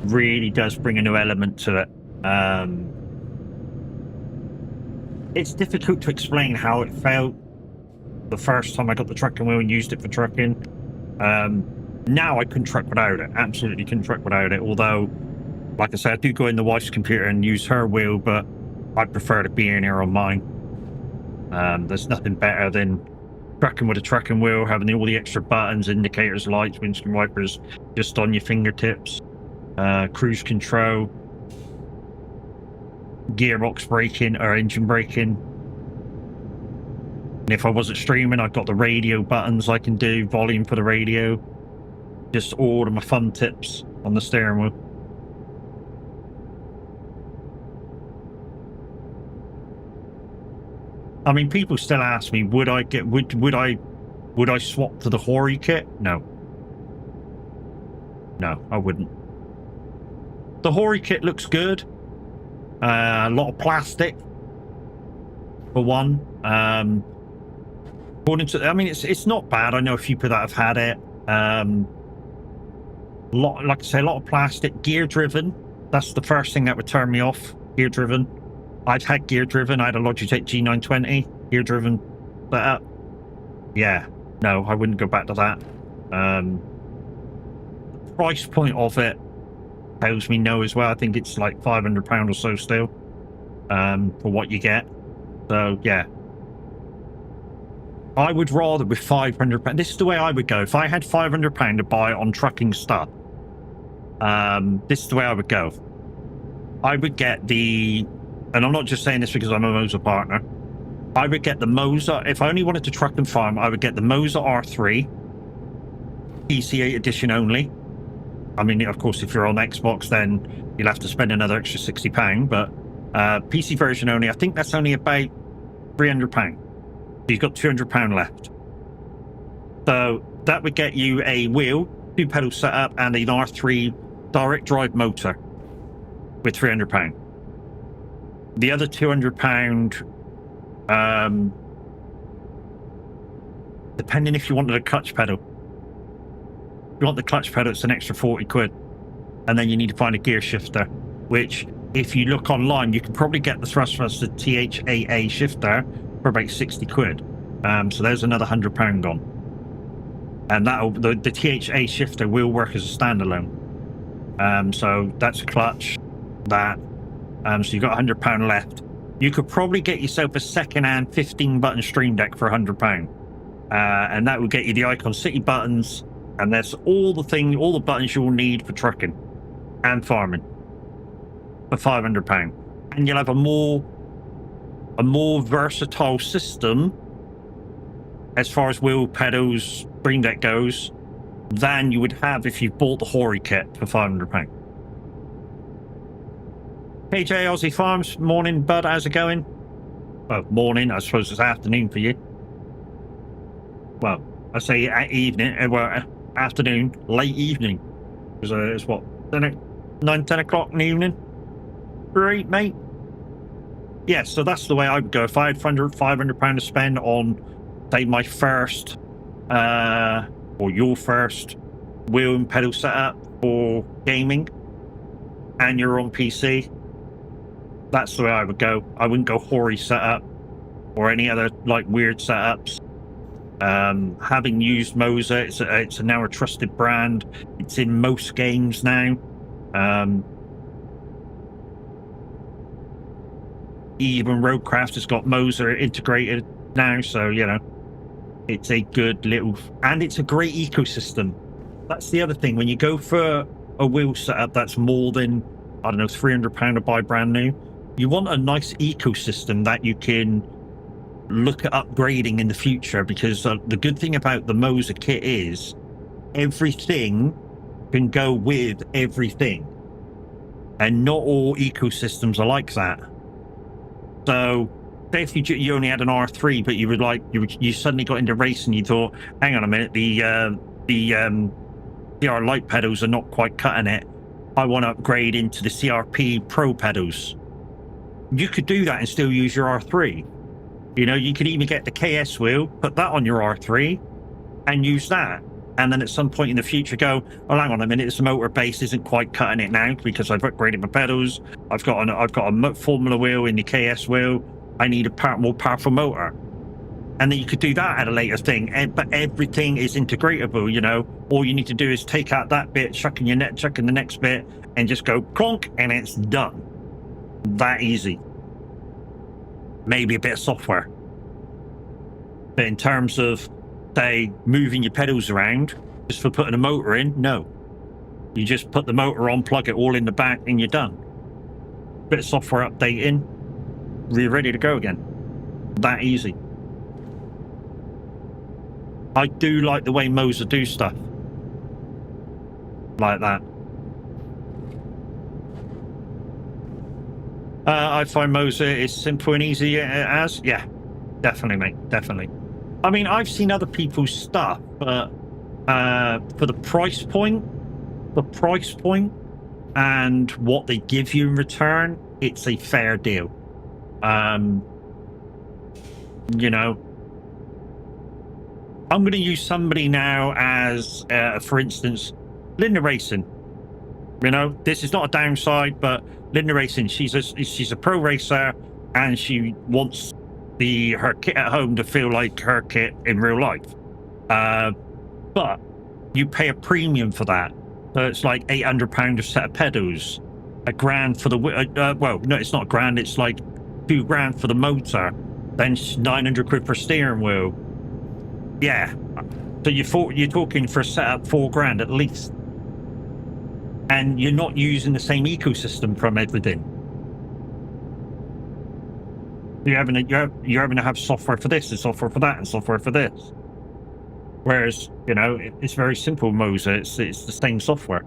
really does bring a new element to it. It's difficult to explain how it felt the first time I got the trucking wheel and used it for trucking. Now I couldn't truck without it. Absolutely couldn't truck without it. Although, like I said, I do go in the wife's computer and use her wheel, but I prefer to be in here on mine. There's nothing better than trucking with a trucking wheel, having all the extra buttons, indicators, lights, windscreen wipers, just on your fingertips. Cruise control, gearbox braking or engine braking. And if I wasn't streaming, I've got the radio buttons I can do, volume for the radio. Just all of my fun tips on the steering wheel. I mean, people still ask me, would I swap to the Hori kit? No. No, I wouldn't. The Hori kit looks good. A lot of plastic, for one. According to, I mean, it's not bad. I know a few people that have had it. Like I say, a lot of plastic. Gear driven. That's the first thing that would turn me off. Gear driven. I've had gear driven. I had a Logitech G920 gear driven setup. Yeah, no, I wouldn't go back to that. The price point of it tells me no as well. I think it's like £500 or so still, for what you get. So yeah, I would rather with £500. This is the way I would go. If I had £500 to buy on trucking stuff, this is the way I would go. I would get the, and I'm not just saying this because I'm a Moser partner, I would get the Moser. If I only wanted to truck and farm, I would get the Moser R3 PC8 edition only. I mean, of course, if you're on Xbox, then you'll have to spend another extra £60, but PC version only, I think that's only about £300. You've got £200 left. So that would get you a wheel, 2 pedal setup, and an R3 direct drive motor with £300. The other £200, depending if you wanted a clutch pedal. If you want the clutch pedal, it's an extra 40 quid. And then you need to find a gear shifter, which if you look online, you can probably get the Thrustmaster THAA shifter for about 60 quid. So there's another £100 gone. And that'll, the THA shifter will work as a standalone. So that's a clutch, that. So you've got £100 left. You could probably get yourself a second-hand 15-button Stream Deck for £100. And that will get you the Icon City buttons, and that's all the buttons you will need for trucking and farming for £500. And you'll have a more versatile system as far as wheel, pedals, Stream Deck goes than you would have if you bought the Hori kit for £500. KJ Aussie Farms, morning bud, how's it going? Well, morning, I suppose it's afternoon for you. Well, I say evening, well, afternoon, late evening. It's what, 9, 10 o'clock in the evening? Great, mate. Yeah, so that's the way I would go. If I had £500 to spend on, say, my first, or your first wheel and pedal setup for gaming, and you're on PC, that's the way I would go. I wouldn't go Hori setup or any other like weird setups. Having used Moser, it's now a trusted brand. It's in most games now. Even Roadcraft has got Moser integrated now, so you know it's a good little, and it's a great ecosystem. That's the other thing. When you go for a wheel setup that's more than, I don't know, £300 to buy brand new, you want a nice ecosystem that you can look at upgrading in the future, because the good thing about the Moser kit is everything can go with everything, and not all ecosystems are like that. So say if you only had an R3, but you suddenly got into racing, you thought, hang on a minute, the CR light pedals are not quite cutting it, I want to upgrade into the CRP Pro pedals. You could do that and still use your R3. You know, you could even get the KS wheel, put that on your R3 and use that. And then at some point in the future go, well, hang on a minute, this motor base isn't quite cutting it now because I've upgraded my pedals. I've got a Formula wheel in the KS wheel. I need a more powerful motor. And then you could do that at a later thing. But everything is integratable, you know. All you need to do is take out that bit, chuck in the next bit, and just go clonk, and it's done. That easy. Maybe a bit of software. But in terms of, say, moving your pedals around, just for putting a motor in, no. You just put the motor on, plug it all in the back, and you're done. Bit of software updating, you're ready to go again. That easy. I do like the way Moser do stuff like that. I find Moser is simple and easy as, yeah, definitely, mate, definitely. I mean, I've seen other people's stuff, but for the price point and what they give you in return, it's a fair deal. You know, I'm going to use somebody now as, for instance, Linda Racing. You know, this is not a downside, but Linda Racing, she's a pro racer, and she wants her kit at home to feel like her kit in real life. But you pay a premium for that. So it's like £800 a set of pedals, £1,000 for the well, no, it's not £1,000. It's like £2,000 for the motor, then £900 for steering wheel. Yeah, so you're talking for a setup £4,000 at least, and you're not using the same ecosystem from everything. You're having to have software for this and software for that and software for this. Whereas, you know, it's very simple, Moser. It's the same software.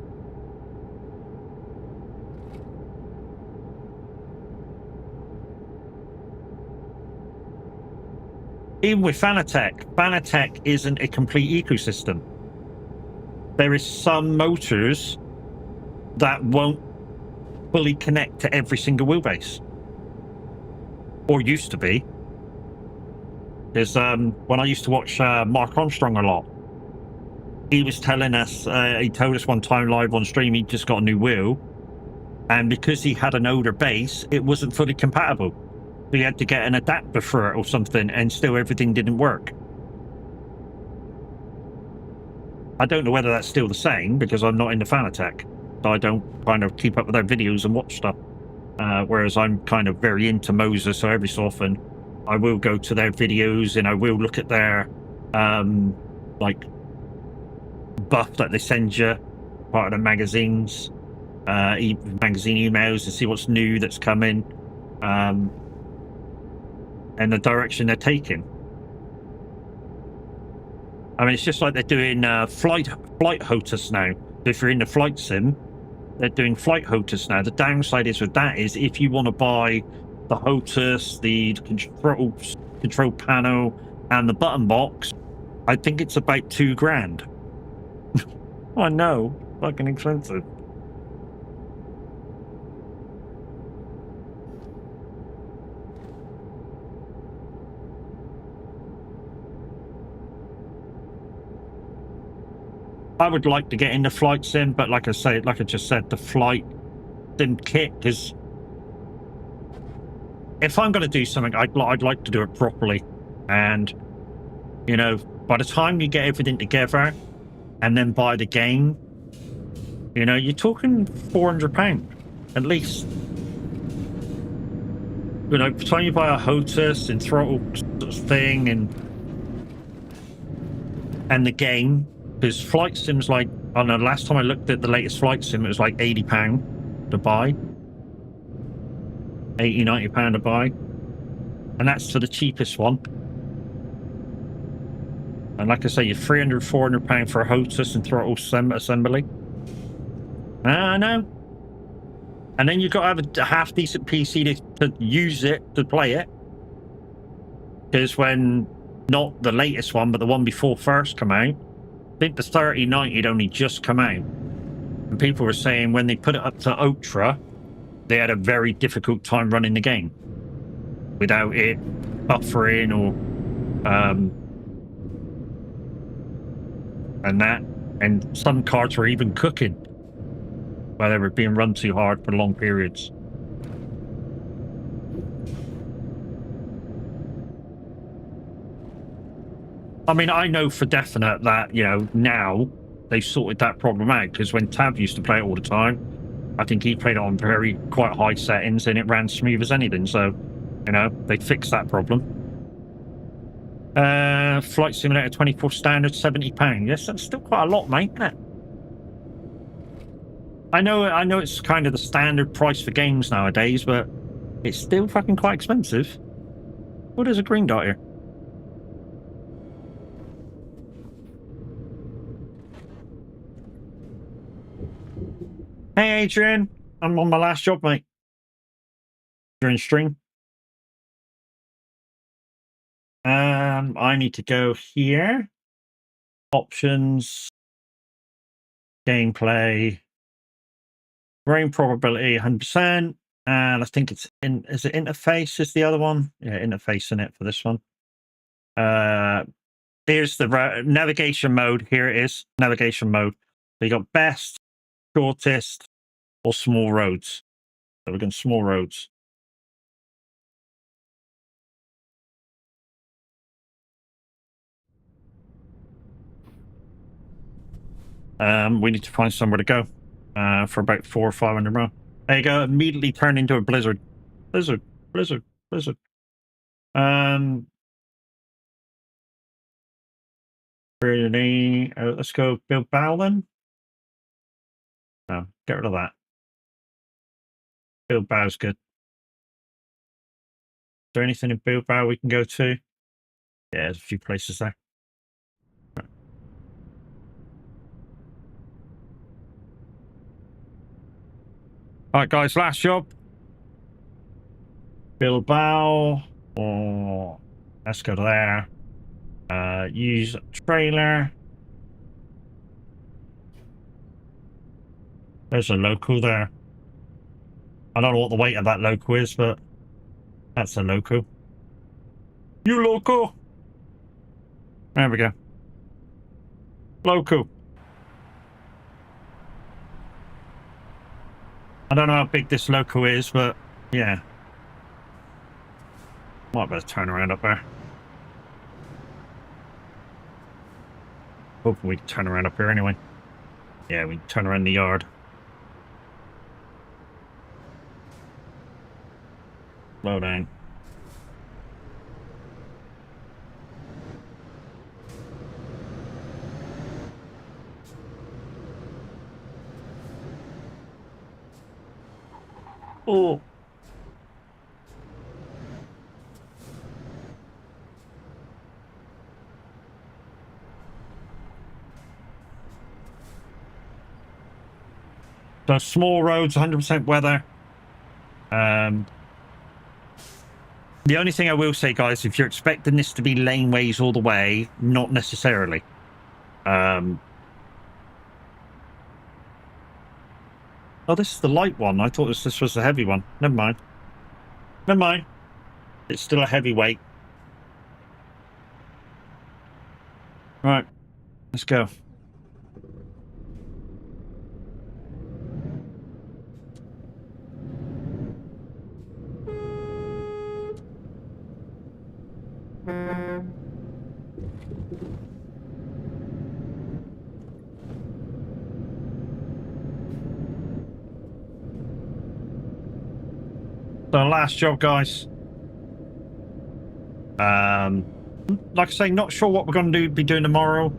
Even with Fanatec isn't a complete ecosystem. There is some motors that won't fully connect to every single wheelbase, or used to be. Because when I used to watch Mark Armstrong a lot, he was telling us, he told us one time live on stream, he just got a new wheel, and because he had an older base, it wasn't fully compatible. So he had to get an adapter for it or something, and still everything didn't work. I don't know whether that's still the same, because I'm not into Fanatec, so I don't kind of keep up with their videos and watch stuff. Whereas I'm kind of very into Moser, so every so often I will go to their videos and I will look at their like buff that they send you, part of the magazines, magazine emails, to see what's new that's coming, and the direction they're taking. I mean, it's just like they're doing flight HOTUS now. So if you're in the flight sim, they're doing flight HOTUS now. The downside is with that is if you want to buy the HOTUS, the control panel, and the button box, I think it's about £2,000. I know, fucking expensive. I would like to get into flight sim, but like I just said, the flight sim kit, because if I'm going to do something, I'd like to do it properly. And, you know, by the time you get everything together and then buy the game, you know, you're talking £400 at least. You know, by the time you buy a HOTUS and throttle sort of thing and the game, because flight sim's like, I don't know, last time I looked at the latest flight sim, it was like £80 to buy. £80-90 to buy. And that's for the cheapest one. And like I say, you're £300-400 for a HOTUS and throttle assembly. I know. And then you've got to have a half-decent PC to use it, to play it. Because when, not the latest one, but the one before first come out, I think the 3090 had only just come out. And people were saying when they put it up to Ultra, they had a very difficult time running the game without it buffering or and that. And some cards were even cooking where they were being run too hard for long periods. I mean, I know for definite that, you know, now they've sorted that problem out, because when Tab used to play it all the time, I think he played it on quite high settings and it ran smooth as anything. So, you know, they fixed that problem. Flight Simulator 24 standard, £70. Yes, that's still quite a lot, mate, isn't it? I know it's kind of the standard price for games nowadays, but it's still fucking quite expensive. Oh, there's a green dot here. Hey, Adrian. I'm on my last job, mate. You're in stream. I need to go here. Options. Gameplay. Rain probability, 100%. And I think it's is it interface is the other one? Yeah, interface in it for this one. Here's the navigation mode. Here it is, navigation mode. So you got best, shortest, or small roads. So we're going small roads. We need to find somewhere to go for about 400 or 500 miles. There you go. Immediately turn into a blizzard. Blizzard, blizzard, blizzard. Really, let's go Bilbao then. No, get rid of that. Bilbao's good. Is there anything in Bilbao we can go to? Yeah, there's a few places there. All right, guys, last job. Bilbao. Oh, let's go to there. Use trailer. There's a local there. I don't know what the weight of that local is, but that's a local. You local. There we go. Local. I don't know how big this local is, but yeah. Might better turn around up there. Hopefully we can turn around up here anyway. Yeah, we can turn around the yard. Slow down. Oh. So small roads, 100% weather. The only thing I will say, guys, if you're expecting this to be laneways all the way, not necessarily. Oh, this is the light one. I thought this was the heavy one. Never mind. Never mind. It's still a heavyweight. Right. Let's go. So last job, guys. Like I say, not sure what we're going to be doing tomorrow.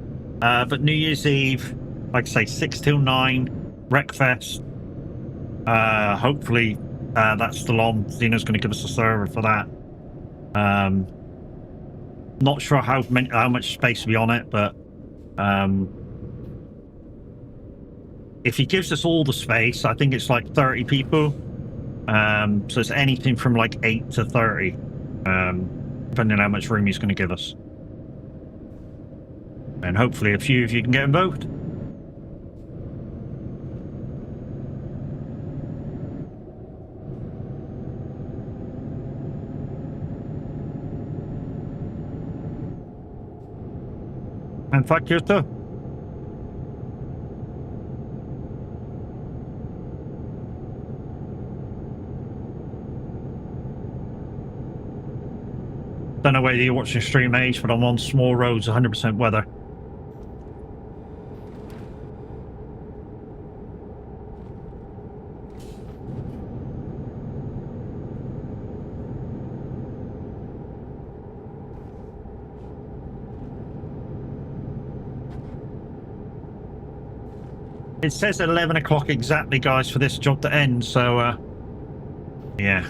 But New Year's Eve, like I say, 6 till 9, Wreckfest. Hopefully that's still on. Xeno's going to give us a server for that. Not sure how much space will be on it, but if he gives us all the space, I think it's like 30 people. So it's anything from like 8 to 30, depending on how much room he's going to give us. And hopefully a few of you can get involved. And fuck you too. Don't know whether you're watching Stream Age, but I'm on small roads, 100% weather. It says 11 o'clock exactly, guys, for this job to end, so, yeah.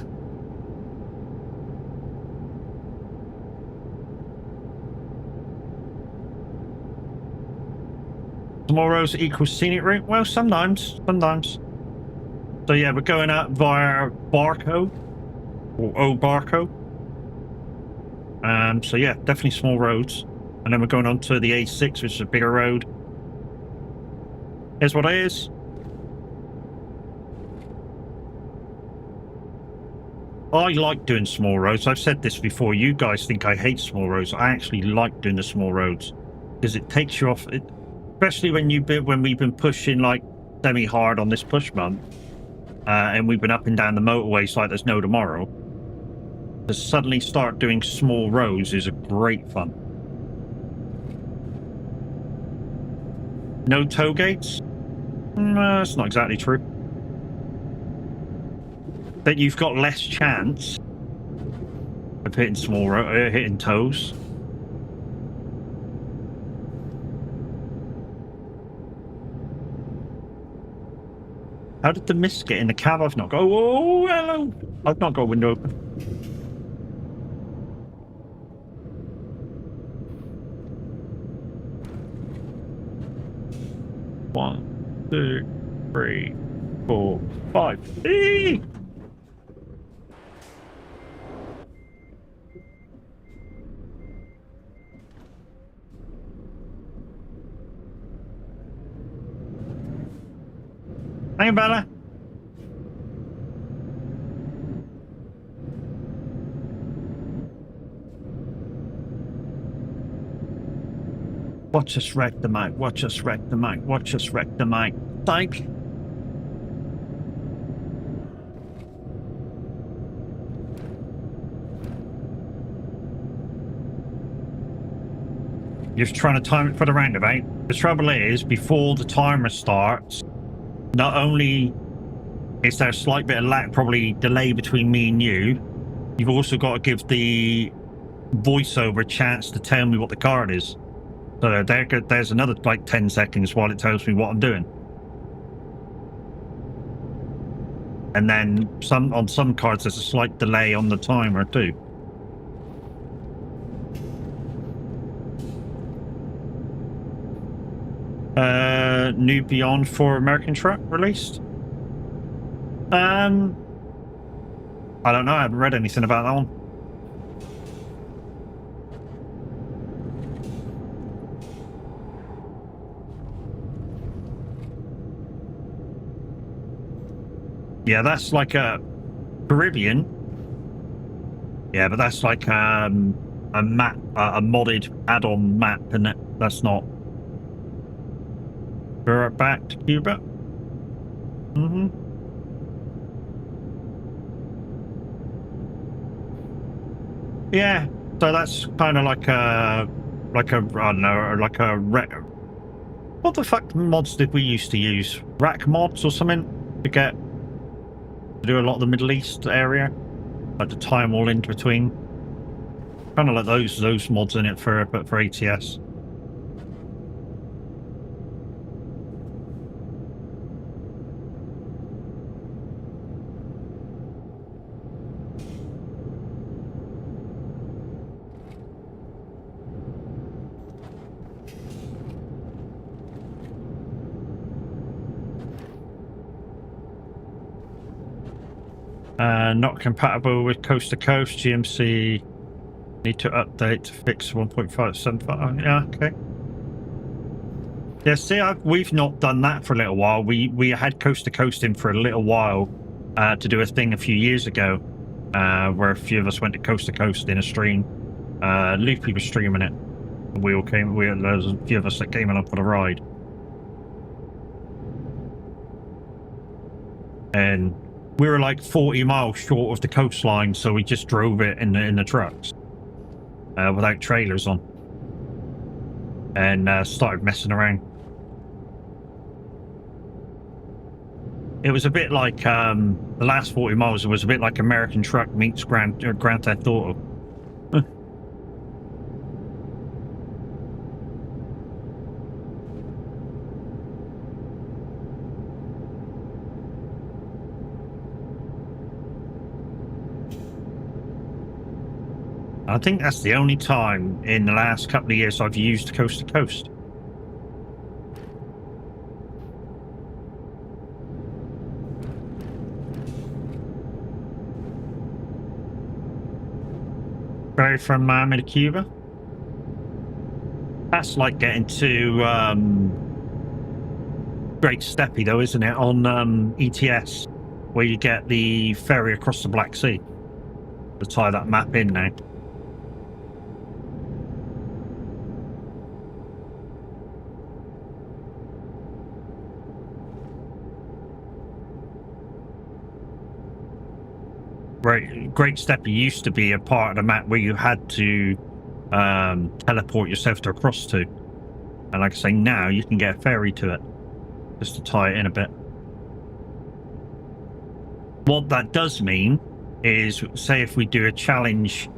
Tomorrow's equals scenic route? Well, sometimes. So, yeah, we're going out via Barco, or O'Barco. So, yeah, definitely small roads. And then we're going on to the A6, which is a bigger road. Here's what it is. I like doing small roads. I've said this before. You guys think I hate small roads. I actually like doing the small roads because it takes you off. especially when we've been pushing like semi-hard on this push month, and we've been up and down the motorways like there's no tomorrow. To suddenly start doing small roads is a great fun. No tow gates? No, that's not exactly true. But you've got less chance of hitting hitting tows. How did the mist get in the cab? I've not got. Oh, hello! I've not got a window open. One, two, three, 4, 5. Eee! Hey, Bella. Watch us wreck the mic. Watch us wreck the mic. Watch us wreck the mic. Psych. You're just trying to time it for the roundabout. The trouble is, before the timer starts, not only is there a slight bit of lag, probably delay between me and you, you've also got to give the voiceover a chance to tell me what the card is. So there's another like 10 seconds while it tells me what I'm doing. And then on some cards there's a slight delay on the timer too. New Beyond for American Truck released? I don't know, I haven't read anything about that one. Yeah, that's like a Caribbean. Yeah, but that's like a map, a modded add-on map, and that's not. We're back to Cuba. Mm-hmm. Yeah, so that's kind of like a I don't know, like a what the fuck mods did we used to use? Rack mods or something to do a lot of the Middle East area, like to tie them all in between. Kind of like those mods in it for ATS. Not compatible with coast to coast. GMC need to update to fix 1.575. Yeah, okay. Yeah, see, we've not done that for a little while. We had coast to coast in for a little while to do a thing a few years ago where a few of us went to coast in a stream. Loopy was streaming it. There was a few of us that came along for the ride. And we were like 40 miles short of the coastline, so we just drove it in the trucks without trailers on, and started messing around. It was a bit like the last 40 miles. It was a bit like American Truck meets Grand Theft Auto. I think that's the only time in the last couple of years I've used coast to coast. Ferry from Miami to Cuba. That's like getting to Great Steppy, though, isn't it? On ETS, where you get the ferry across the Black Sea. To tie that map in now. Great Stepper used to be a part of the map where you had to teleport yourself to across to. And like I say, now you can get a ferry to it. Just to tie it in a bit. What that does mean is, say if we do a challenge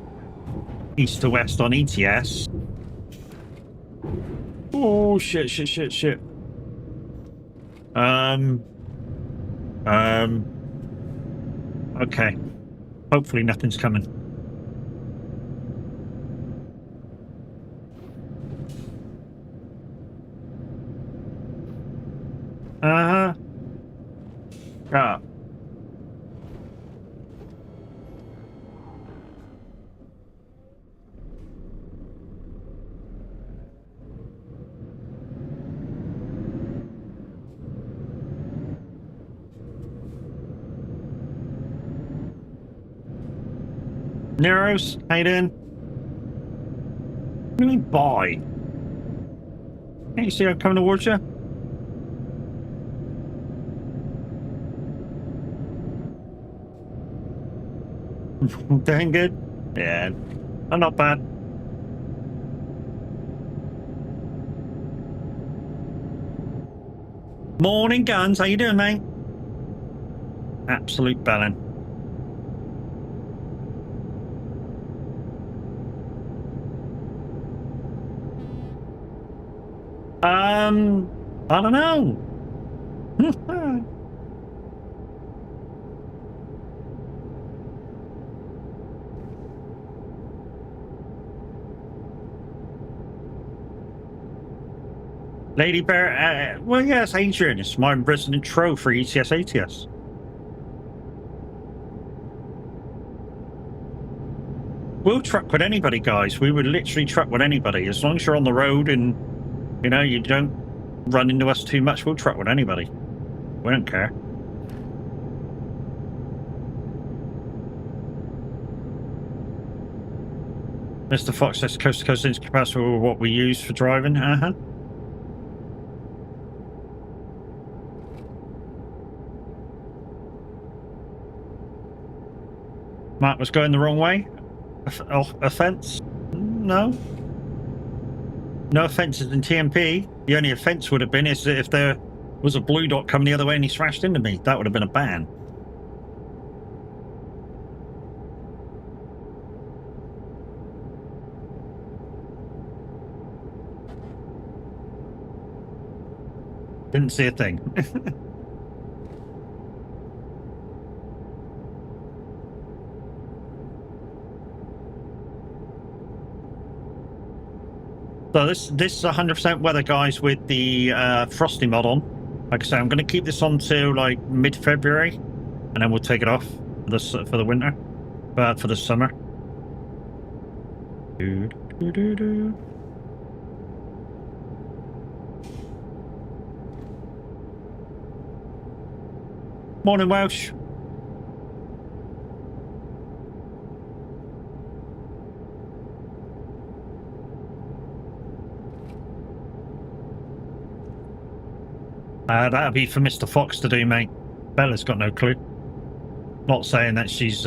east to west on ETS. Oh, shit. Okay. Hopefully nothing's coming. Uh-huh. Ah. Neros, how you doing? What do you mean, bye? Can't you see I'm coming towards you? Doing good? Yeah, I'm not bad. Morning, Guns. How you doing, mate? Absolute bellend. I don't know. Lady Bear, well, yes, Adrian, it's my resident troll for ETS ATS. We'll truck with anybody, guys. We would literally truck with anybody. As long as you're on the road and, you know, you don't run into us too much, we'll truck with anybody. We don't care. Mr. Fox says coast to coast incompatible with what we use for driving. Uh-huh. Matt was going the wrong way. Offense? No. No offences in TMP. The only offence would have been is that if there was a blue dot coming the other way and he smashed into me. That would have been a ban. Didn't see a thing. So this is 100% weather, guys, with the Frosty mod on. Like I say, I'm going to keep this on till like mid-February, and then we'll take it off for the winter, for the summer. Morning, Welsh. That'll be for Mr. Fox to do, mate. Bella's got no clue. Not saying that she's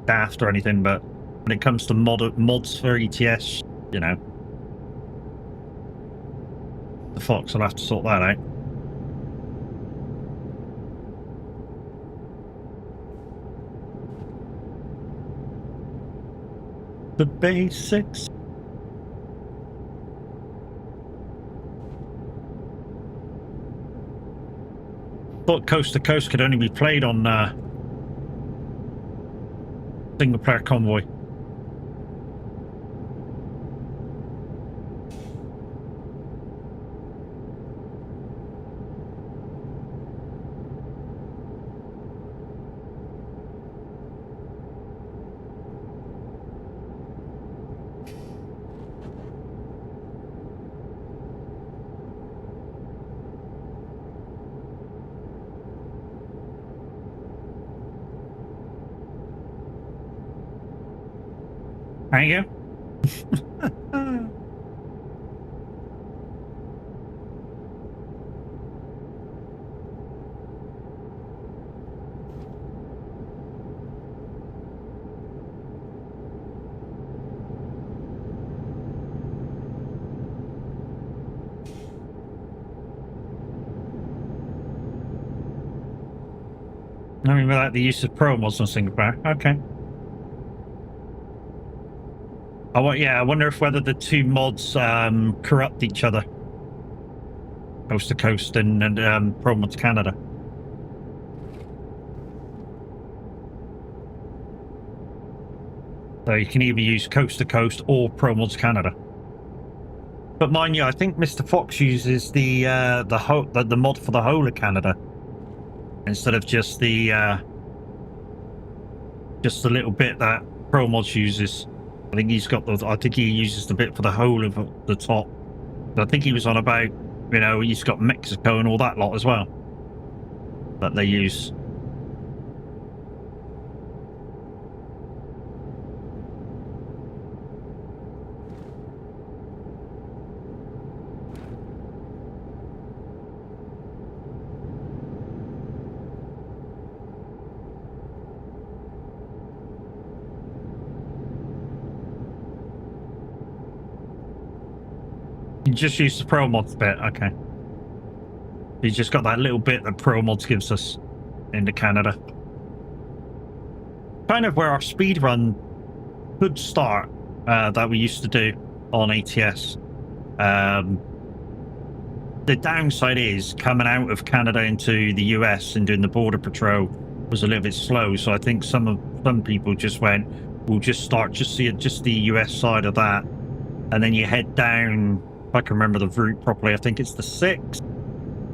daft or anything, but when it comes to mods for ETS, you know, the Fox will have to sort that out. The basics. Thought Coast to Coast could only be played on single player convoy. There you go. I mean, without the use of pro mods on single player. Okay. I wonder if whether the two mods corrupt each other. Coast to Coast and Pro Mods Canada. So you can either use Coast to Coast or Pro Mods Canada. But mind you, I think Mr. Fox uses the mod for the whole of Canada instead of just the little bit that Pro Mods uses. I think he's got the. I think he uses the bit for the whole of the top. I think he was on about, you know, he's got Mexico and all that lot as well that they use. You just use the Pro Mods bit, okay. You just got that little bit that Pro Mods gives us into Canada. Kind of where our speed run could start that we used to do on ATS. The downside is coming out of Canada into the US and doing the border patrol was a little bit slow. So I think some people just went, we'll just start just the US side of that, and then you head down. If I can remember the route properly, I think it's the 6.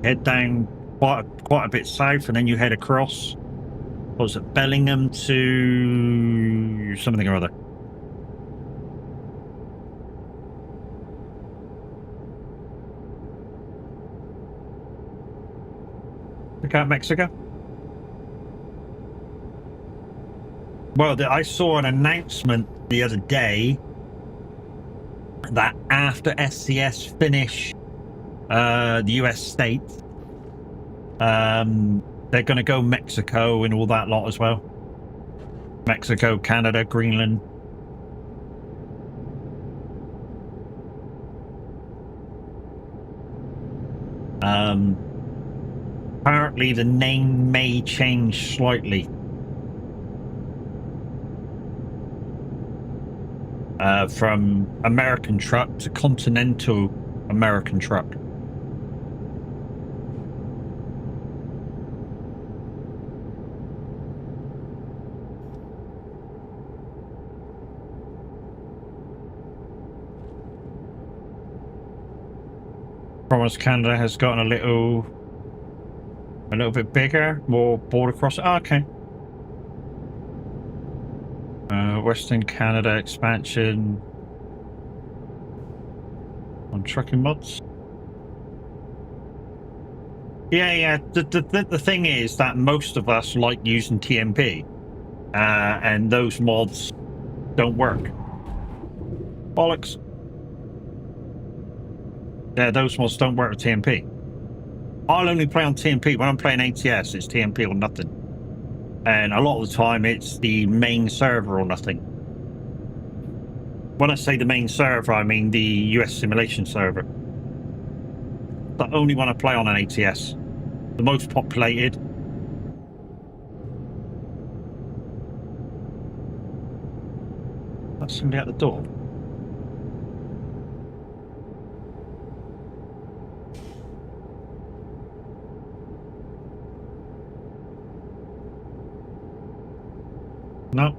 Head down quite a bit south, and then you head across. What was it, Bellingham to something or other? Look out, Mexico. Well, I saw an announcement the other day that after SCS finish the US states, they're going to go Mexico and all that lot as well. Mexico, Canada, Greenland. Apparently the name may change slightly. From American truck to Continental American truck. Promise Canada has gotten a little bit bigger, more border cross. Oh, okay. Western Canada expansion on trucking mods. Yeah. The thing is that most of us like using TMP, and those mods don't work. Bollocks. Yeah, those mods don't work with TMP. I'll only play on TMP. When I'm playing ATS, it's TMP or nothing. And a lot of the time, it's the main server or nothing. When I say the main server, I mean the US simulation server. The only one I play on an ATS. The most populated. That's somebody at the door. No.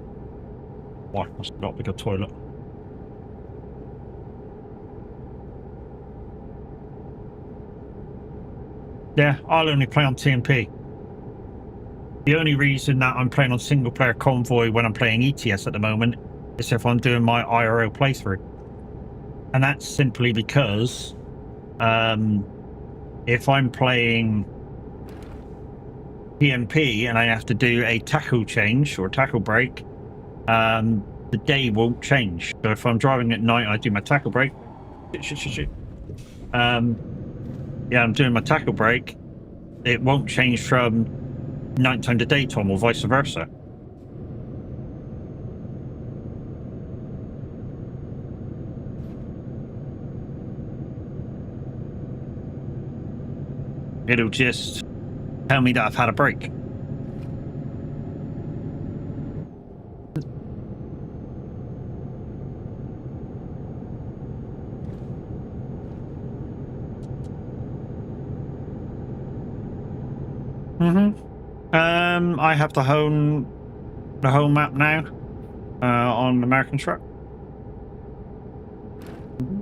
Why? Must have got a bigger toilet. Yeah, I'll only play on TMP. The only reason that I'm playing on single player convoy when I'm playing ETS at the moment is if I'm doing my IRL playthrough. And that's simply because if I'm playing TMP and I have to do a tackle change or a tackle break, the day won't change. So if I'm driving at night, I do my tackle break. Yeah, I'm doing my tackle break. It won't change from nighttime to daytime or vice versa. It'll just tell me that I've had a break. I have the home map now on American Truck. Mhm.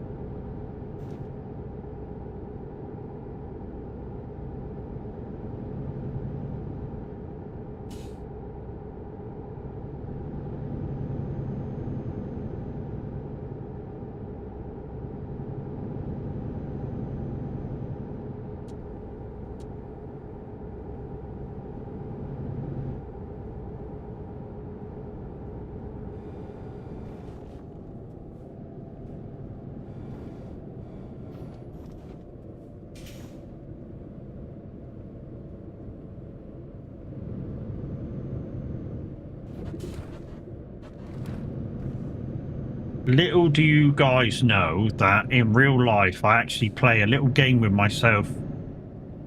Little do you guys know that in real life, I actually play a little game with myself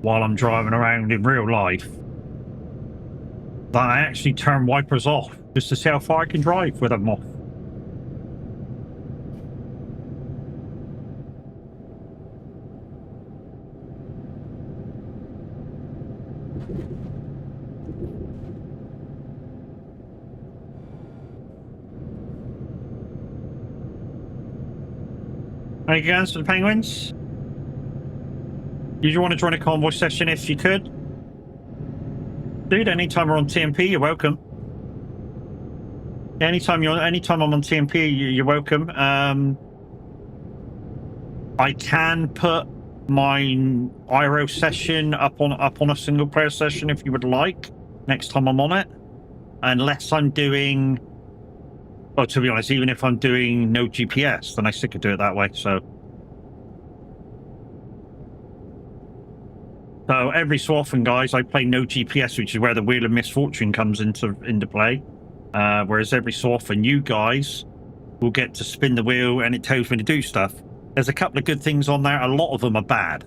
while I'm driving around in real life. That I actually turn wipers off just to see how far I can drive with them off. Are you going to the Penguins? Did you want to join a convoy session if you could? Dude, anytime we're on TMP, you're welcome. Anytime I'm on TMP, you're welcome. I can put my IRO session up on a single player session if you would like next time I'm on it, unless I'm doing. Oh, to be honest, even if I'm doing no GPS, then I still could do it that way. So every so often, guys, I play no GPS, which is where the Wheel of Misfortune comes into play. Whereas every so often, you guys will get to spin the wheel and it tells me to do stuff. There's a couple of good things on there. A lot of them are bad.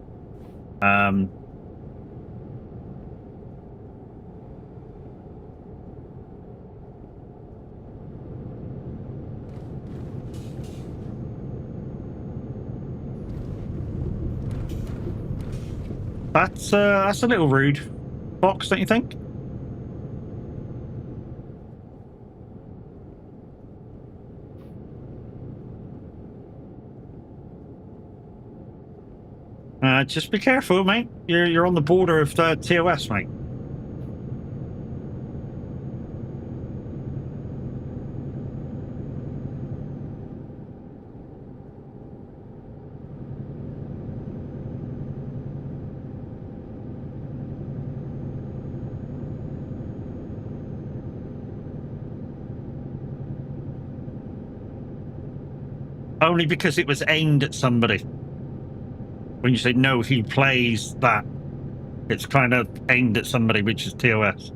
That's a little rude, Fox, don't you think? Just be careful, mate. You're on the border of TOS, mate. Only because it was aimed at somebody. When you say no, he plays that. It's kind of aimed at somebody, which is TOS.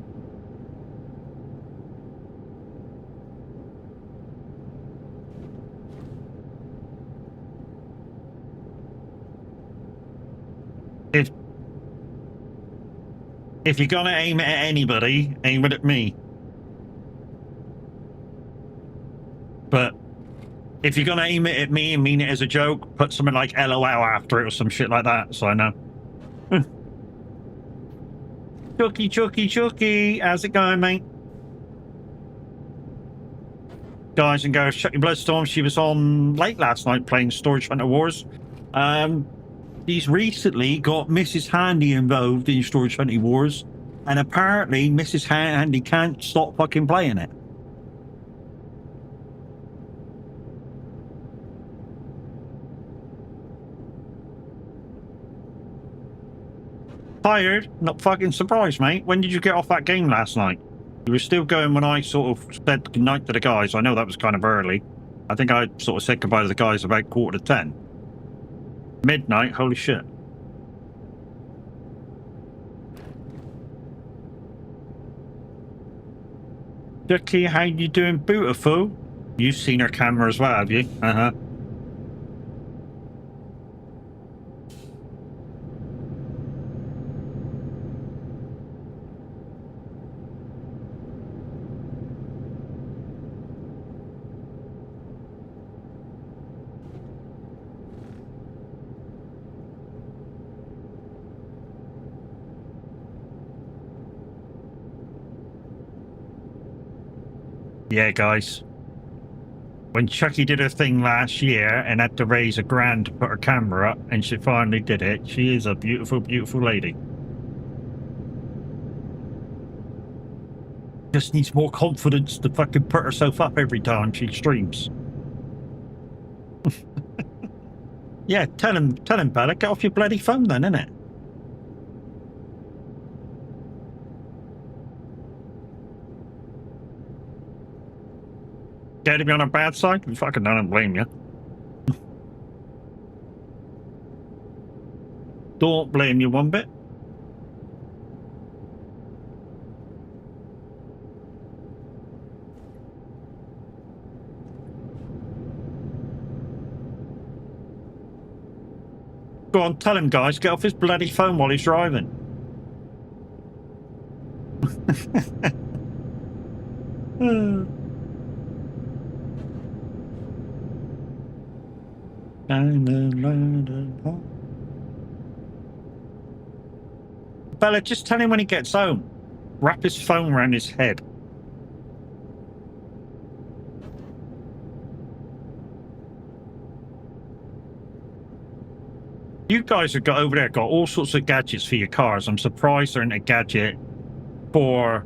If you're gonna aim it at anybody, aim it at me. But if you're gonna aim it at me and mean it as a joke, put something like LOL after it or some shit like that, so I know. Chucky, how's it going, mate? Guys and girls, Chucky Bloodstorm, she was on late last night playing Storage Hunter Wars. She's recently got Mrs. Handy involved in Storage Hunter Wars, and apparently Mrs. Handy can't stop fucking playing it. Tired? Not fucking surprised, mate. When did you get off that game last night? You were still going when I sort of said goodnight to the guys. I know that was kind of early. I think I sort of said goodbye to the guys about 9:45. Midnight? Holy shit. Ducky, how you doing, beautiful? You've seen her camera as well, have you? Uh-huh. Yeah, guys. When Chucky did her thing last year and had to raise $1,000 to put her camera up, and she finally did it, she is a beautiful, beautiful lady. Just needs more confidence to fucking put herself up every time she streams. Yeah, tell him, Bella, get off your bloody phone then, innit? Scared to be on a bad side? You fucking don't blame you. Don't blame you one bit. Go on, tell him, guys, get off his bloody phone while he's driving. Bella, just tell him when he gets home. Wrap his phone around his head. You guys have got over there, got all sorts of gadgets for your cars. I'm surprised there isn't a gadget for,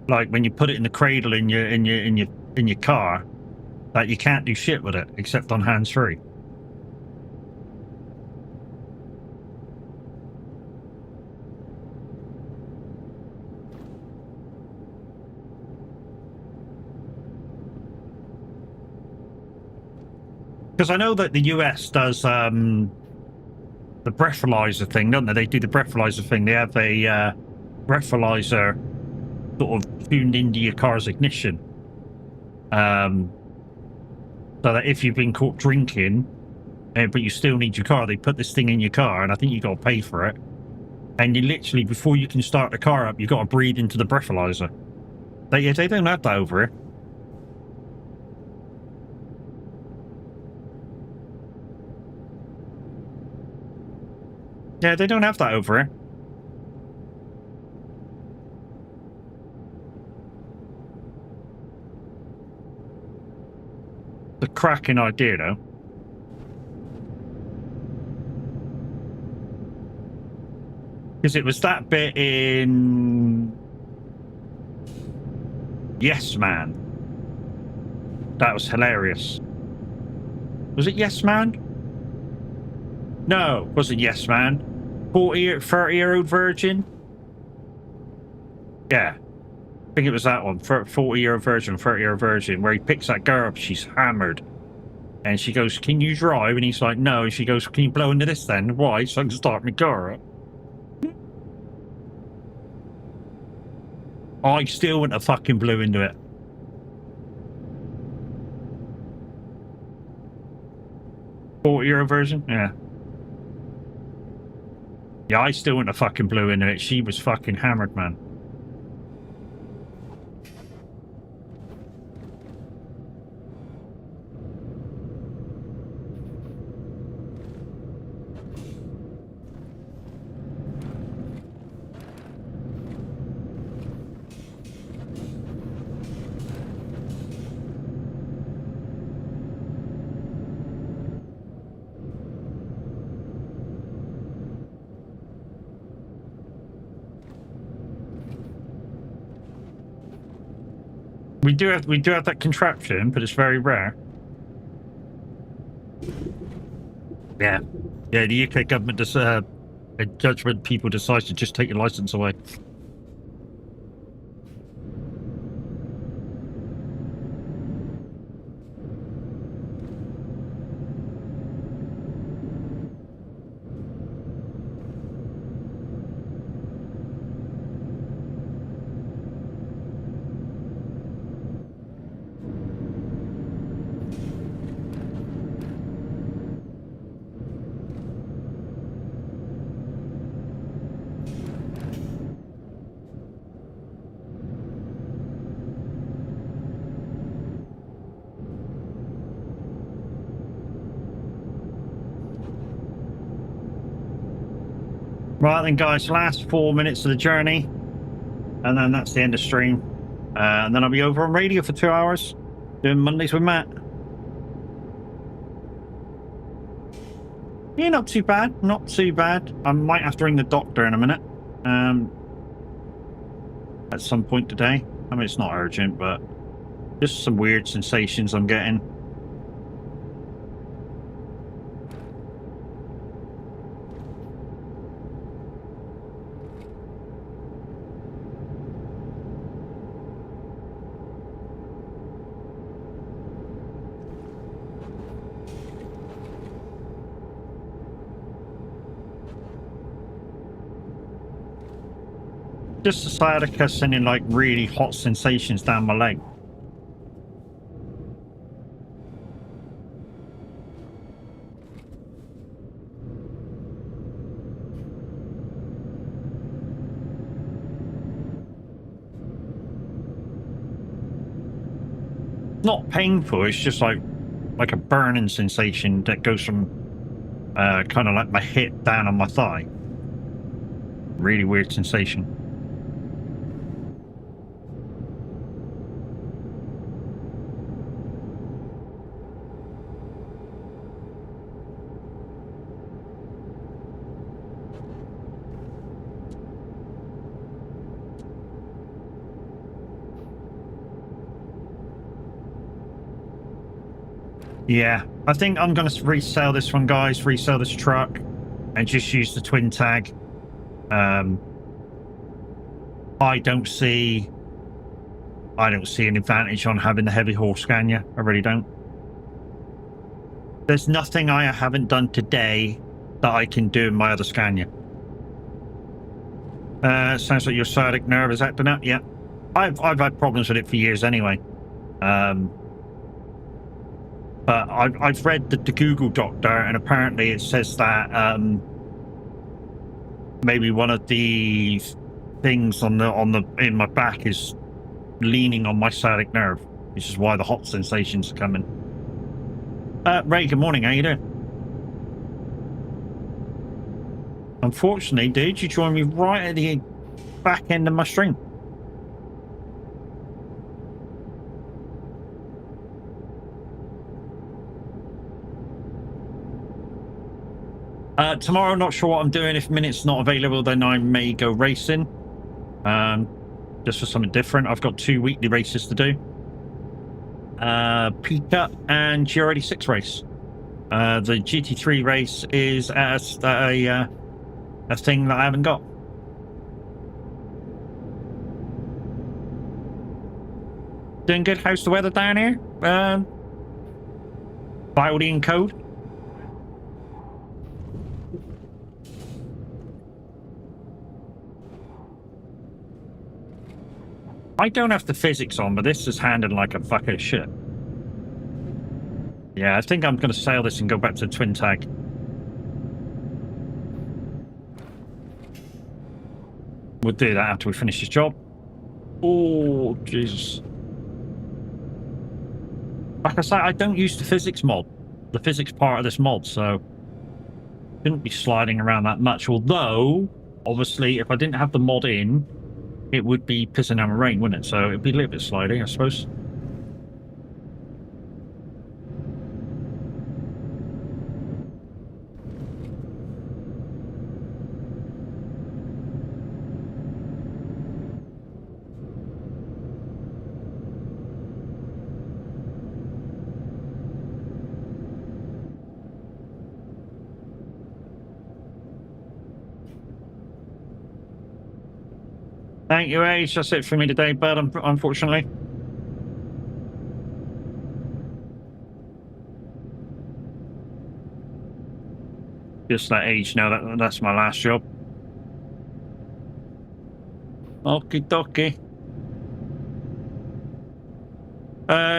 like, when you put it in the cradle in your car, that you can't do shit with it except on hands-free. Because I know that the US does the breathalyzer thing, don't they? They do the breathalyzer thing. They have a breathalyzer sort of tuned into your car's ignition. So that if you've been caught drinking, but you still need your car, they put this thing in your car, and I think you got to pay for it. And you literally, before you can start the car up, you got to breathe into the breathalyzer. They don't have that over here. Yeah, they don't have that over here. The cracking idea, though. Because it was that bit in Yes Man. That was hilarious. Was it Yes Man? No, it wasn't Yes Man. 30-year-old virgin? Yeah. I think it was that one. 40-year-old virgin, 30-year-old virgin, where he picks that girl up, she's hammered. And she goes, can you drive? And he's like, no. And she goes, can you blow into this then? Why? So I can start my car up. I still wouldn't have fucking blew into it. €40 version? Yeah. Yeah, I still wouldn't have fucking blew into it. She was fucking hammered, man. We do have that contraption, but it's very rare. Yeah. Yeah, the UK government does a judgment, people decide to just take your license away. Right then, guys, last 4 minutes of the journey, and then that's the end of stream. And then I'll be over on radio for 2 hours doing Mondays with Matt. Yeah, not too bad. Not too bad. I might have to ring the doctor in a minute. At some point today. I mean, it's not urgent, but just some weird sensations I'm getting. Just the sciatica sending like really hot sensations down my leg. Not painful, it's just like a burning sensation that goes from kind of like my hip down on my thigh. Really weird sensation. Yeah, I think I'm going to resell this one, guys. Resell this truck and just use the twin tag. I don't see an advantage on having the heavy haul Scania. I really don't. There's nothing I haven't done today that I can do in my other Scania. Sounds like your sciatic nerve is acting up. Yeah, I've had problems with it for years anyway. But I've read the Google doctor, and apparently it says that maybe one of the things in my back is leaning on my sciatic nerve, which is why the hot sensations are coming. Ray, good morning. How you doing? Unfortunately, dude, you joined me right at the back end of my stream. Tomorrow, not sure what I'm doing. If Minute's not available, then I may go racing. Just for something different. I've got 2 weekly races to do. P-Cup and GR86 race. The GT3 race is a thing that I haven't got. Doing good. How's the weather down here? Cloudy and cold. I don't have the physics on, but this is handled like a fucking shit. Yeah, I think I'm going to sail this and go back to twin tag. We'll do that after we finish this job. Oh, Jesus. Like I say, I don't use the physics mod, the physics part of this mod, so shouldn't be sliding around that much. Although, obviously, if I didn't have the mod in, it would be pissing down rain, wouldn't it? So it'd be a little bit sliding, I suppose. Thank you, Age. That's it for me today, bud, unfortunately. Just let Age know that that's my last job. Okie dokie.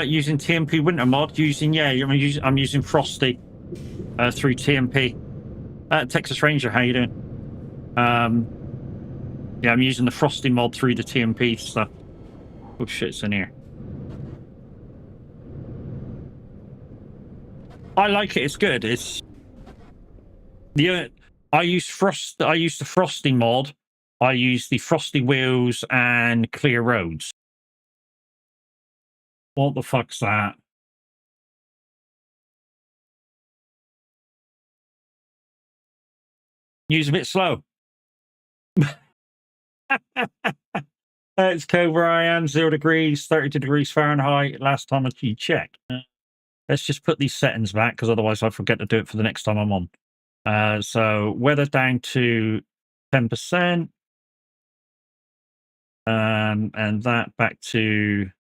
Using TMP Winter mod. I'm using Frosty through TMP. Texas Ranger, how you doing? Yeah, I'm using the Frosty mod through the TMP stuff. Oh, shit's in here. I like it. It's good. It's I use the Frosty mod. I use the Frosty wheels and clear roads. What the fuck's that? Use a bit slow. It's cold where I am, 0 degrees, 32 degrees Fahrenheit. Last time I checked. Let's just put these settings back because otherwise I forget to do it for the next time I'm on. So weather down to 10%. And that back to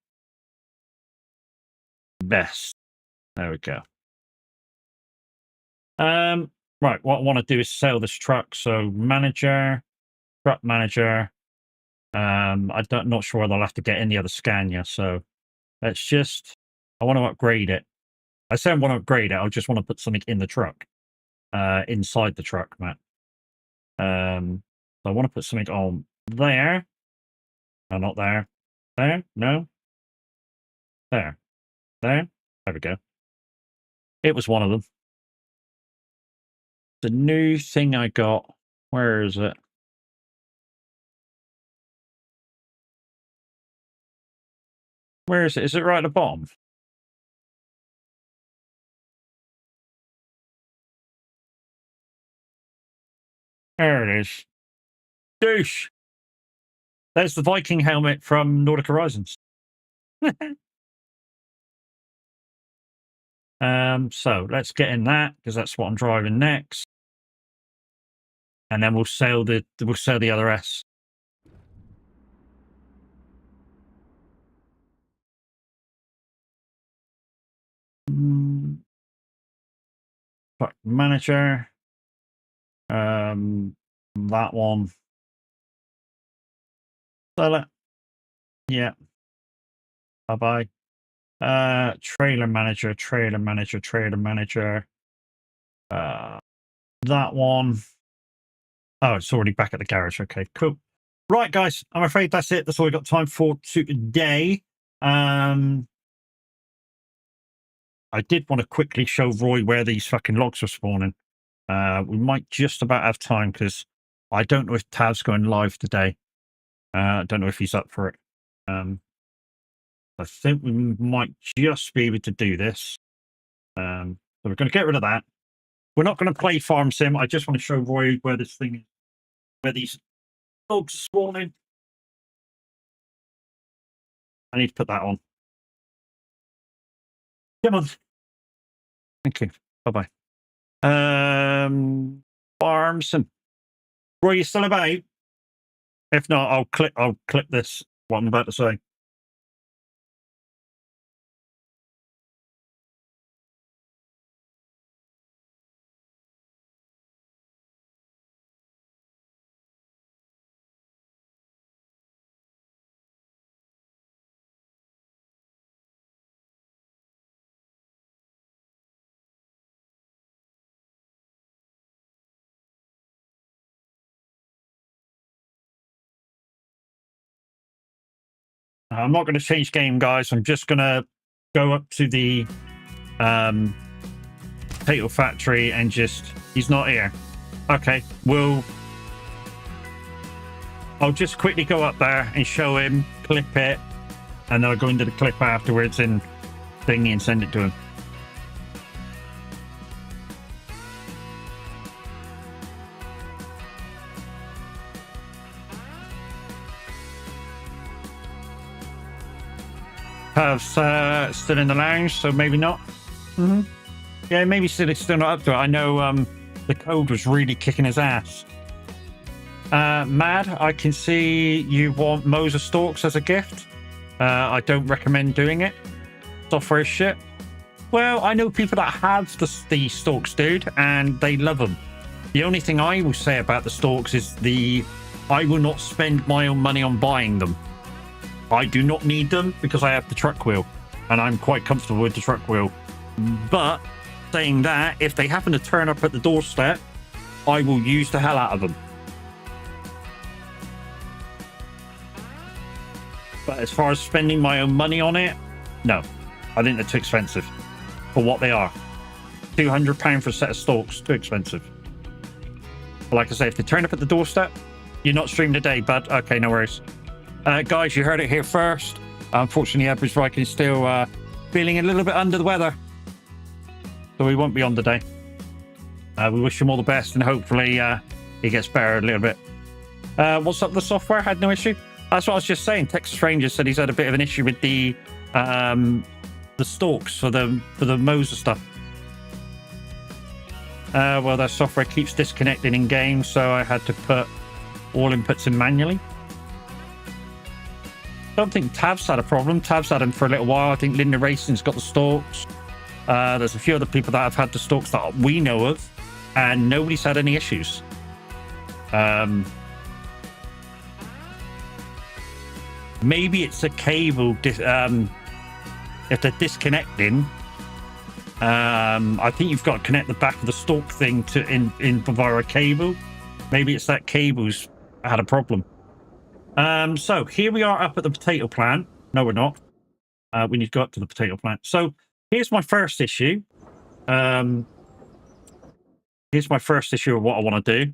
best. There we go. Right, what I want to do is sell this truck. So manager, truck manager. Not sure whether I'll have to get any other Scania. So let's just, I want to upgrade it. I say I want to upgrade it. I just want to put something in the truck, inside the truck, Matt. So I want to put something on there. No, not there. There? No. There. There. There we go. It was one of them. The new thing I got. Where is it? Where is it? Is it right at the bottom? There it is. Douche. There's the Viking helmet from Nordic Horizons. So let's get in that because that's what I'm driving next, and then we'll sell the other S. Manager. That one. Sell it. Yeah. Bye bye. Trailer manager. That one. Oh, it's already back at the garage. Okay, cool. Right, guys. I'm afraid that's it. That's all we got time for today. I did want to quickly show Roy where these fucking logs were spawning. We might just about have time because I don't know if Tav's going live today. I don't know if he's up for it. I think we might just be able to do this. So we're going to get rid of that. We're not going to play Farm Sim. I just want to show Roy where this thing is, where these logs are spawning. I need to put that on. Come on. Thank you. Bye-bye. Farm Sim. Roy, you still about? If not, I'll clip this, what I'm about to say. I'm not going to change game, guys. I'm just going to go up to the potato factory and just... He's not here. Okay, I'll just quickly go up there and show him, clip it, and then I'll go into the clip afterwards and thingy and send it to him. Pav's still in the lounge, so maybe not. Yeah, maybe still not up to it. I know the code was really kicking his ass. Mad, I can see you want Moses Stalks as a gift. I don't recommend doing it. Software is shit. Well, I know people that have the Stalks, dude, and they love them. The only thing I will say about the Stalks is I will not spend my own money on buying them. I do not need them because I have the truck wheel and I'm quite comfortable with the truck wheel. But saying that, if they happen to turn up at the doorstep, I will use the hell out of them. But as far as spending my own money on it, no. I think they're too expensive for what they are. £200 for a set of Stalks, too expensive. But like I say, if they turn up at the doorstep, you're not streaming today, bud. Okay, no worries. Guys, you heard it here first. Unfortunately, Average Viking is still feeling a little bit under the weather, so he won't be on today. We wish him all the best, and hopefully he gets better a little bit. What's up? The software had no issue. That's what I was just saying. Texas Ranger said he's had a bit of an issue with the stalks for the Moser stuff. Well, their software keeps disconnecting in game, so I had to put all inputs in manually. I don't think Tav's had a problem. Tav's had them for a little while. I think Linda Racing's got the stalks. There's a few other people that have had the stalks that we know of, and nobody's had any issues. Maybe it's a cable. If they're disconnecting, I think you've got to connect the back of the stalk thing to in via a cable. Maybe it's that cable's had a problem. So here we are up at the potato plant. No, we're not. We need to go up to the potato plant. So here's my first issue. Here's my first issue of what I want to do.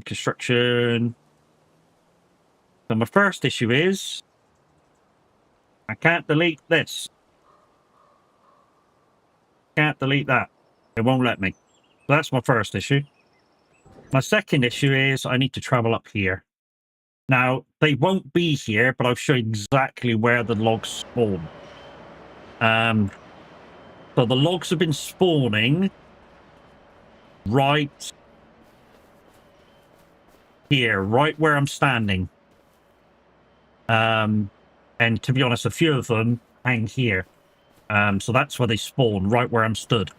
Construction. So my first issue is I can't delete this. Can't delete that. It won't let me. So that's my first issue. My second issue is I need to travel up here. Now, they won't be here, but I'll show you exactly where the logs spawn. So the logs have been spawning right here, right where I'm standing. And to be honest, a few of them hang here. So that's where they spawn, right where I'm stood.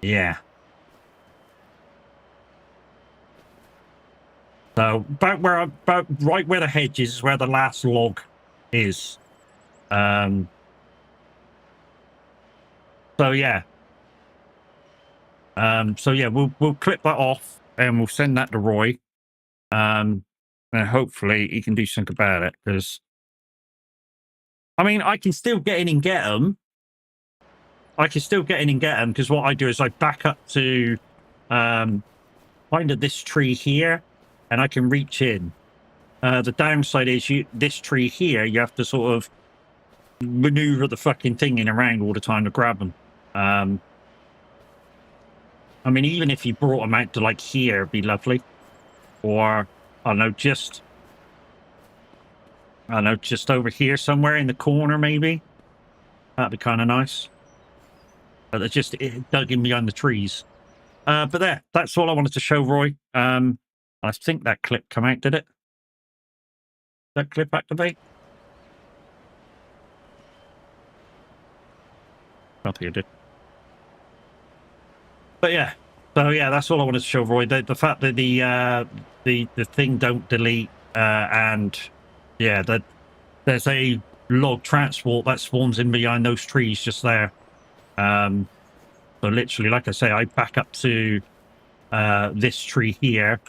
Yeah. So about right where the hedge is where the last log is. So yeah. So yeah, we'll clip that off and we'll send that to Roy. And hopefully he can do something about it, because I mean I can still get in and get them. Because what I do is I back up to kind of this tree here, and I can reach in. The downside is this tree here, you have to sort of maneuver the fucking thing in around all the time to grab them. I mean, even if you brought them out to like here, it'd be lovely. Or I don't know, just over here somewhere in the corner, maybe. That'd be kind of nice. But they're just dug in behind the trees. But that's all I wanted to show Roy. I think that clip come out, did it? That clip activate? I think it did. But yeah. So yeah, that's all I wanted to show Roy. The fact that the thing don't delete, and yeah, that there's a log transport that spawns in behind those trees just there. So literally, like I say, I back up to this tree here,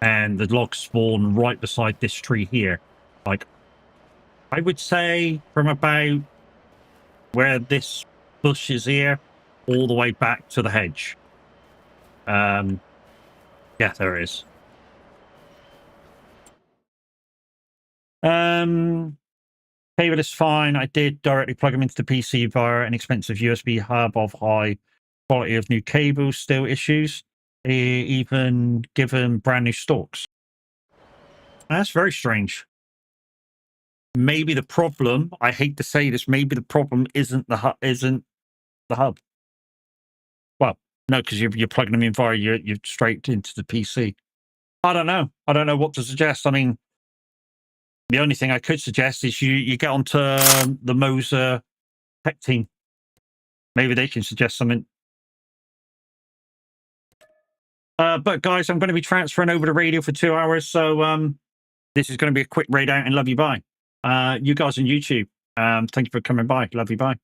and the logs spawn right beside this tree here. Like, I would say from about where this bush is here, all the way back to the hedge. Yeah, there it is. Cable is fine. I did directly plug them into the PC via an expensive USB hub of high quality of new cables. Still issues, even given brand new stalks. That's very strange. Maybe the problem, I hate to say this, maybe the problem isn't the hub. Well, no, because you're plugging them in via you're straight into the PC. I don't know. I don't know what to suggest. I mean, the only thing I could suggest is you get onto the Moser tech team. Maybe they can suggest something. But guys, I'm going to be transferring over to radio for 2 hours, so this is going to be a quick raid out, and love you, bye. You guys on YouTube, thank you for coming by. Love you, bye.